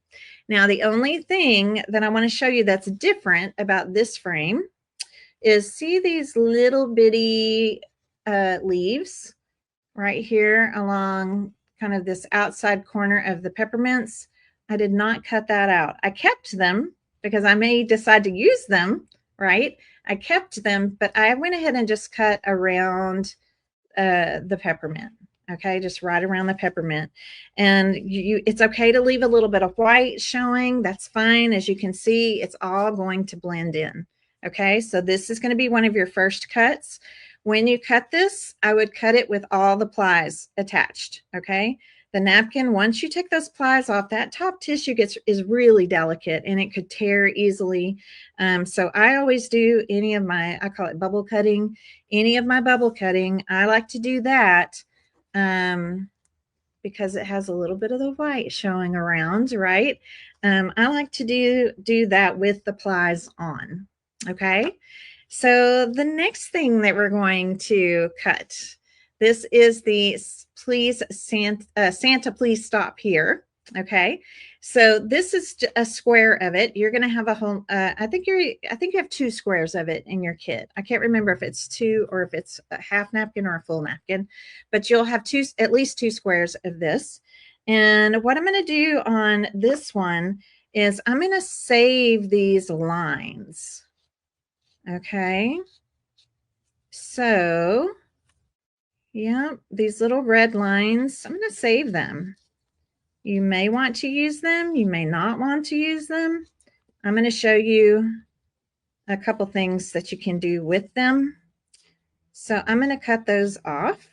Now, the only thing that I want to show you that's different about this frame is see these little bitty leaves right here along kind of this outside corner of the peppermints. I did not cut that out. I kept them because I may decide to use them, right? I kept them, but I went ahead and just cut around the peppermint. Okay, just right around the peppermint. And it's okay to leave a little bit of white showing. That's fine. As you can see, it's all going to blend in. Okay, so this is going to be one of your first cuts. When you cut this, I would cut it with all the plies attached. Okay, the napkin, once you take those plies off, that top tissue is really delicate and it could tear easily. So I always do I call it bubble cutting. Any of my bubble cutting, I like to do that because it has a little bit of the white showing around, right? I like to do that with the plies on. Okay, so the next thing that we're going to cut, this is the Santa Please Stop Here. Okay, so this is a square of it. You're going to have a whole, I think you have 2 squares of it in your kit. I can't remember if it's 2 or if it's a half napkin or a full napkin, but you'll have at least 2 squares of this. And what I'm going to do on this one is I'm going to save these lines. Okay, so yeah, these little red lines, I'm going to save them. You may want to use them. You may not want to use them. I'm going to show you a couple things that you can do with them. So I'm going to cut those off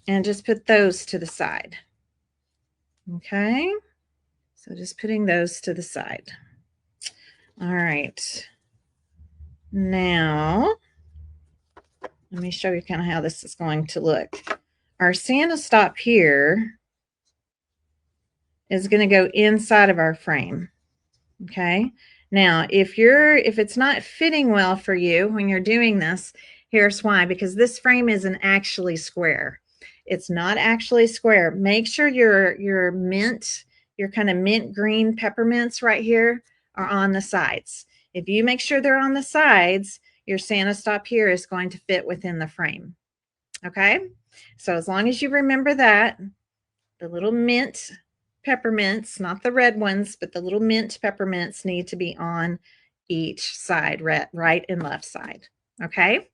and just put those to the side. Okay. So just putting those to the side. All right. Now, let me show you kind of how this is going to look. Our Santa stop here is going to go inside of our frame. Okay. Now, if it's not fitting well for you when you're doing this, here's why, because this frame isn't actually square. It's not actually square. Make sure your kind of mint green peppermints right here are on the sides. If you make sure they're on the sides, your Santa stop here is going to fit within the frame. Okay. So as long as you remember that, the little mint peppermints, not the red ones, but the little mint peppermints need to be on each side, right and left side. Okay.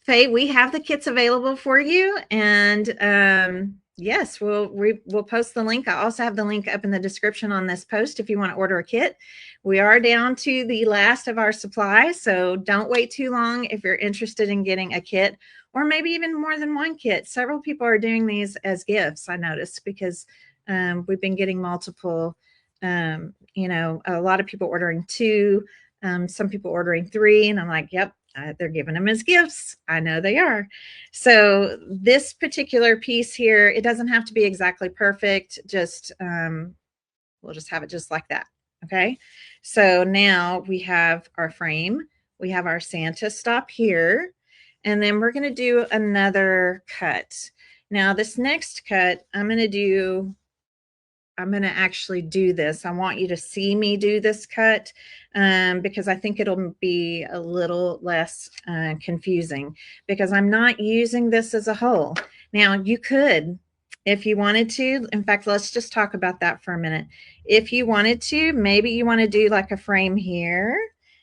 Faye, we have the kits available for you. And yes, we'll post the link. I also have the link up in the description on this post if you want to order a kit. We are down to the last of our supply, so don't wait too long if you're interested in getting a kit, or maybe even more than one kit. Several people are doing these as gifts, I noticed, because we've been getting multiple, a lot of people ordering 2, some people ordering 3, and I'm like, yep, they're giving them as gifts. I know they are. So this particular piece here, it doesn't have to be exactly perfect. Just we'll just have it just like that. Okay. So now we have our frame. We have our Santa stop here. And then we're going to do another cut. Now this next cut, I'm going to actually do this. I want you to see me do this cut because I think it'll be a little less confusing, because I'm not using this as a whole. Now you could, if you wanted to, in fact, let's just talk about that for a minute. If you wanted to, maybe you want to do like a frame here,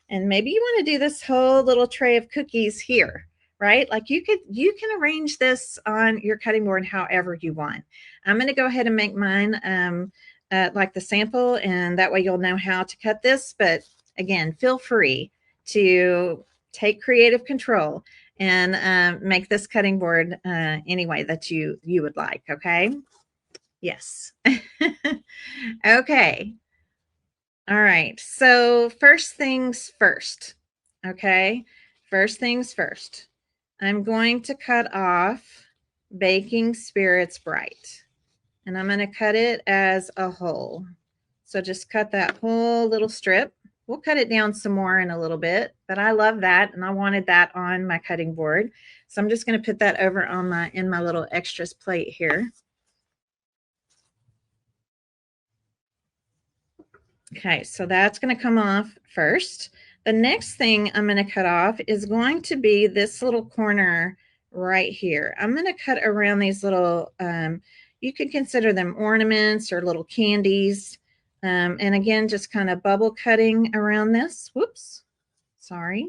and maybe you want to do this whole little tray of cookies here, right? Like you can arrange this on your cutting board however you want. I'm going to go ahead and make mine like the sample, and that way you'll know how to cut this. But again, feel free to take creative control and make this cutting board any way that you would like. Okay. Yes. Okay. All right. So first things first. Okay. First things first. I'm going to cut off Baking Spirits Bright, and I'm going to cut it as a whole. So just cut that whole little strip. We'll cut it down some more in a little bit, but I love that, and I wanted that on my cutting board. So I'm just going to put that over on in my little extras plate here. Okay, so that's going to come off first. The next thing I'm going to cut off is going to be this little corner right here. I'm going to cut around these little, you could consider them ornaments or little candies. And again, just kind of bubble cutting around this. Whoops, sorry.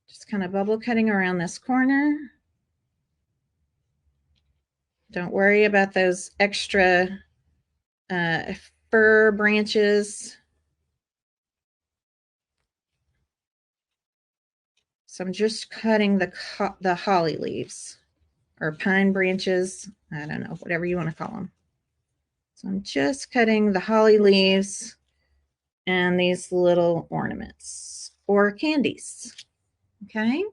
Just kind of bubble cutting around this corner. Don't worry about those extra fir branches. So I'm just cutting the holly leaves or pine branches. I don't know, whatever you want to call them. So I'm just cutting the holly leaves and these little ornaments or candies. Okay.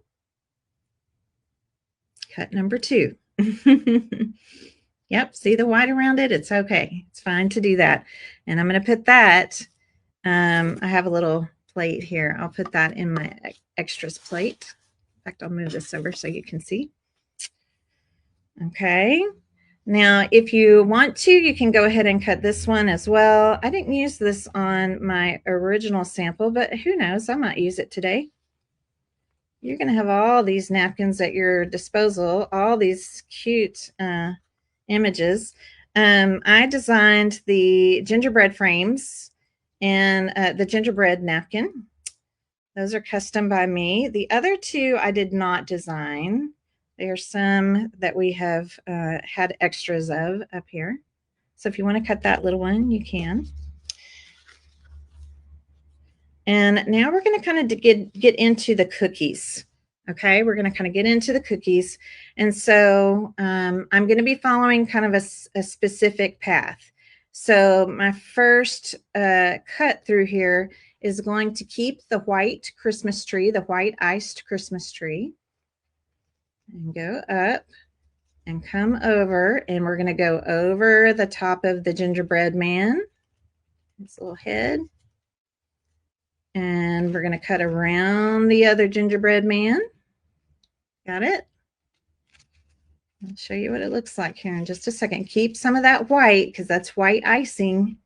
Cut number 2. Yep. See the white around it? It's okay. It's fine to do that. And I'm going to put that. I have a little plate here. I'll put that in my extras plate. In fact, I'll move this over so you can see. Okay. Now, if you want to, you can go ahead and cut this one as well. I didn't use this on my original sample, but who knows? I might use it today. You're going to have all these napkins at your disposal, all these cute images. I designed the gingerbread frames and the gingerbread napkin. Those are custom by me. The other two I did not design. There are some that we have had extras of up here. So if you want to cut that little one, you can. And now we're going to kind of get into the cookies. Okay, we're going to kind of get into the cookies. And so I'm going to be following kind of a specific path. So my first cut through here is going to keep the white Christmas tree, the white iced Christmas tree, and go up and come over. And we're going to go over the top of the gingerbread man, his little head. And we're going to cut around the other gingerbread man. Got it? I'll show you what it looks like here in just a second. Keep some of that white because that's white icing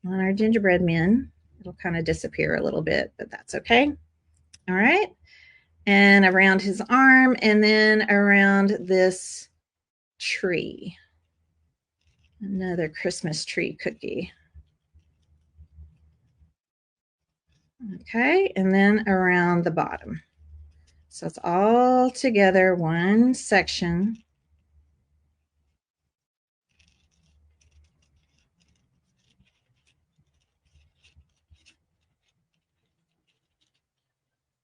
on our gingerbread men. It'll kind of disappear a little bit, but that's okay. All right. And around his arm and then around this tree. Another Christmas tree cookie. Okay. And then around the bottom. So it's all together, one section.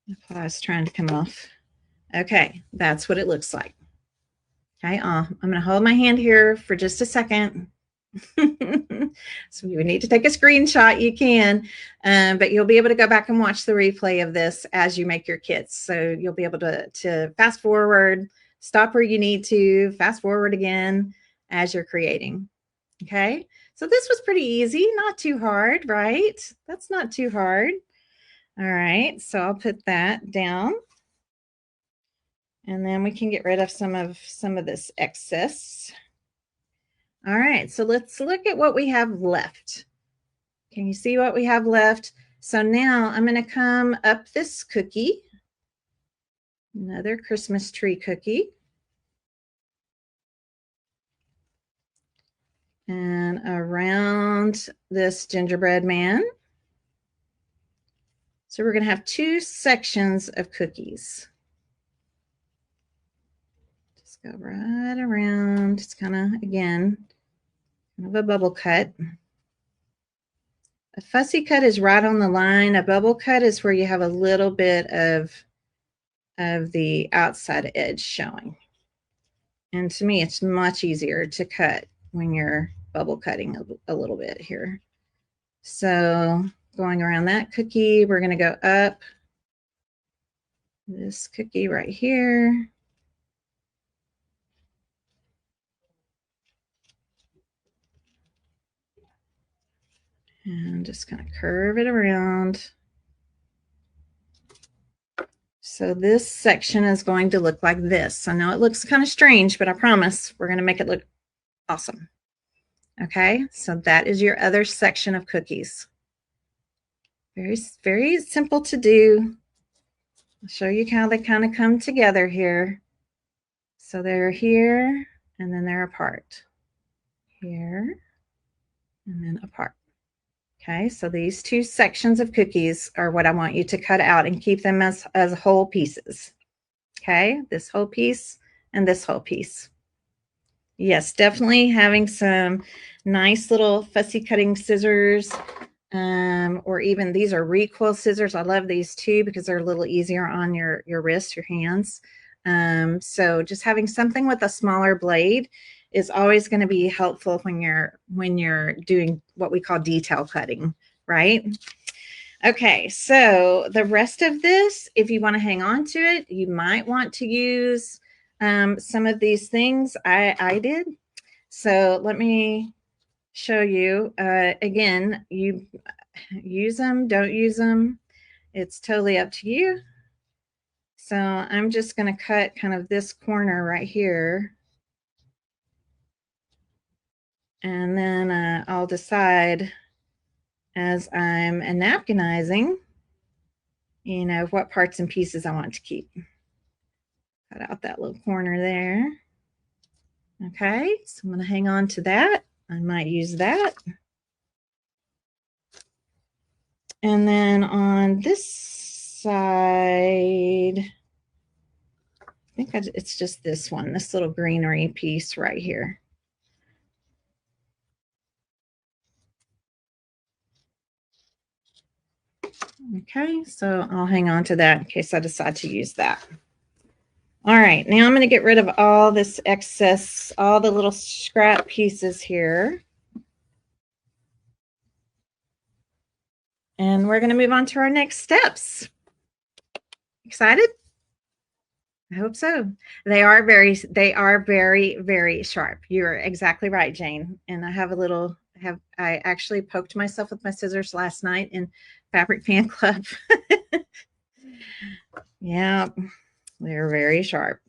The claw is trying to come off. Okay, that's what it looks like. Okay, I'm going to hold my hand here for just a second. So if you need to take a screenshot, you can, but you'll be able to go back and watch the replay of this as you make your kits. So you'll be able to fast forward, stop where you need to, fast forward again as you're creating. Okay, so this was pretty easy, not too hard, right? That's not too hard. All right, so I'll put that down. And then we can get rid of some of this excess. All right, so let's look at what we have left. Can you see what we have left? So now I'm going to come up this cookie, another Christmas tree cookie. And around this gingerbread man. So we're going to have two sections of cookies. Just go right around. It's kind of, again, kind of a bubble cut. A fussy cut is right on the line. A bubble cut is where you have a little bit of the outside edge showing. And to me, it's much easier to cut when you're bubble cutting a little bit here. So going around that cookie, we're going to go up this cookie right here. And just kind of curve it around. So this section is going to look like this. I know it looks kind of strange, but I promise we're going to make it look awesome. Okay, so that is your other section of cookies. Very, very simple to do. I'll show you how they kind of come together here. So they're here and then they're apart. Here and then apart. Okay, so these two sections of cookies are what I want you to cut out and keep them as whole pieces. Okay, this whole piece and this whole piece. Yes, definitely having some nice little fussy cutting scissors, or even these are recoil scissors. I love these too because they're a little easier on your wrists, your hands. So just having something with a smaller blade is always going to be helpful when you're doing what we call detail cutting, right? Okay, so the rest of this, if you want to hang on to it, you might want to use some of these things. I did. So let me show you. Again, you use them, don't use them. It's totally up to you. So I'm just going to cut kind of this corner right here. And then I'll decide as I'm napkinizing, you know, what parts and pieces I want to keep. Cut out that little corner there. Okay, so I'm going to hang on to that. I might use that. And then on this side, I think it's just this one, this little greenery piece right here. Okay, so I'll hang on to that in case I decide to use that. All right, now I'm going to get rid of all this excess, all the little scrap pieces here. And we're going to move on to our next steps. Excited? I hope so. They are very, very sharp. You're exactly right, Jane. And I have a little, I actually poked myself with my scissors last night in Fabric Fan Club. Yeah, they're very sharp.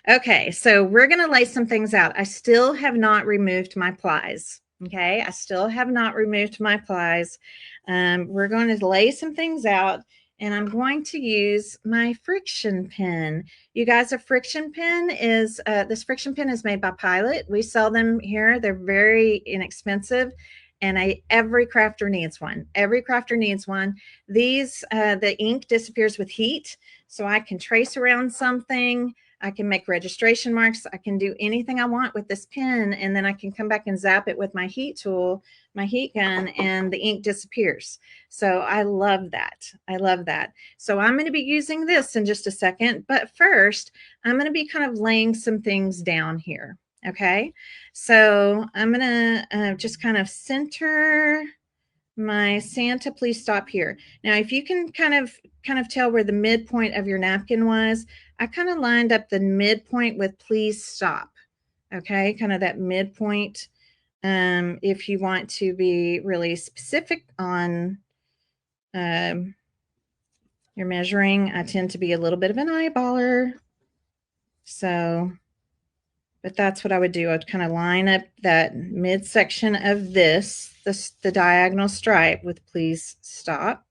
Okay, so we're going to lay some things out. I still have not removed my plies. Okay, I still have not removed my plies. We're going to lay some things out, and I'm going to use my friction pen. You guys, a friction pen is, this friction pen is made by Pilot. We sell them here. They're very inexpensive, and every crafter needs one. Every crafter needs one. These, the ink disappears with heat, so I can trace around something. I can make registration marks. I can do anything I want with this pen, and then I can come back and zap it with my heat tool, my heat gun, and the ink disappears. So I love that. I love that. So I'm going to be using this in just a second, but first I'm going to be kind of laying some things down here. Okay, so I'm going to just kind of center my Santa, please stop here. Now, if you can kind of tell where the midpoint of your napkin was, I kind of lined up the midpoint with please stop. Okay, kind of that midpoint. If you want to be really specific on your measuring, I tend to be a little bit of an eyeballer. So, but that's what I would do. I'd kind of line up that midsection of the diagonal stripe with please stop.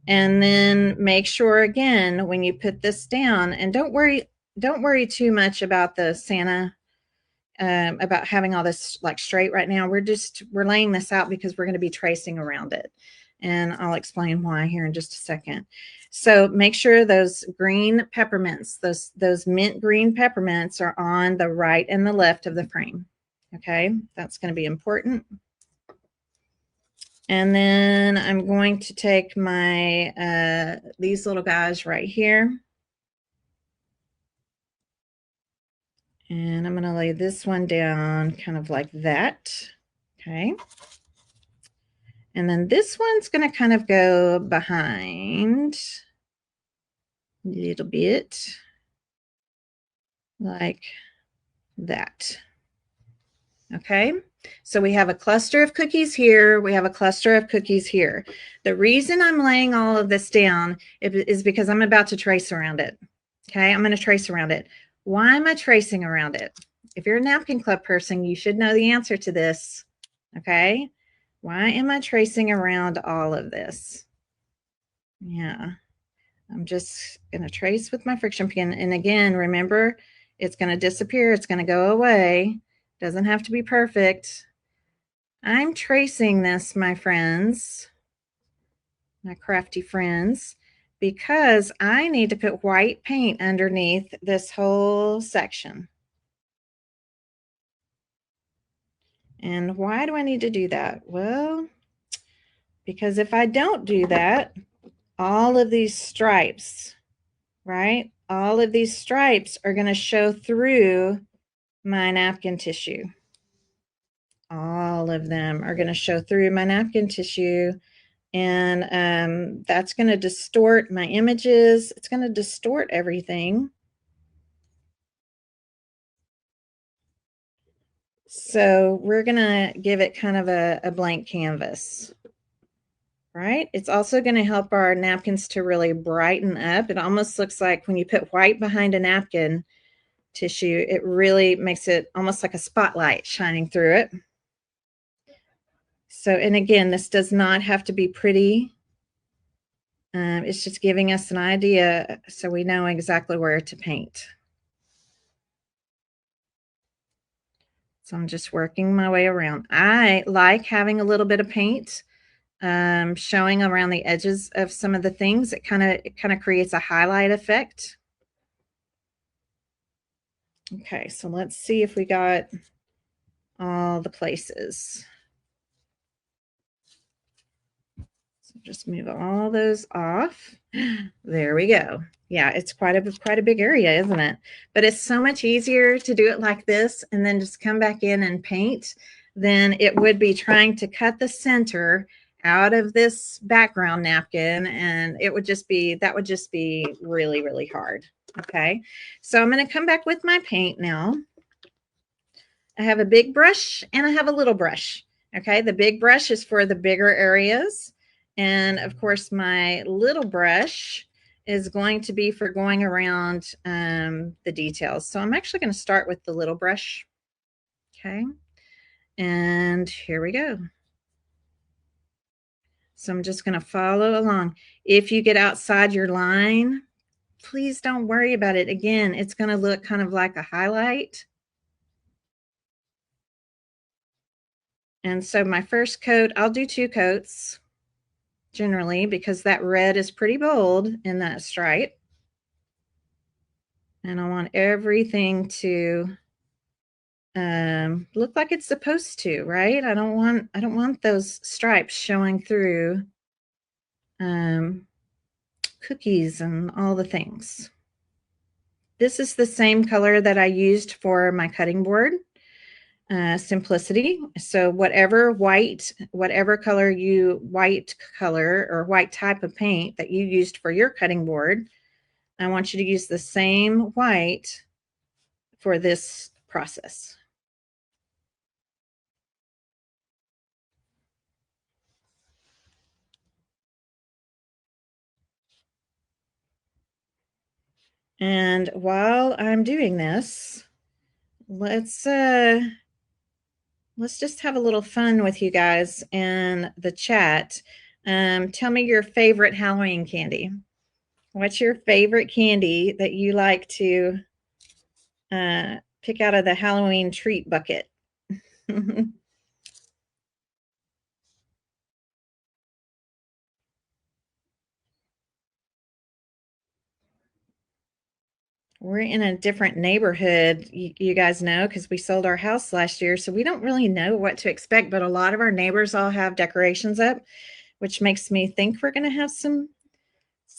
And then make sure again, when you put this down, and don't worry too much about the Santa, about having all this like straight right now. We're laying this out because we're going to be tracing around it. And I'll explain why here in just a second. So make sure those green peppermints, those mint green peppermints are on the right and the left of the frame. Okay, that's going to be important. And then I'm going to take my, these little guys right here. And I'm going to lay this one down kind of like that. Okay. And then this one's going to kind of go behind a little bit like that. Okay. So we have a cluster of cookies here. We have a cluster of cookies here. The reason I'm laying all of this down is because I'm about to trace around it. Okay, I'm going to trace around it. Why am I tracing around it? If you're a napkin club person, you should know the answer to this. Okay, why am I tracing around all of this? Yeah, I'm just going to trace with my friction pen. And again, remember, it's going to disappear. It's going to go away. Doesn't have to be perfect. I'm tracing this, my friends, my crafty friends, because I need to put white paint underneath this whole section. And why do I need to do that? Well, because if I don't do that, all of these stripes, right? All of these stripes are going to show through my napkin tissue. All of them are going to show through my napkin tissue. And that's going to distort my images. It's going to distort everything. So we're going to give it kind of a blank canvas, right? It's also going to help our napkins to really brighten up. It almost looks like when you put white behind a napkin tissue, it really makes it almost like a spotlight shining through it. So, and again, this does not have to be pretty. It's just giving us an idea so we know exactly where to paint. So I'm just working my way around. I like having a little bit of paint showing around the edges of some of the things. It kind of creates a highlight effect. Okay, so let's see if we got all the places. So just move all those off. There we go. Yeah, it's quite a big area, isn't it? But it's so much easier to do it like this and then just come back in and paint than it would be trying to cut the center out of this background napkin, and it would just be, that would just be really, really hard. Okay, so I'm going to come back with my paint now. I have a big brush and I have a little brush. Okay, the big brush is for the bigger areas. And of course, my little brush is going to be for going around the details. So I'm actually going to start with the little brush. Okay, and here we go. So I'm just going to follow along. If you get outside your line, please don't worry about it. Again, it's going to look kind of like a highlight. And so my first coat, I'll do 2 coats generally because that red is pretty bold in that stripe. And I want everything to look like it's supposed to, right? I don't want those stripes showing through cookies and all the things. This is the same color that I used for my cutting board. Simplicity. So whatever color white color or white type of paint that you used for your cutting board, I want you to use the same white for this process. And while I'm doing this, let's just have a little fun with you guys in the chat. Tell me your favorite Halloween candy. What's your favorite candy that you like to pick out of the Halloween treat bucket? We're in a different neighborhood, you guys know, because we sold our house last year. So we don't really know what to expect, but a lot of our neighbors all have decorations up, which makes me think we're going to have some,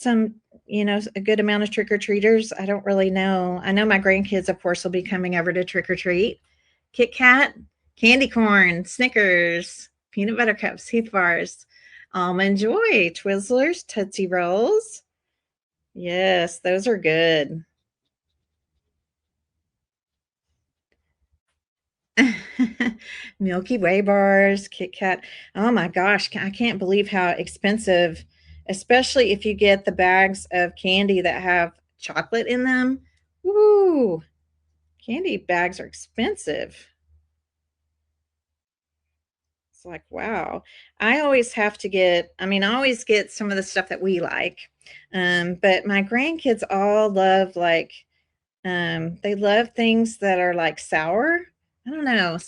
a good amount of trick-or-treaters. I don't really know. I know my grandkids, of course, will be coming over to trick-or-treat. Kit Kat, candy corn, Snickers, peanut butter cups, Heath bars, Almond Joy, Twizzlers, Tootsie Rolls. Yes, those are good. Milky Way bars, Kit Kat. Oh my gosh, I can't believe how expensive, especially if you get the bags of candy that have chocolate in them. Woo! Candy bags are expensive. It's like, wow. I always have to get, I always get some of the stuff that we like. But my grandkids all love they love things that are like sour. I don't know.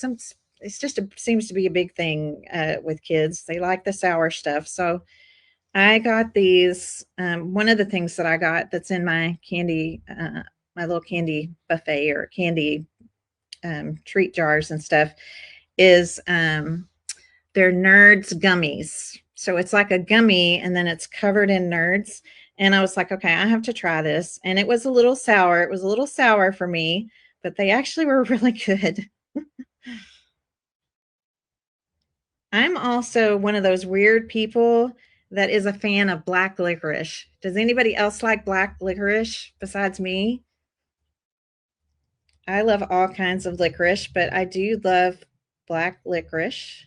It's just seems to be a big thing with kids. They like the sour stuff. So I got these. One of the things that I got that's in my candy, my little candy buffet or candy treat jars and stuff is they're Nerds gummies. So it's like a gummy and then it's covered in Nerds. And I was like, okay, I have to try this. And it was a little sour. It was a little sour for me, but they actually were really good. I'm also one of those weird people that is a fan of black licorice. Does anybody else like black licorice besides me? I love all kinds of licorice, but I do love black licorice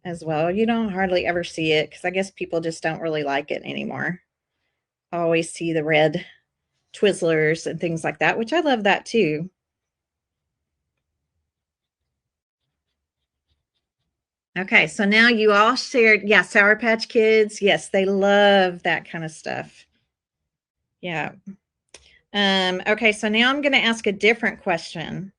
as well. You don't hardly ever see it because I guess people just don't really like it anymore. I always see the red Twizzlers and things like that, which I love that too. Okay, so now you all shared, yeah, Sour Patch Kids. Yes, they love that kind of stuff. Yeah. Okay, so now I'm going to ask a different question.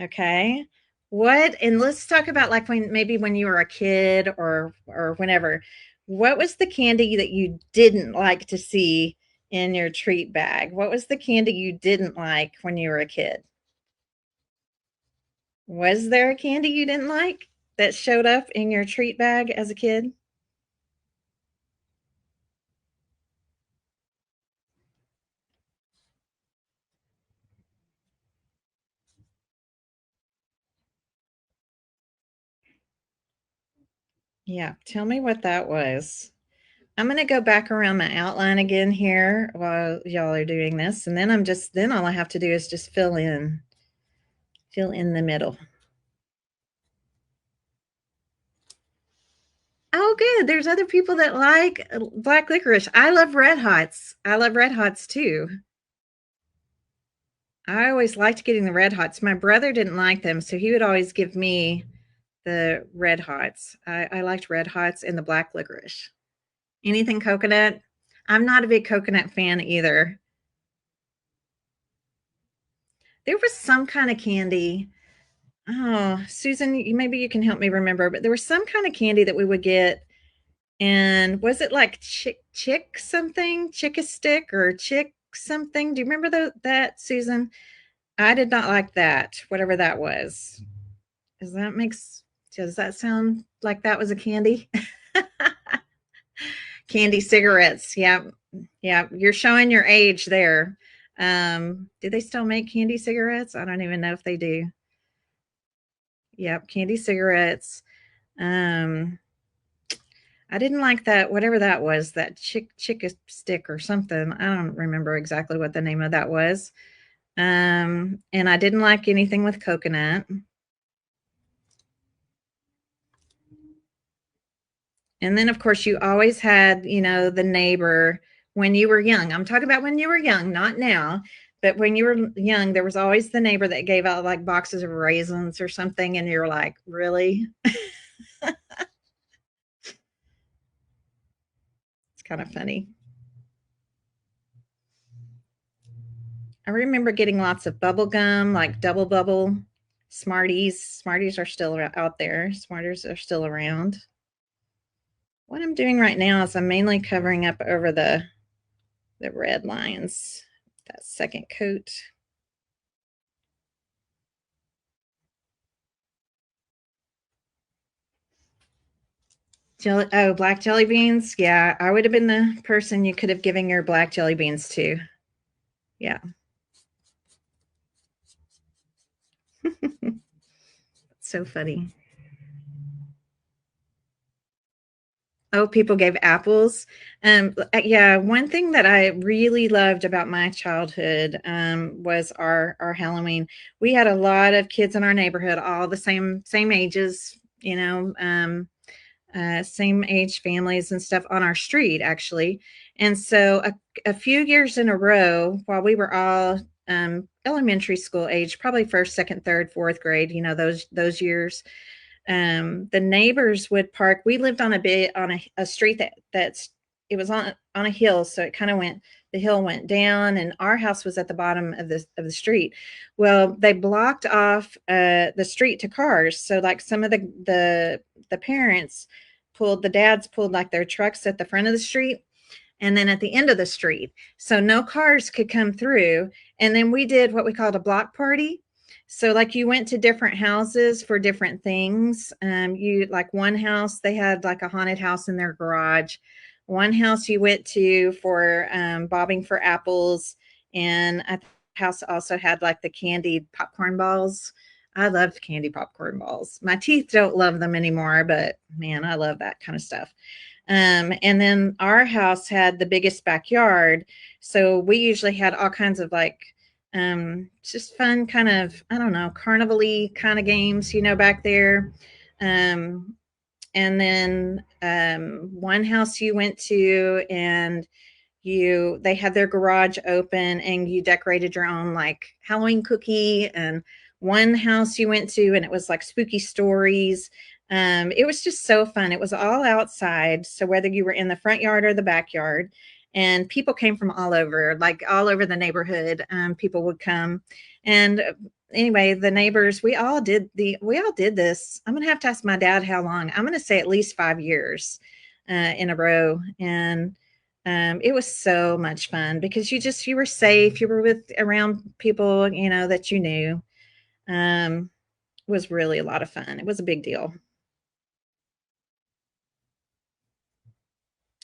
Okay. What, and let's talk about like when maybe when you were a kid or whenever. What was the candy that you didn't like to see in your treat bag? What was the candy you didn't like when you were a kid? Was there a candy you didn't like that showed up in your treat bag as a kid? Yeah, tell me what that was. I'm going to go back around my outline again here while y'all are doing this, and then then all I have to do is just fill in the middle. Oh, good. There's other people that like black licorice. I love red hots. I love red hots too. I always liked getting the red hots. My brother didn't like them, so he would always give me the red hots. I liked red hots and the black licorice. Anything coconut? I'm not a big coconut fan either. There was some kind of candy. Oh, Susan, maybe you can help me remember, but there was some kind of candy that we would get. And was it like chick something, chick a stick or chick something? Do you remember that, Susan? I did not like that, whatever that was. Does that sound like that was a candy? Candy cigarettes. Yeah. Yeah. You're showing your age there. Do they still make candy cigarettes? I don't even know if they do. Yep. Candy cigarettes. Um, I didn't like that, whatever that was, that chick stick or something. I don't remember exactly what the name of that was. And I didn't like anything with coconut. And then, of course, you always had, the neighbor when you were young. I'm talking about when you were young, not now. But when you were young, there was always the neighbor that gave out like boxes of raisins or something. And you're like, really? It's kind of funny. I remember getting lots of bubble gum, like double bubble, Smarties. Smarties are still out there. Smarties are still around. What I'm doing right now is I'm mainly covering up over the red lines. That second coat. Black jelly beans. Yeah, I would have been the person you could have given your black jelly beans to. Yeah. So funny. Oh, people gave apples. Yeah, one thing that I really loved about my childhood was our Halloween. We had a lot of kids in our neighborhood, all the same ages, same age families and stuff on our street, actually. And so a few years in a row, while we were all elementary school age, probably first, second, third, fourth grade, those years, the neighbors would park. We lived on a street that's it was on a hill, so it kind of went the hill went down, and our house was at the bottom of the street. Well, they blocked off the street to cars, so like some of the parents the dads pulled like their trucks at the front of the street and then at the end of the street, so no cars could come through. And then we did what we called a block party. So like you went to different houses for different things. You like one house, they had like a haunted house in their garage. One house you went to for bobbing for apples, and a house also had like the candied popcorn balls. I loved candy popcorn balls. My teeth don't love them anymore, but man, I love that kind of stuff. And then our house had the biggest backyard. So we usually had all kinds of like just fun kind of, I don't know, carnival-y kind of games, back there. Um, and then one house you went to, and they had their garage open and you decorated your own like Halloween cookie. And one house you went to and it was like spooky stories. It was just so fun. It was all outside. So whether you were in the front yard or the backyard, and people came from all over, like all over the neighborhood. People would come, and anyway, the neighbors, we all did this. I'm gonna have to ask my dad how long. I'm gonna say at least 5 years in a row, and it was so much fun because you were safe. You were with around people that you knew. It was really a lot of fun. It was a big deal.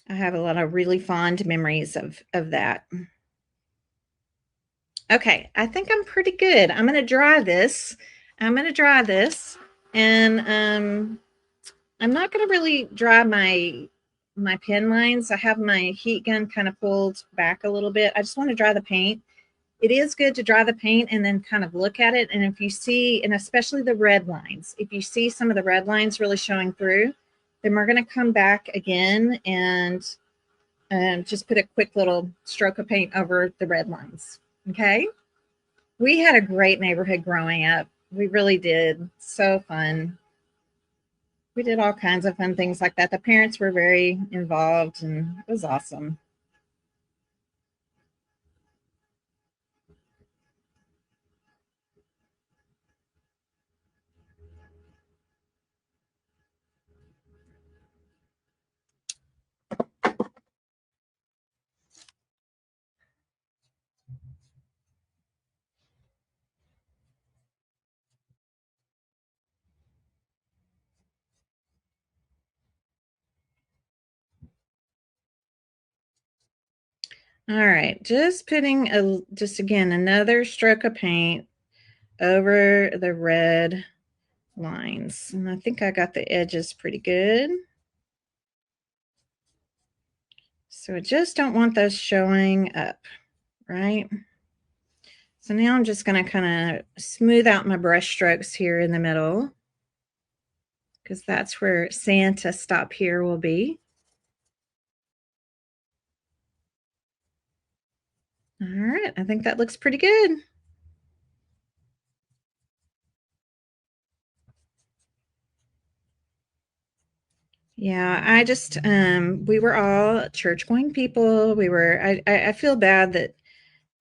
I have a lot of really fond memories of that. Okay, I think I'm pretty good. I'm going to dry this. I'm going to dry this, and I'm not going to really dry my pen lines. I have my heat gun kind of pulled back a little bit. I just want to dry the paint. It is good to dry the paint and then kind of look at it. And if you see, and especially the red lines, if you see some of the red lines really showing through, then we're going to come back again and just put a quick little stroke of paint over the red lines. Okay. We had a great neighborhood growing up. We really did. So fun. We did all kinds of fun things like that. The parents were very involved and it was awesome. All right. Just putting just again, another stroke of paint over the red lines. And I think I got the edges pretty good. So I just don't want those showing up, right? So now I'm just going to kind of smooth out my brush strokes here in the middle because that's where Santa stop here will be. All right, I think that looks pretty good. Yeah, I just we were all church going people. I feel bad that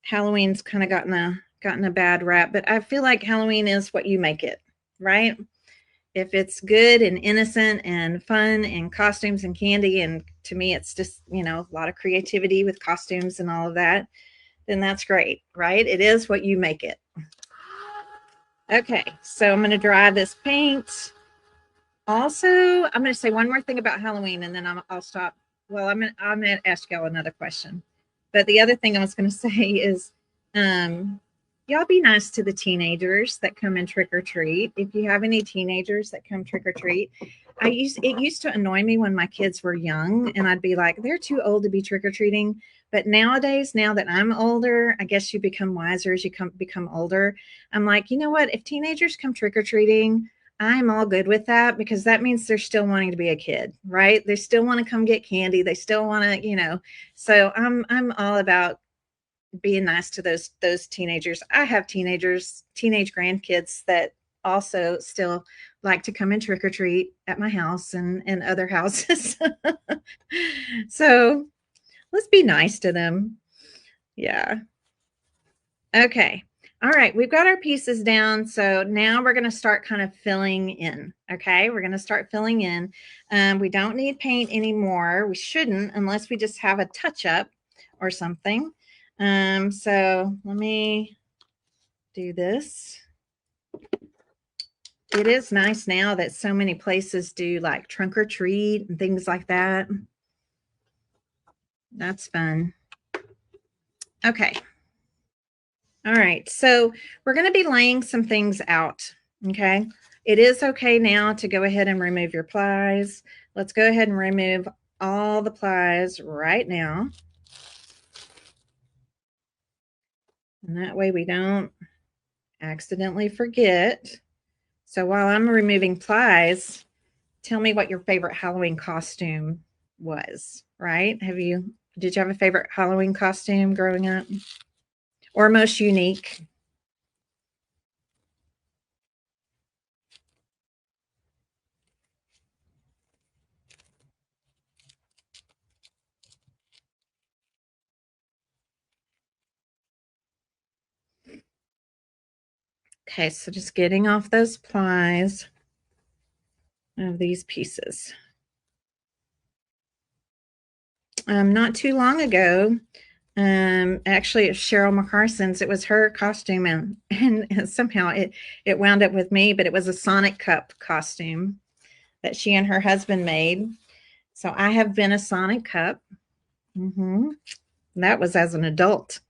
Halloween's kind of gotten a bad rap, but I feel like Halloween is what you make it, right? If it's good and innocent and fun and costumes and candy, and to me it's just, a lot of creativity with costumes and all of that, then that's great, right? It is what you make it. Okay, so I'm going to dry this paint. Also, I'm going to say one more thing about Halloween, and then I'll stop. Well, I'm going to ask y'all another question. But the other thing I was going to say is, y'all be nice to the teenagers that come and trick or treat. If you have any teenagers that come trick or treat, it used to annoy me when my kids were young, and I'd be like, they're too old to be trick or treating. But nowadays, now that I'm older, I guess you become wiser as you become older. I'm like, you know what? If teenagers come trick or treating, I'm all good with that because that means they're still wanting to be a kid, right? They still want to come get candy. They still want to, So I'm all about being nice to those teenagers. I have teenage grandkids that also still like to come and trick or treat at my house and other houses. So let's be nice to them. Yeah. Okay. All right. We've got our pieces down. So now we're going to start kind of filling in. Okay. We're going to start filling in. We don't need paint anymore. We shouldn't unless we just have a touch up or something. So let me do this. It is nice now that so many places do like trunk or treat and things like that. That's fun. Okay. All right, so we're going to be laying some things out, okay? It is okay now to go ahead and remove your plies. Let's go ahead and remove all the plies right now. And that way we don't accidentally forget. So while I'm removing plies, tell me what your favorite Halloween costume was, right? Did you have a favorite Halloween costume growing up? Or most unique? Okay, so just getting off those plies of these pieces. Not too long ago, actually it's Cheryl McCarson's. It was her costume, and somehow it wound up with me, but it was a Sonic Cup costume that she and her husband made. So I have been a Sonic Cup. Mm-hmm. That was as an adult.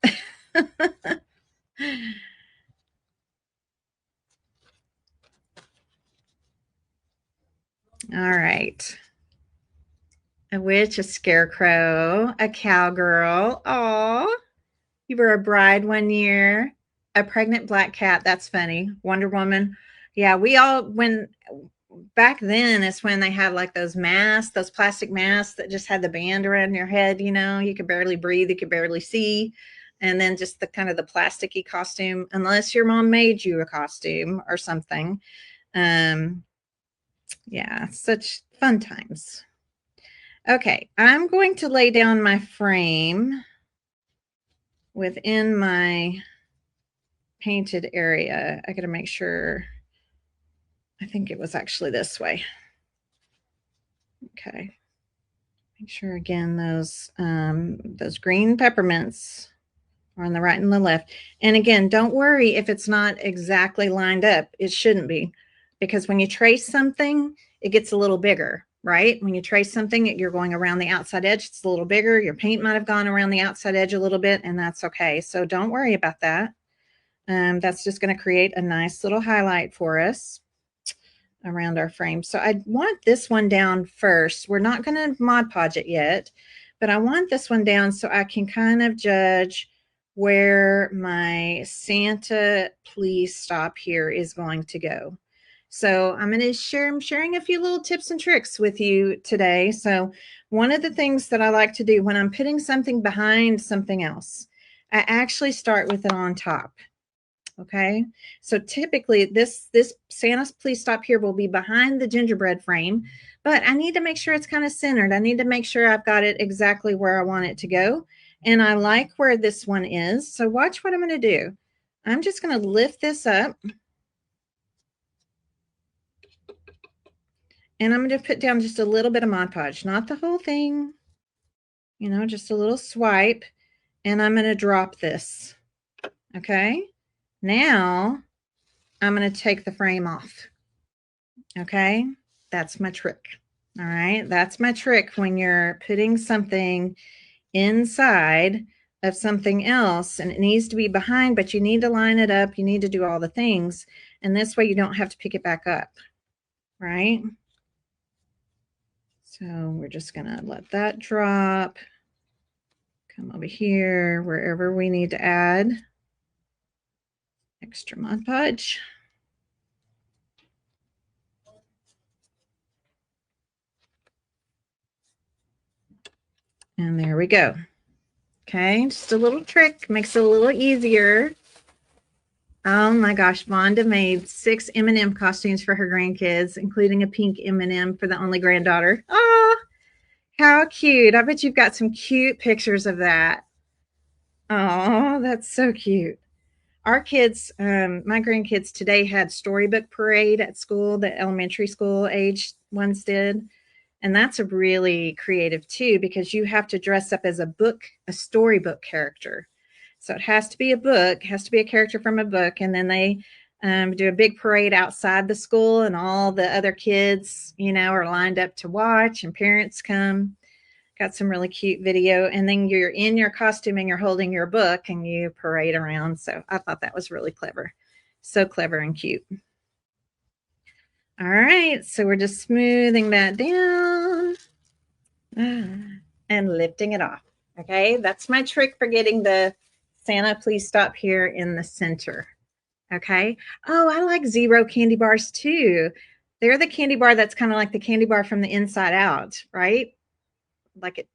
All right. A witch, a scarecrow, a cowgirl. Oh, you were a bride one year. A pregnant black cat. That's funny. Wonder Woman. Yeah, we all, when back then is when they had like those masks, those plastic masks that just had the band around your head, you know, you could barely breathe, you could barely see. And then just the kind of the plasticky costume, unless your mom made you a costume or something. Um, yeah, such fun times. Okay, I'm going to lay down my frame within my painted area. I got to make sure. I think it was actually this way. Okay. Make sure again those green peppermints are on the right and the left. And again, don't worry if it's not exactly lined up. It shouldn't be, because when you trace something, it gets a little bigger, right? When you trace something, you're going around the outside edge, it's a little bigger. Your paint might have gone around the outside edge a little bit, and that's okay. So don't worry about that. That's just going to create a nice little highlight for us around our frame. So I want this one down first. We're not going to Mod Podge it yet, but I want this one down so I can kind of judge where my Santa please stop here is going to go. So I'm sharing a few little tips and tricks with you today. So one of the things that I like to do when I'm putting something behind something else, I actually start with it on top. Okay, so typically this Santa's Please Stop Here will be behind the gingerbread frame, but I need to make sure it's kind of centered. I need to make sure I've got it exactly where I want it to go. And I like where this one is. So watch what I'm going to do. I'm just going to lift this up, and I'm going to put down just a little bit of Mod Podge, not the whole thing, you know, just a little swipe. And I'm going to drop this. Okay, now I'm going to take the frame off. Okay, that's my trick. All right, that's my trick when you're putting something inside of something else, and it needs to be behind, but you need to line it up. You need to do all the things, and this way you don't have to pick it back up, right? So we're just gonna let that drop. Come over here, wherever we need to add extra Mod Podge. And there we go. Okay, just a little trick, makes it a little easier. Oh my gosh, Vonda made 6 M&M costumes for her grandkids, including a pink M&M for the only granddaughter. Oh, how cute. I bet you've got some cute pictures of that. Oh, that's so cute. Our kids, my grandkids today had storybook parade at school, the elementary school age ones did. And that's a really creative too, because you have to dress up as a storybook character. So it has to be a book, has to be a character from a book. And then they do a big parade outside the school, and all the other kids, you know, are lined up to watch, and parents come. Got some really cute video. And then you're in your costume and you're holding your book and you parade around. So I thought that was really clever. So clever and cute. All right, so we're just smoothing that down and lifting it off. Okay, that's my trick for getting the Santa Please Stop Here in the center. Okay. Oh, I like zero candy bars too. They're the candy bar that's kind of like the candy bar from the inside out, right? Like it,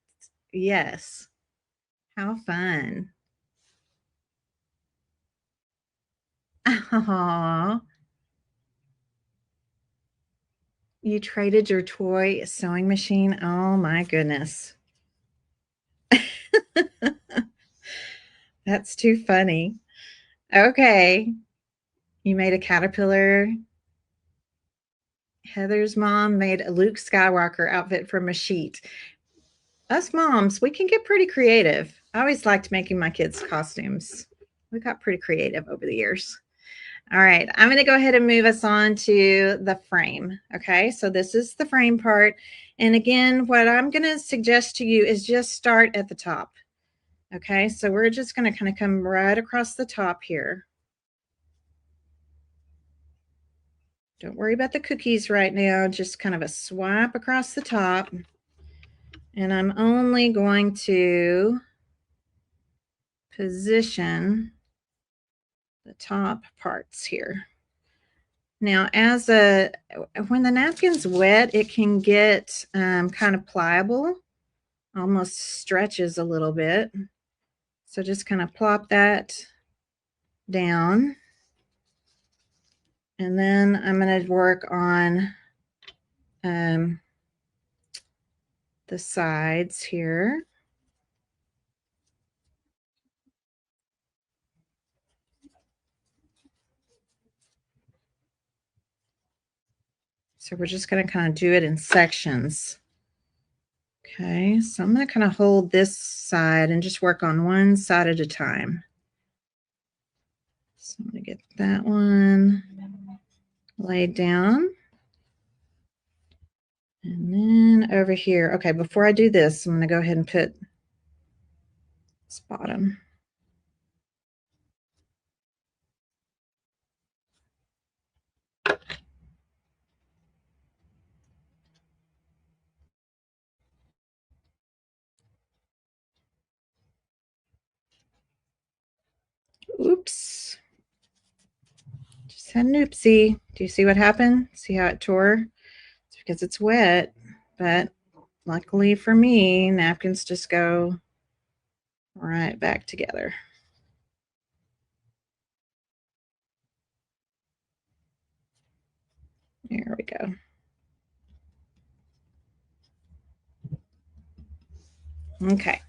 yes. How fun. Oh, you traded your toy sewing machine. Oh my goodness. That's too funny. Okay. You made a caterpillar. Heather's mom made a Luke Skywalker outfit from a sheet. Us moms, we can get pretty creative. I always liked making my kids' costumes. We got pretty creative over the years. All right, I'm going to go ahead and move us on to the frame. Okay, so this is the frame part. And again, what I'm going to suggest to you is just start at the top. Okay, so we're just going to kind of come right across the top here. Don't worry about the cookies right now, just kind of a swipe across the top. And I'm only going to position the top parts here. Now, when the napkin's wet, it can get kind of pliable, almost stretches a little bit. So just kind of plop that down. And then I'm going to work on the sides here. So we're just going to kind of do it in sections. Okay, so I'm going to kind of hold this side and just work on one side at a time. So I'm going to get that one laid down. And then over here, okay, before I do this, I'm going to go ahead and put this bottom. Oops. Just had an oopsie. Do you see what happened? See how it tore? It's because it's wet, but luckily for me, napkins just go right back together. There we go. Okay.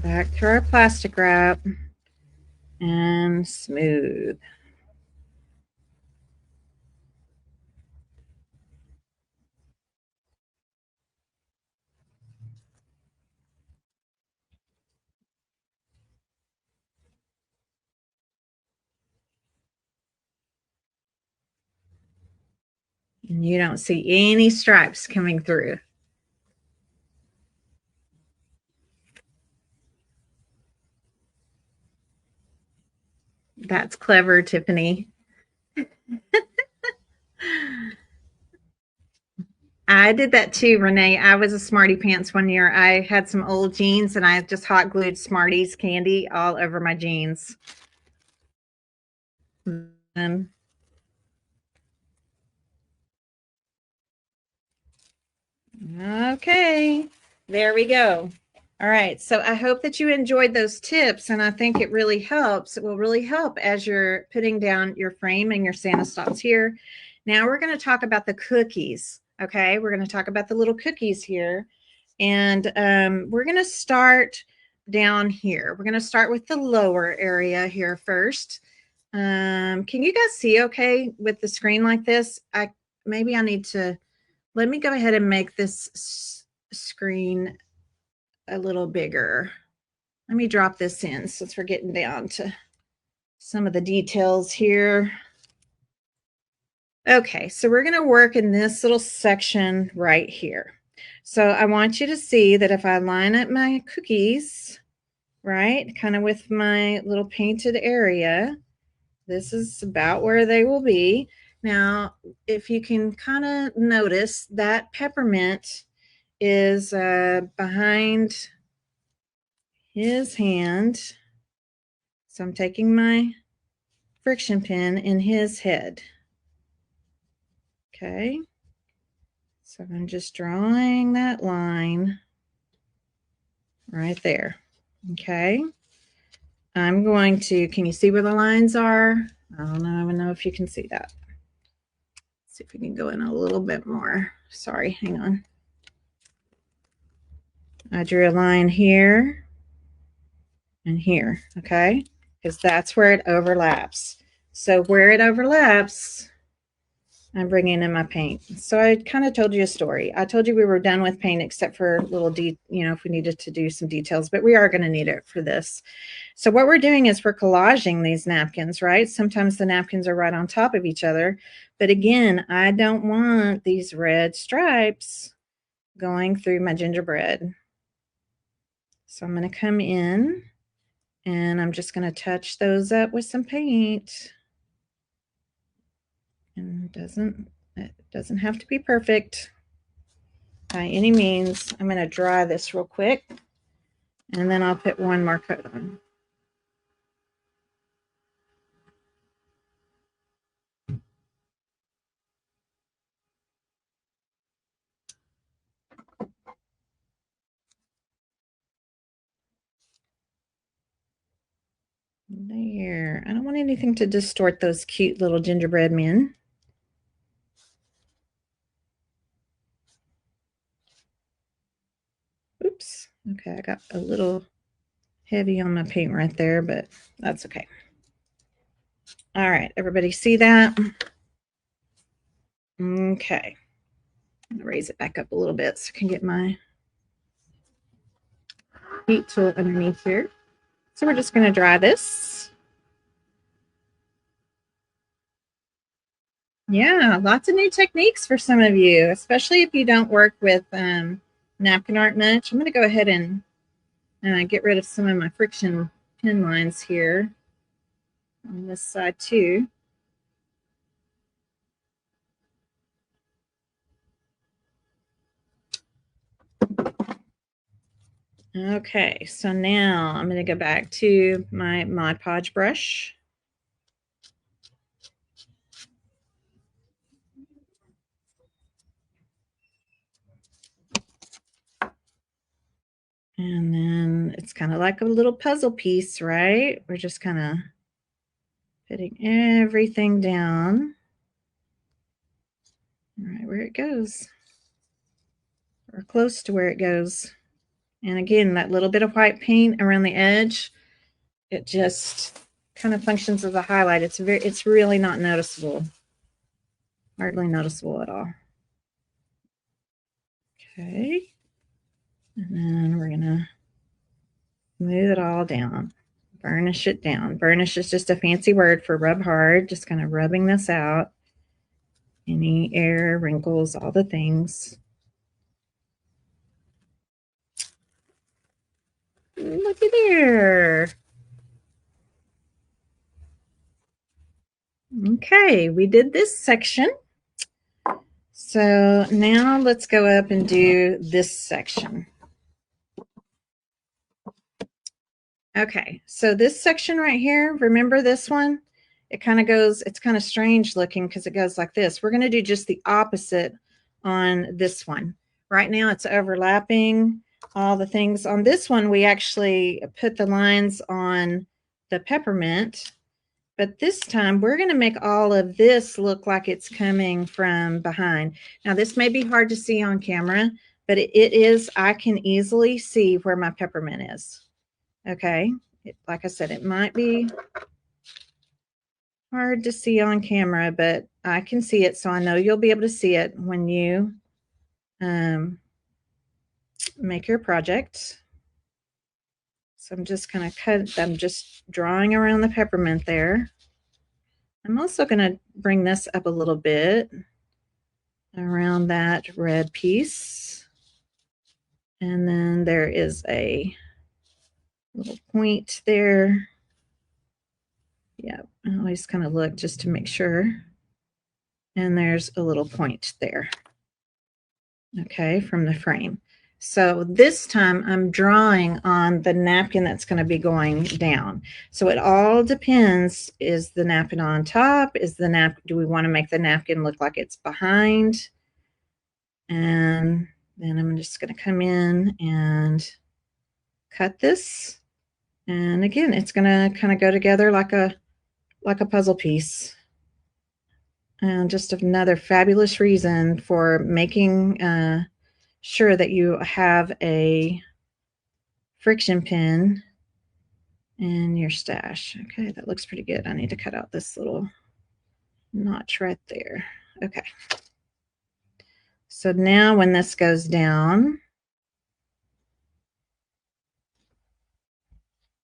Back to our plastic wrap and smooth. And you don't see any stripes coming through. That's clever, Tiffany. I did that too, Renee. I was a Smarty Pants one year. I had some old jeans and I just hot glued Smarties candy all over my jeans. Okay, there we go. All right, so I hope that you enjoyed those tips, and I think it really helps. It will really help as you're putting down your frame and your Santa stops here. Now we're going to talk about the cookies. Okay, we're going to talk about the little cookies here, and we're going to start down here. We're going to start with the lower area here first. Can you guys see okay with the screen like this? Maybe I need to. Let me go ahead and make this screen a little bigger. Let me drop this in since we're getting down to some of the details here. Okay, so we're going to work in this little section right here. So I want you to see that if I line up my cookies, right, kind of with my little painted area, this is about where they will be. Now, if you can kind of notice that peppermint is behind his hand. So I'm taking my friction pin in his head. Okay. So I'm just drawing that line right there. Okay. I'm going to, can you see where the lines are? I don't know if you can see that. Let's see if we can go in a little bit more. Sorry, hang on. I drew a line here and here, okay? because that's where it overlaps. So where it overlaps, I'm bringing in my paint. So I kind of told you a story. I told you we were done with paint except for little if we needed to do some details, but we are going to need it for this. So what we're doing is we're collaging these napkins, right? Sometimes the napkins are right on top of each other. But again, I don't want these red stripes going through my gingerbread. So I'm going to come in and I'm just going to touch those up with some paint. And it doesn't have to be perfect by any means. I'm going to dry this real quick and then I'll put one more coat on. There. I don't want anything to distort those cute little gingerbread men. Oops. Okay, I got a little heavy on my paint right there, but that's okay. All right, everybody see that? Okay. I'm gonna raise it back up a little bit so I can get my heat tool underneath here. So we're just gonna dry this. Yeah, lots of new techniques for some of you, especially if you don't work with napkin art much. I'm going to go ahead and get rid of some of my friction pin lines here on this side too. Okay, so now I'm going to go back to my Mod Podge brush. And then it's kind of like a little puzzle piece, right? We're just kind of putting everything down right where it goes, or close to where it goes. And again, that little bit of white paint around the edge, it just kind of functions as a highlight. It's really not noticeable, hardly noticeable at all. Okay. And then we're going to move it all down, burnish it down. Burnish is just a fancy word for rub hard, just kind of rubbing this out. Any air, wrinkles, all the things. Looky there. Okay, we did this section. So now let's go up and do this section. Okay, so this section right here, remember this one? It kind of goes, it's kind of strange looking because it goes like this. We're going to do just the opposite on this one. Right now it's overlapping all the things. On this one, we actually put the lines on the peppermint, but this time we're going to make all of this look like it's coming from behind. Now this may be hard to see on camera, but it is, I can easily see where my peppermint is. Okay, like I said, it might be hard to see on camera, but I can see it, so I know you'll be able to see it when you make your project. So I'm just going to I'm just drawing around the peppermint there. I'm also going to bring this up a little bit around that red piece. And then there is a little point there. Yeah, I always kind of look just to make sure. And there's a little point there. Okay, from the frame. So this time I'm drawing on the napkin that's going to be going down. So it all depends, is the napkin on top? Do we want to make the napkin look like it's behind? And then I'm just going to come in and cut this. And again, it's going to kind of go together like a puzzle piece. And just another fabulous reason for making sure that you have a friction pin and your stash. Okay, that looks pretty good. I need to cut out this little notch right there. Okay. So now when this goes down,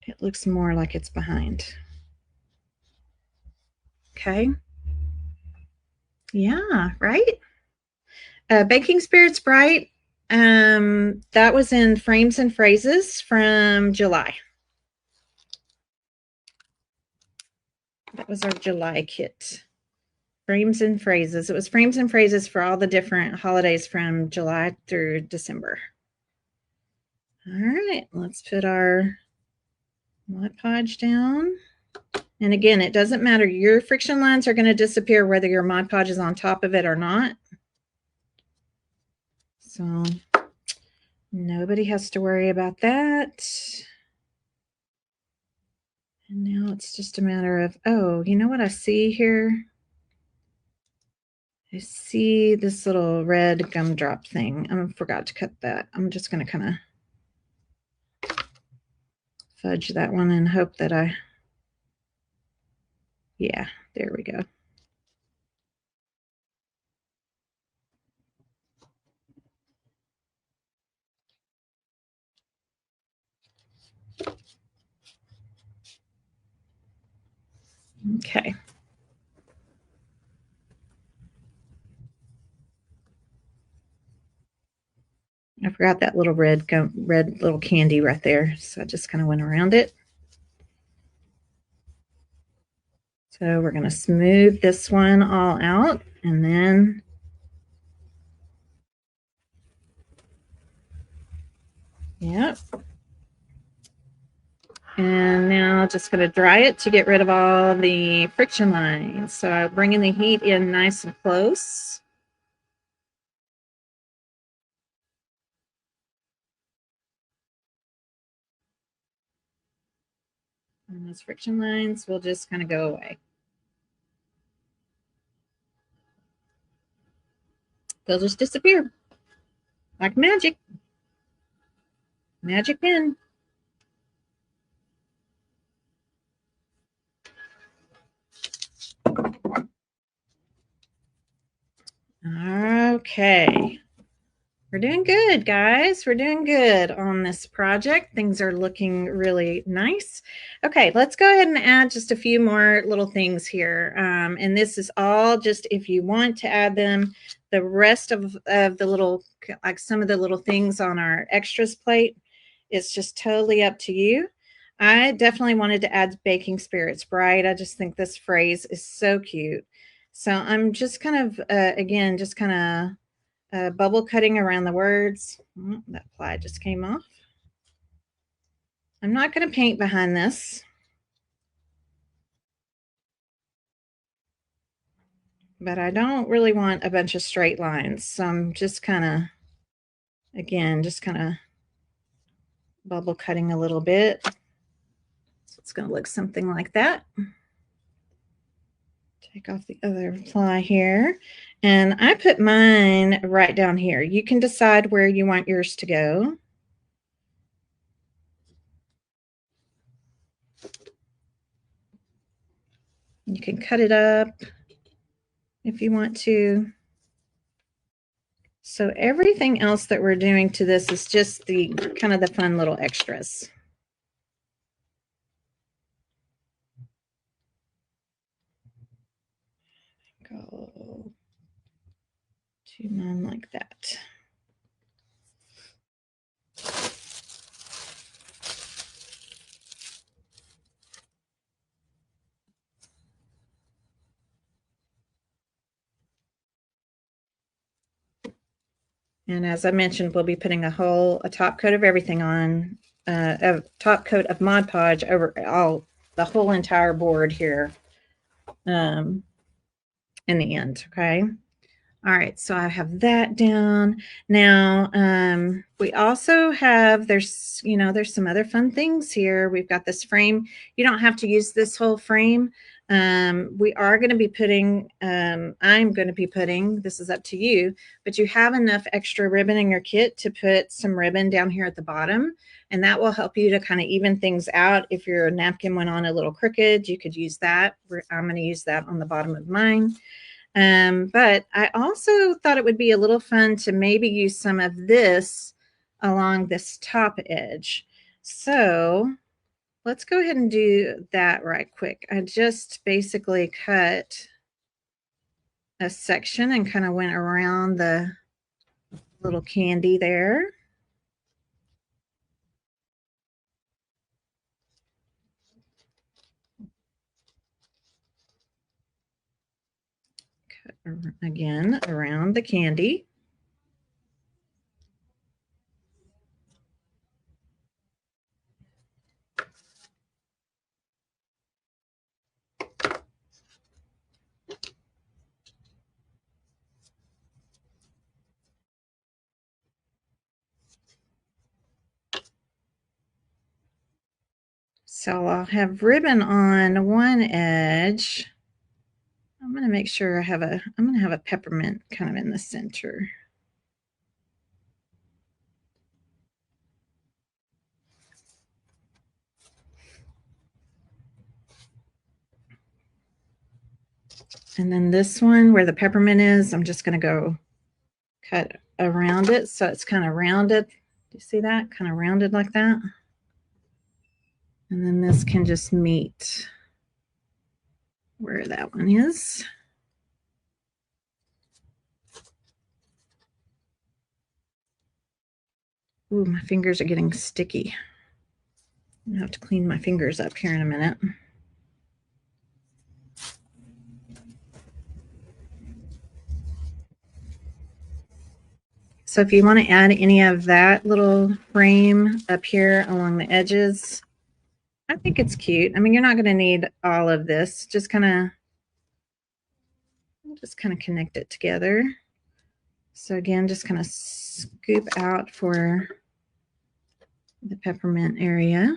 it looks more like it's behind. Okay. Yeah, right? Baking Spirits Bright. That was in Frames and Phrases from July. That was our July kit. Frames and Phrases. It was Frames and Phrases for all the different holidays from July through December. All right, let's put our Mod Podge down. And again, it doesn't matter. Your friction lines are going to disappear whether your Mod Podge is on top of it or not. So nobody has to worry about that. And now it's just a matter of, oh, you know what I see here? I see this little red gumdrop thing. I forgot to cut that. I'm just going to kind of fudge that one and hope that yeah, there we go. Okay. I forgot that little red little candy right there. So I just kind of went around it. So we're going to smooth this one all out, and then yep. And now just going to dry it to get rid of all the friction lines. So bringing the heat in nice and close. And those friction lines will just kind of go away. They'll just disappear like magic. Magic pen. Okay. We're doing good, guys. We're doing good on this project. Things are looking really nice. Okay, let's go ahead and add just a few more little things here. And this is all just if you want to add them. The rest of the little, like some of the little things on our extras plate, it's just totally up to you. I definitely wanted to add Baking Spirits Bright. I just think this phrase is so cute. So I'm just kind of, again, just kind of bubble cutting around the words. Oh, that ply just came off. I'm not going to paint behind this. But I don't really want a bunch of straight lines. So I'm just kind of, again, just kind of bubble cutting a little bit. So it's going to look something like that. Take off the other ply here. And I put mine right down here. You can decide where you want yours to go. You can cut it up if you want to. So everything else that we're doing to this is just the kind of the fun little extras. Go to mine like that. And as I mentioned, we'll be putting a top coat of everything on, a top coat of Mod Podge over the whole entire board here in the end, okay? All right, so I have that down. Now, we also have, there's some other fun things here. We've got this frame. You don't have to use this whole frame, We are going to be putting, I'm going to be putting, this is up to you, but you have enough extra ribbon in your kit to put some ribbon down here at the bottom, and that will help you to kind of even things out. If your napkin went on a little crooked, you could use that. I'm going to use that on the bottom of mine. But I also thought it would be a little fun to maybe use some of this along this top edge. So let's go ahead and do that right quick. I just basically cut a section and kind of went around the little candy there. Cut again around the candy. So I'll have ribbon on one edge. I'm going to make sure I'm going to have a peppermint kind of in the center. And then this one where the peppermint is, I'm just going to go cut around it so it's kind of rounded. Do you see that? Kind of rounded like that. And then this can just meet where that one is. Ooh, my fingers are getting sticky. I'm gonna have to clean my fingers up here in a minute. So if you want to add any of that little frame up here along the edges, I think it's cute. I mean, you're not going to need all of this. Just kind of connect it together. So again, just kind of scoop out for the peppermint area.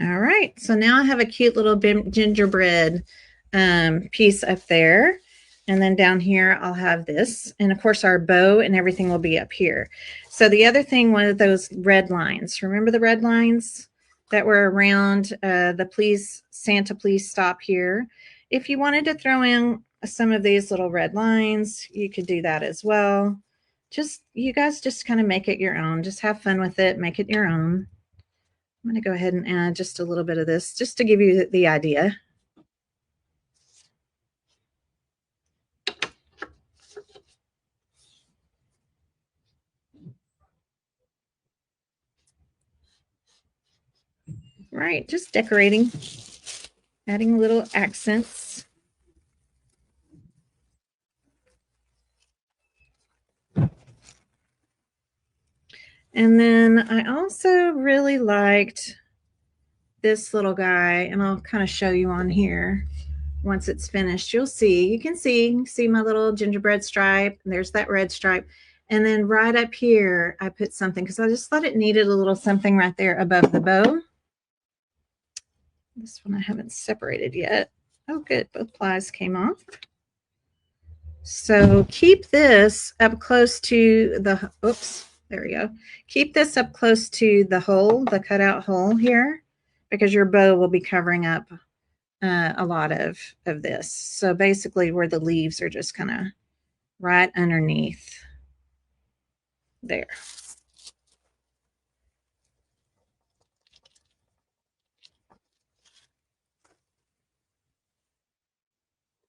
All right, so now I have a cute little gingerbread piece up there. And then down here, I'll have this. And of course, our bow and everything will be up here. So the other thing was those red lines. Remember the red lines that were around the please, Santa, please stop here. If you wanted to throw in some of these little red lines, you could do that as well. Just, you guys just kind of make it your own. Just have fun with it. Make it your own. I'm going to go ahead and add just a little bit of this just to give you the idea. Right, just decorating, adding little accents. And then I also really liked this little guy, and I'll kind of show you on here. Once it's finished, you can see my little gingerbread stripe, and there's that red stripe. And then right up here, I put something because I just thought it needed a little something right there above the bow. This one I haven't separated yet. Oh, good, both plies came off. So keep this up close to the, oops, there we go. Keep this up close to the hole, the cutout hole here, because your bow will be covering up a lot of this. So basically where the leaves are just kind of right underneath there.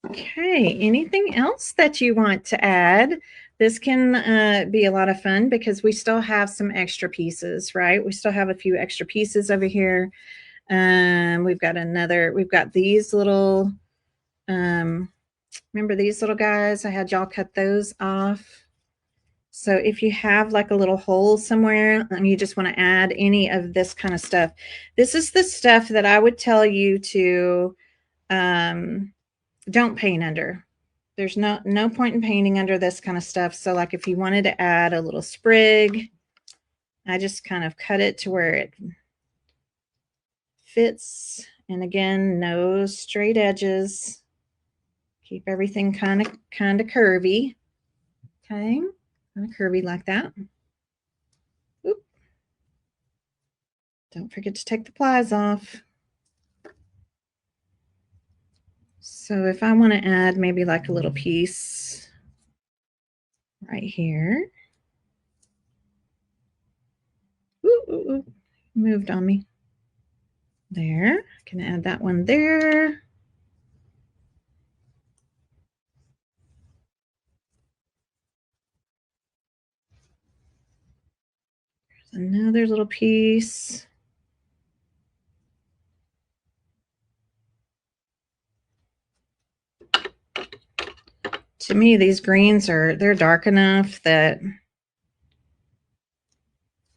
Okay, anything else that you want to add? This can be a lot of fun because we still have some extra pieces, right? We still have a few extra pieces over here. We've got these little, remember these little guys? I had y'all cut those off. So if you have like a little hole somewhere and you just want to add any of this kind of stuff, this is the stuff that I would tell you to don't paint under. There's no point in painting under this kind of stuff. So like if you wanted to add a little sprig, I just kind of cut it to where it fits. And again, no straight edges. Keep everything kind of curvy. Okay, kind of curvy like that. Oop. Don't forget to take the plies off. So if I want to add maybe like a little piece right here. Ooh, ooh, ooh. Moved on me. There. I can add that one there. There's another little piece. To me, these greens they're dark enough that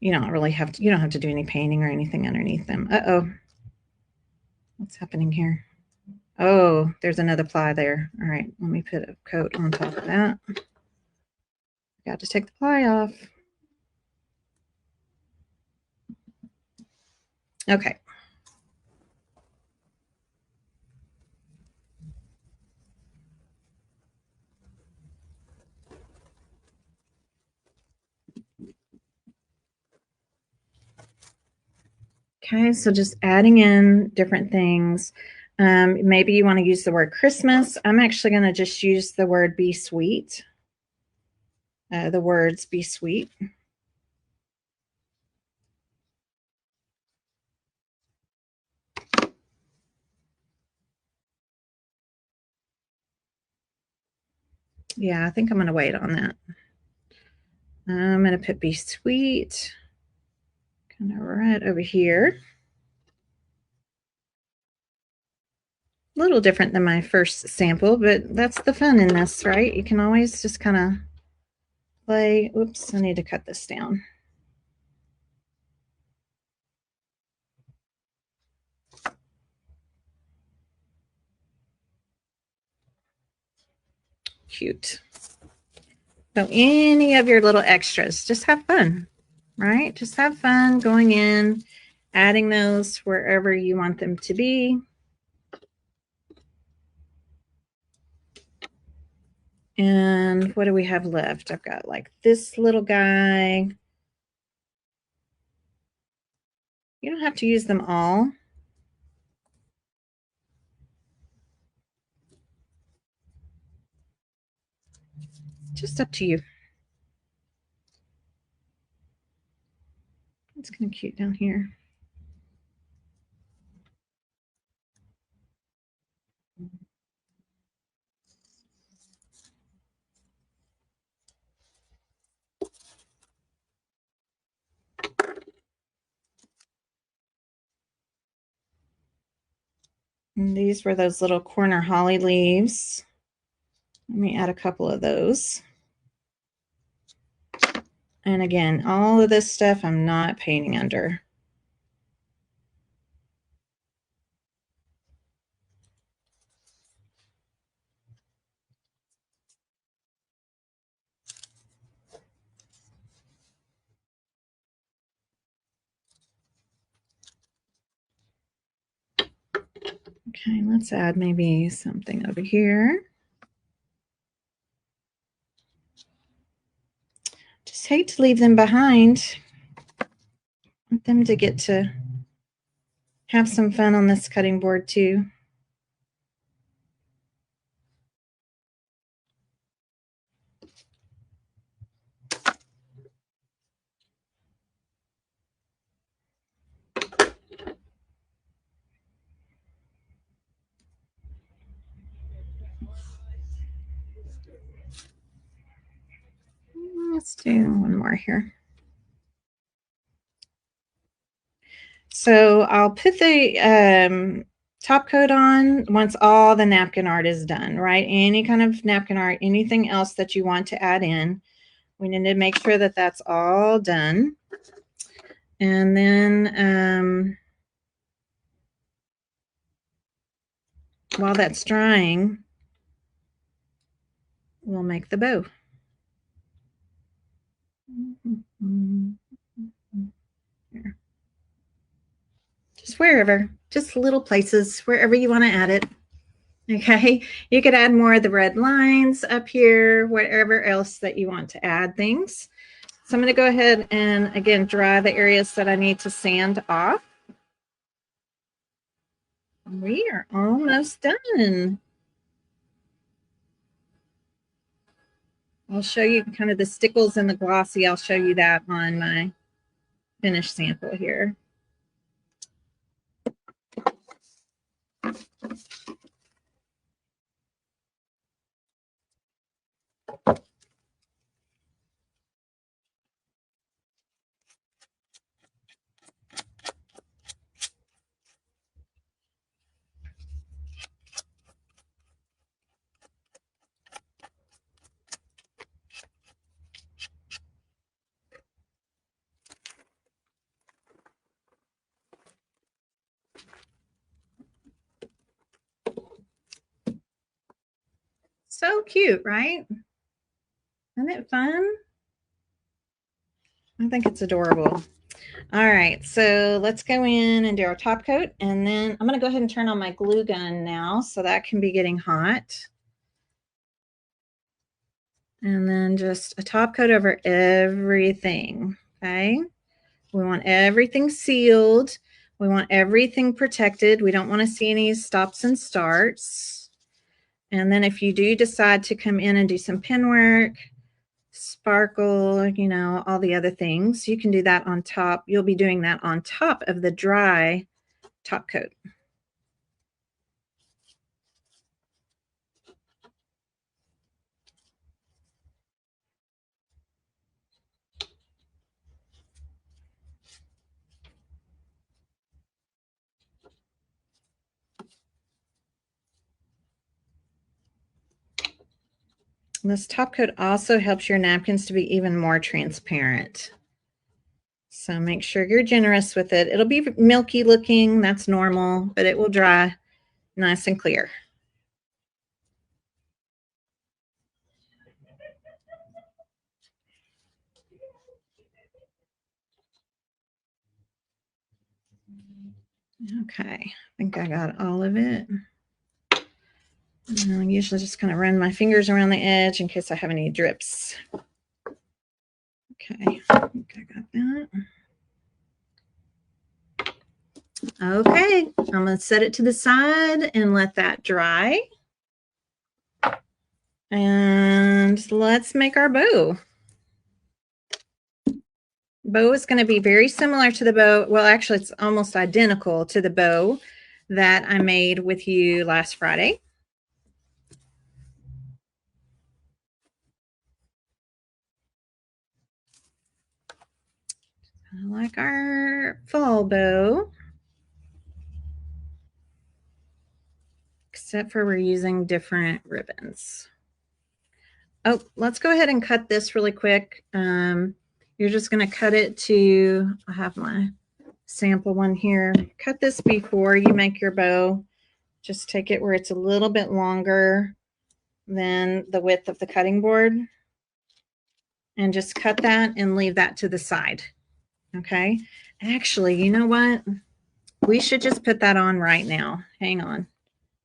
you don't have to do any painting or anything underneath them. Uh-oh. What's happening here? Oh, there's another ply there. All right, let me put a coat on top of that. Got to take the ply off. Okay. Okay, so just adding in different things. Maybe you want to use the word Christmas. I'm actually going to just use the word be sweet. The words be sweet. Yeah, I think I'm going to wait on that. I'm going to put be sweet kind of right over here. A little different than my first sample, but that's the fun in this, right? You can always just kind of play. Oops, I need to cut this down. Cute. So any of your little extras, just have fun, right? Just have fun going in, adding those wherever you want them to be. And what do we have left? I've got like this little guy. You don't have to use them all. Just up to you. It's kind of cute down here. And these were those little corner holly leaves. Let me add a couple of those. And again, all of this stuff I'm not painting under. Okay, let's add maybe something over here. Just hate to leave them behind. I want them to get to have some fun on this cutting board too. Let's do one more here. So I'll put the top coat on once all the napkin art is done, right? Any kind of napkin art, anything else that you want to add in. We need to make sure that that's all done. And then while that's drying, we'll make the bow. Here. Just wherever, just little places, wherever you want to add it. Okay, you could add more of the red lines up here, wherever else that you want to add things. So I'm going to go ahead and again dry the areas that I need to sand off. We are almost done. I'll show you kind of the Stickles and the Glossy. I'll show you that on my finished sample here. So cute, right? Isn't it fun? I think it's adorable. All right, so let's go in and do our top coat, and then I'm going to go ahead and turn on my glue gun now so that can be getting hot. And then just a top coat over everything, okay? We want everything sealed. We want everything protected. We don't want to see any stops and starts. And then if you do decide to come in and do some pen work, sparkle, you know, all the other things, you can do that on top. You'll be doing that on top of the dry top coat. This top coat also helps your napkins to be even more transparent. So make sure you're generous with it. It'll be milky looking, that's normal, but it will dry nice and clear. Okay, I think I got all of it. I usually just kind of run my fingers around the edge in case I have any drips. Okay, I think I got that. Okay, I'm going to set it to the side and let that dry. And let's make our bow. Bow is going to be very similar to the bow. Well, actually, it's almost identical to the bow that I made with you last Friday. Like our fall bow. Except for we're using different ribbons. Oh, let's go ahead and cut this really quick. You're just going to cut it to, I have my sample one here. Cut this before you make your bow. Just take it where it's a little bit longer than the width of the cutting board. And just cut that and leave that to the side. Okay. Actually, you know what? We should just put that on right now. Hang on.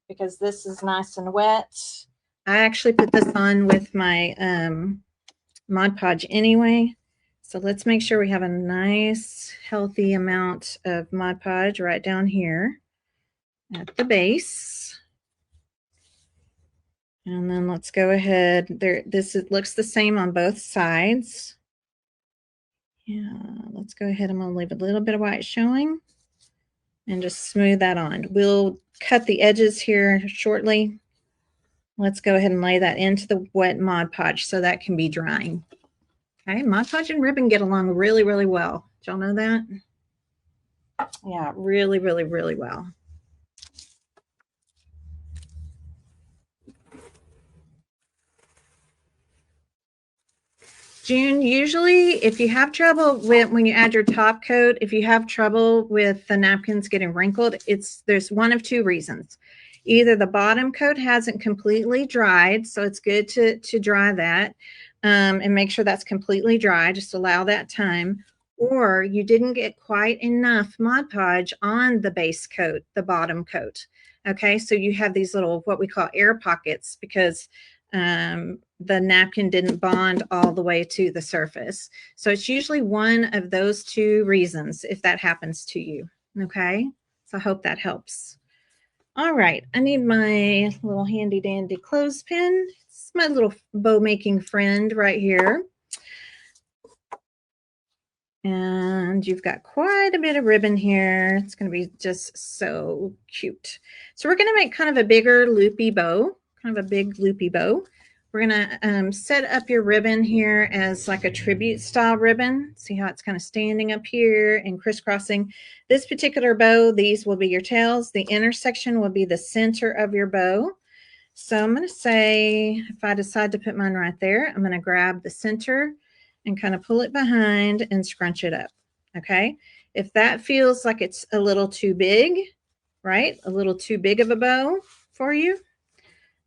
Because this is nice and wet. I actually put this on with my Mod Podge anyway. So let's make sure we have a nice healthy amount of Mod Podge right down here at the base. And then let's go ahead. It looks the same on both sides. Yeah, let's go ahead. I'm going to leave a little bit of white showing and just smooth that on. We'll cut the edges here shortly. Let's go ahead and lay that into the wet Mod Podge so that can be drying. Okay, Mod Podge and ribbon get along really, really well. Did y'all know that? Yeah, really, really, really well. June, usually if you have trouble with when you add your top coat, if you have trouble with the napkins getting wrinkled, there's one of two reasons. Either the bottom coat hasn't completely dried, so it's good to dry that and make sure that's completely dry. Just allow that time. Or you didn't get quite enough Mod Podge on the base coat, the bottom coat. Okay, so you have these little what we call air pockets because the napkin didn't bond all the way to the surface. So it's usually one of those two reasons if that happens to you. Okay, so I hope that helps. All right, I need my little handy dandy clothespin. It's my little bow making friend right here. And you've got quite a bit of ribbon here. It's going to be just so cute. So we're going to make kind of a bigger loopy bow, kind of a big loopy bow. We're going to set up your ribbon here as like a tribute style ribbon. See how it's kind of standing up here and crisscrossing. This particular bow, these will be your tails. The intersection will be the center of your bow. So I'm going to say, if I decide to put mine right there, I'm going to grab the center and kind of pull it behind and scrunch it up. Okay. If that feels like it's a little too big, right? A little too big of a bow for you,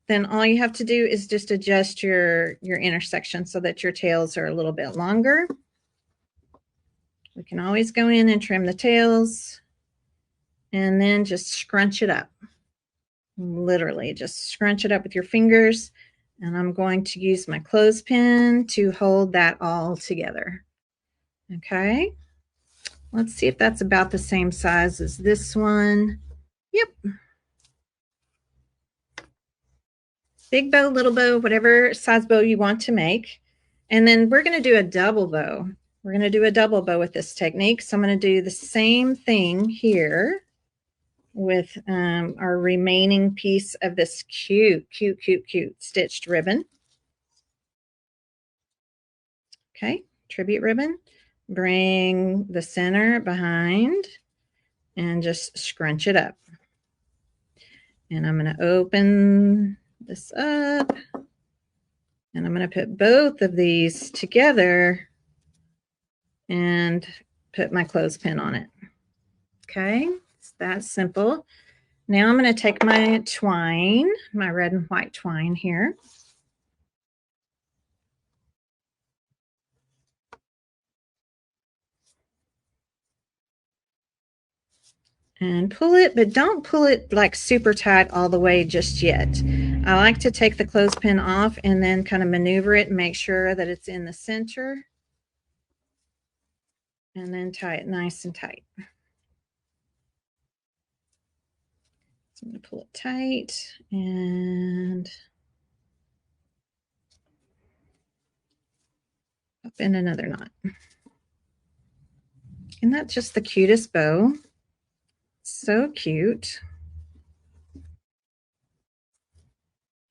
then all you have to do is just adjust your intersection so that your tails are a little bit longer. We can always go in and trim the tails and then just scrunch it up. Literally just scrunch it up with your fingers. And I'm going to use my clothespin to hold that all together. Okay. Let's see if that's about the same size as this one. Yep. Big bow, little bow, whatever size bow you want to make. And then we're going to do a double bow. We're going to do a double bow with this technique. So I'm going to do the same thing here with our remaining piece of this cute stitched ribbon. Okay, tribute ribbon. Bring the center behind and just scrunch it up. And I'm going to open this up and I'm going to put both of these together and put my clothespin on it. Okay, it's that simple. Now I'm going to take my twine, my red and white twine here. And pull it, but don't pull it like super tight all the way just yet. I like to take the clothespin off and then kind of maneuver it and make sure that it's in the center. And then tie it nice and tight. So I'm going to pull it tight and up in another knot. Isn't that just the cutest bow? So cute. I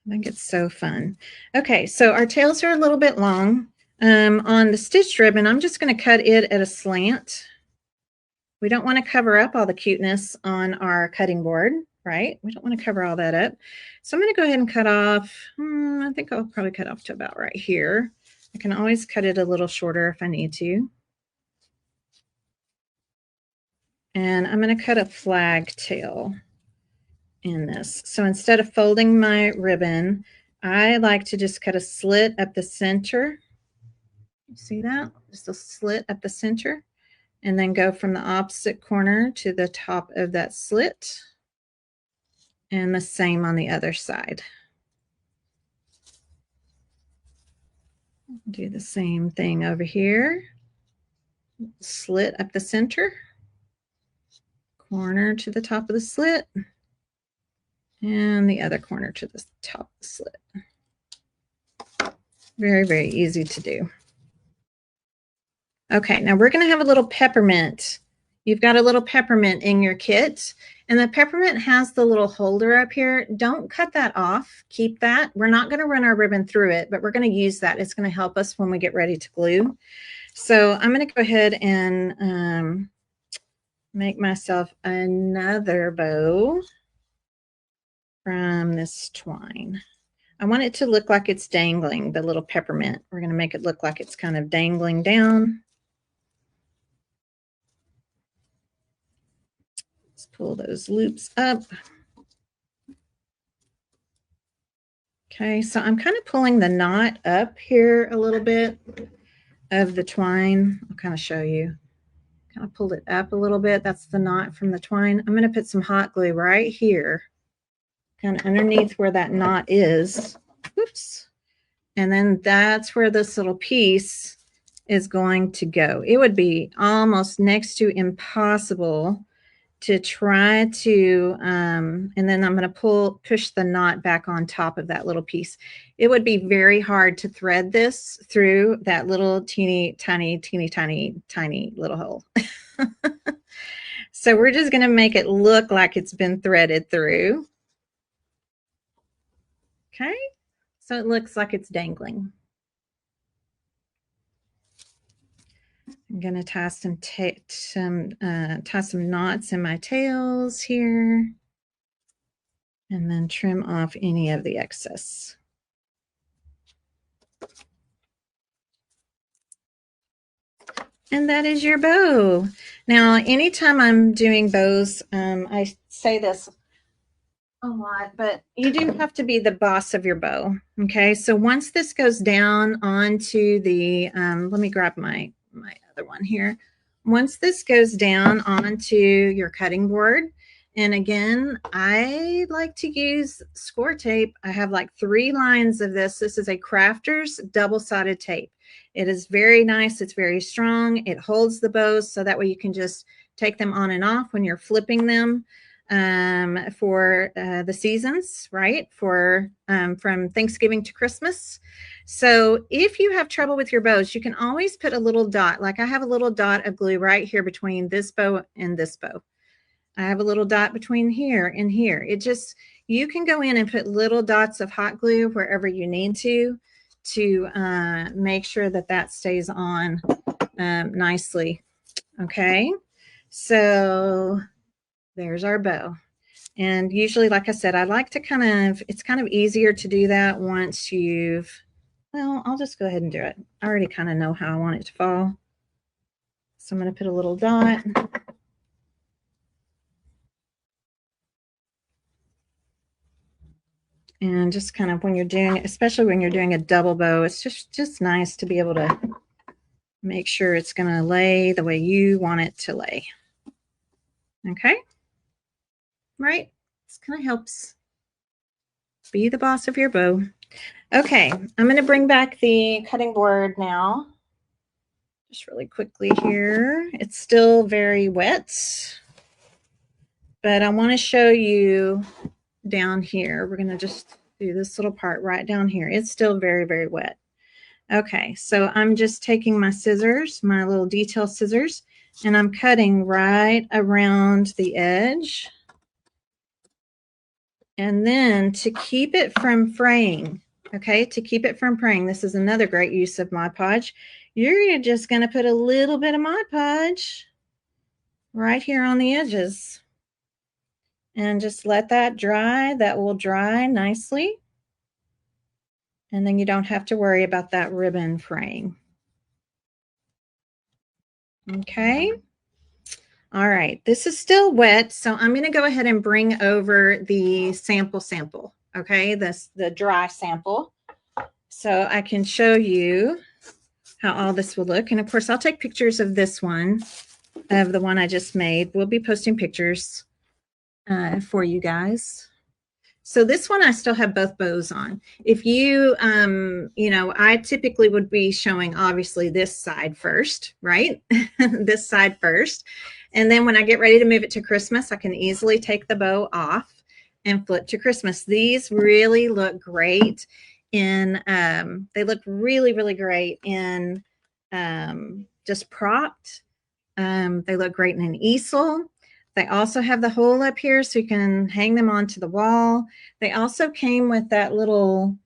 think it's so fun. Okay, so our tails are a little bit long. On the stitched ribbon, I'm just going to cut it at a slant. We don't want to cover up all the cuteness on our cutting board, right? We don't want to cover all that up. So I'm going to go ahead and cut off. I think I'll probably cut off to about right here. I can always cut it a little shorter if I need to. And I'm going to cut a flag tail in this. So instead of folding my ribbon, I like to just cut a slit up the center. You see that? Just a slit up the center. And then go from the opposite corner to the top of that slit. And the same on the other side. Do the same thing over here. Slit up the center. Corner to the top of the slit. And the other corner to the top of the slit. Very, very easy to do. Okay, now we're going to have a little peppermint. you've got a little peppermint in your kit, and the peppermint has the little holder up here. Don't cut that off. Keep that. We're not going to run our ribbon through it, but we're going to use that. It's going to help us when we get ready to glue. So I'm going to go ahead and make myself another bow from this twine. I want it to look like it's dangling, the little peppermint. We're going to make it look like it's kind of dangling down. Let's pull those loops up. Okay, so I'm kind of pulling the knot up here a little bit of the twine. I'll kind of show you. Kind of pulled it up a little bit. That's the knot from the twine. I'm going to put some hot glue right here, kind of underneath where that knot is. Oops. And then that's where this little piece is going to go. It would be almost next to impossible to try to, and then I'm going to push the knot back on top of that little piece. It would be very hard to thread this through that little teeny tiny little hole. So we're just going to make it look like it's been threaded through. Okay, so it looks like it's dangling. I'm going to tie some knots in my tails here, and then trim off any of the excess. And that is your bow. Now, anytime I'm doing bows, I say this a lot, but you do have to be the boss of your bow. Okay, so once this goes down onto the, let me grab my other one here. Once this goes down onto your cutting board, and again, I like to use score tape. I have like 3 lines of this. This is a Crafter's double-sided tape. It is very nice. It's very strong. It holds the bows, so that way you can just take them on and off when you're flipping them for the seasons, right? For from Thanksgiving to Christmas. So if you have trouble with your bows, you can always put a little dot. Like I have a little dot of glue right here between this bow and this bow. I have a little dot between here and here. It just, you can go in and put little dots of hot glue wherever you need to make sure that that stays on nicely. Okay, so there's our bow. And usually, like I said, I like to it's kind of easier to do that once you've, well, I'll just go ahead and do it. I already kind of know how I want it to fall. So I'm going to put a little dot. And just kind of when you're doing, especially when you're doing a double bow, it's just nice to be able to make sure it's going to lay the way you want it to lay. Okay. Right. This kind of helps be the boss of your bow. Okay. I'm going to bring back the cutting board now. Just really quickly here. It's still very wet, but I want to show you down here. We're going to just do this little part right down here. It's still very, very wet. Okay, so I'm just taking my scissors, my little detail scissors, and I'm cutting right around the edge. And then to keep it from fraying, okay, to keep it from fraying, this is another great use of Mod Podge. You're just going to put a little bit of Mod Podge right here on the edges. And just let that dry. That will dry nicely. And then you don't have to worry about that ribbon fraying. Okay. All right. This is still wet, so I'm going to go ahead and bring over the sample. Okay, the dry sample, so I can show you how all this will look. And of course, I'll take pictures of this one, of the one I just made. We'll be posting pictures for you guys. So this one, I still have both bows on. If you, you know, I typically would be showing obviously this side first, right? This side first. And then when I get ready to move it to Christmas, I can easily take the bow off and flip to Christmas. These really look great in, they look really, really great in just propped They look great in an easel. They also have the hole up here so you can hang them onto the wall. They also came with that little,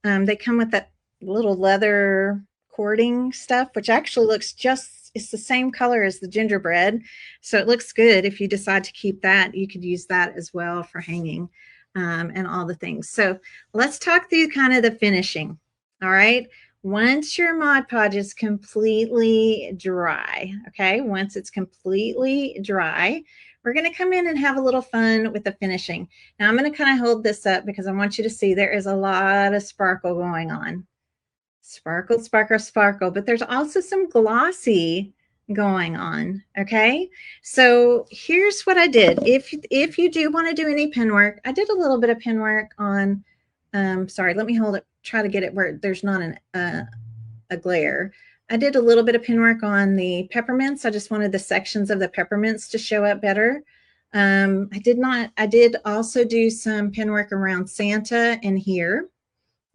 they come with that little leather cording stuff, which actually looks just, it's the same color as the gingerbread. So it looks good. If you decide to keep that, you could use that as well for hanging and all the things. So let's talk through kind of the finishing. All right. Once your Mod Podge is completely dry, okay, once it's completely dry, we're going to come in and have a little fun with the finishing. Now I'm going to kind of hold this up because I want you to see there is a lot of sparkle going on. Sparkle, sparkle, sparkle, but there's also some glossy going on, okay? So here's what I did. If you do want to do any pen work, I did a little bit of pen work on, sorry, let me hold it, try to get it where there's not a glare. I did a little bit of pen work on the peppermints. I just wanted the sections of the peppermints to show up better. I did also do some pen work around Santa in here.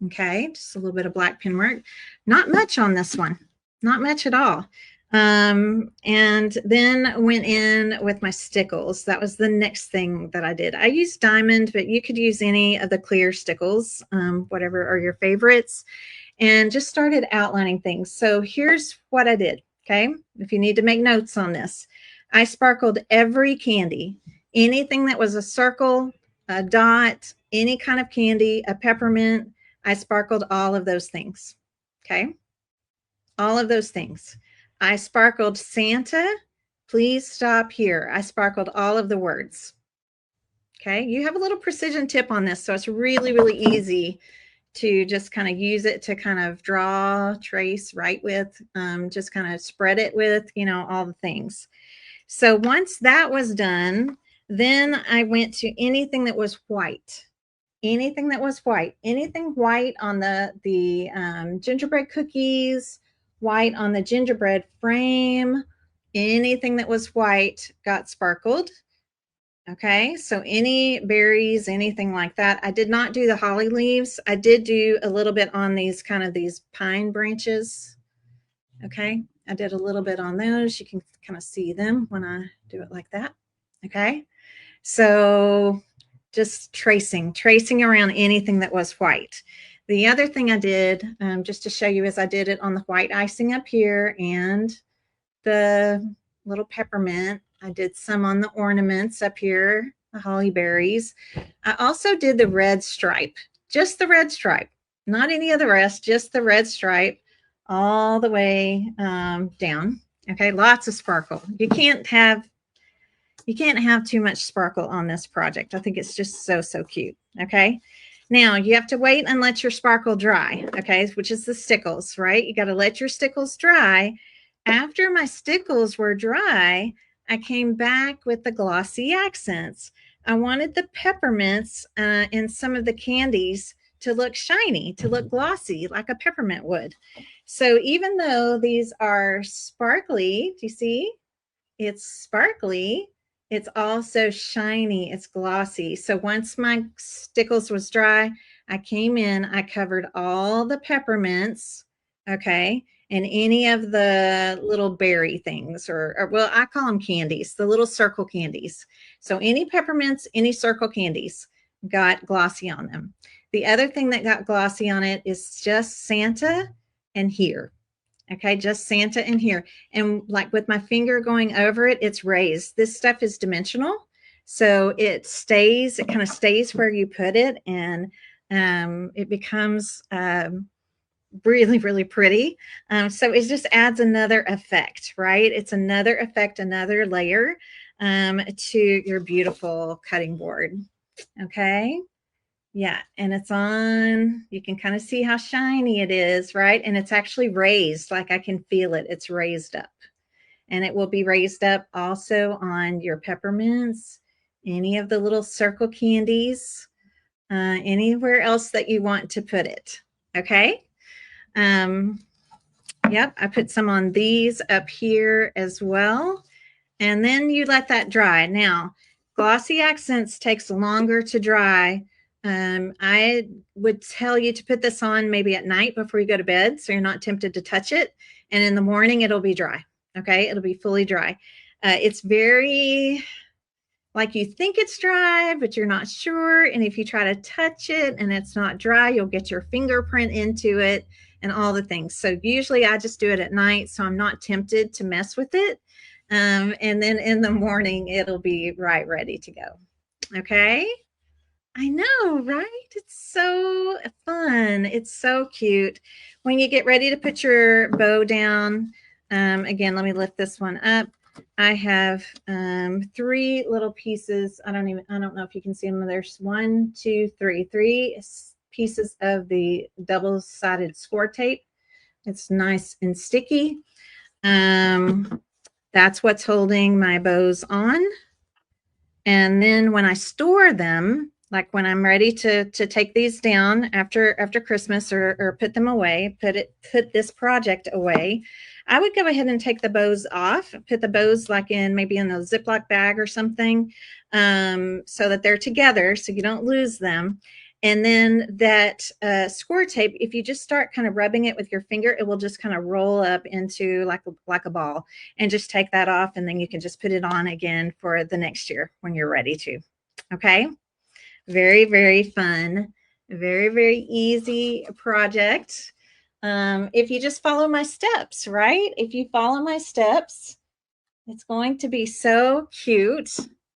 Okay, just a little bit of black pen work. Not much on this one, not much at all. And then went in with my Stickles. That was the next thing that I did. I used diamond, but you could use any of the clear Stickles, whatever are your favorites, and just started outlining things. So here's what I did, okay? If you need to make notes on this, I sparkled every candy, anything that was a circle, a dot, any kind of candy, a peppermint, I sparkled all of those things, okay? All of those things. I sparkled Santa, please stop here. I sparkled all of the words, okay? You have a little precision tip on this, so it's really, really easy to just kind of use it to kind of draw, trace, write with, just kind of spread it with, you know, all the things. So once that was done, then I went to anything that was white. Anything that was white, anything white on the gingerbread cookies, white on the gingerbread frame, anything that was white got sparkled. Okay, so any berries, anything like that. I did not do the holly leaves. I did do a little bit on these kind of these pine branches. Okay, I did a little bit on those. You can kind of see them when I do it like that. Okay, so just tracing around anything that was white. The other thing I did, just to show you, is I did it on the white icing up here and the little peppermint. I did some on the ornaments up here, the holly berries. I also did the red stripe, just the red stripe, not any of the rest, just the red stripe all the way down. Okay, lots of sparkle. You can't have too much sparkle on this project. I think it's just so, so cute. Okay. Now you have to wait and let your sparkle dry. Okay. Which is the Stickles, right? You got to let your Stickles dry. After my Stickles were dry, I came back with the Glossy Accents. I wanted the peppermints and some of the candies to look shiny, to look glossy like a peppermint would. So even though these are sparkly, do you see? It's sparkly. It's also shiny. It's glossy. So once my Stickles was dry, I came in, I covered all the peppermints, okay, and any of the little berry things, or well, I call them candies, the little circle candies. So any peppermints, any circle candies got glossy on them. The other thing that got glossy on it is just Santa and here. Okay, just Santa in here. And like with my finger going over it, it's raised. This stuff is dimensional. So it stays, it kind of stays where you put it. And it becomes really, really pretty. So it just adds another effect, right? It's another effect, another layer to your beautiful cutting board. Okay. Yeah, and it's on, you can kind of see how shiny it is, right? And it's actually raised, like I can feel it. It's raised up. And it will be raised up also on your peppermints, any of the little circle candies, anywhere else that you want to put it. Okay. Yep, I put some on these up here as well. And then you let that dry. Now, Glossy Accents takes longer to dry. I would tell you to put this on maybe at night before you go to bed so you're not tempted to touch it. And in the morning, it'll be dry. Okay, it'll be fully dry. It's very like you think it's dry, but you're not sure. And if you try to touch it and it's not dry, you'll get your fingerprint into it and all the things. So usually I just do it at night, so I'm not tempted to mess with it. And then in the morning, it'll be right ready to go. Okay. I know, right? It's so fun. It's so cute. When you get ready to put your bow down, again, let me lift this one up. I have three little pieces. I don't know if you can see them. There's one, two, three pieces of the double-sided score tape. It's nice and sticky. That's what's holding my bows on. And then when I store them, like when I'm ready to take these down after Christmas or put them away, put this project away, I would go ahead and take the bows off, put the bows like in maybe in a Ziploc bag or something, so that they're together so you don't lose them. And then that score tape, if you just start kind of rubbing it with your finger, it will just kind of roll up into like a ball, and just take that off. And then you can just put it on again for the next year when you're ready to. Okay. Very, very fun. Very, very easy project. If you just follow my steps, right? If you follow my steps, it's going to be so cute.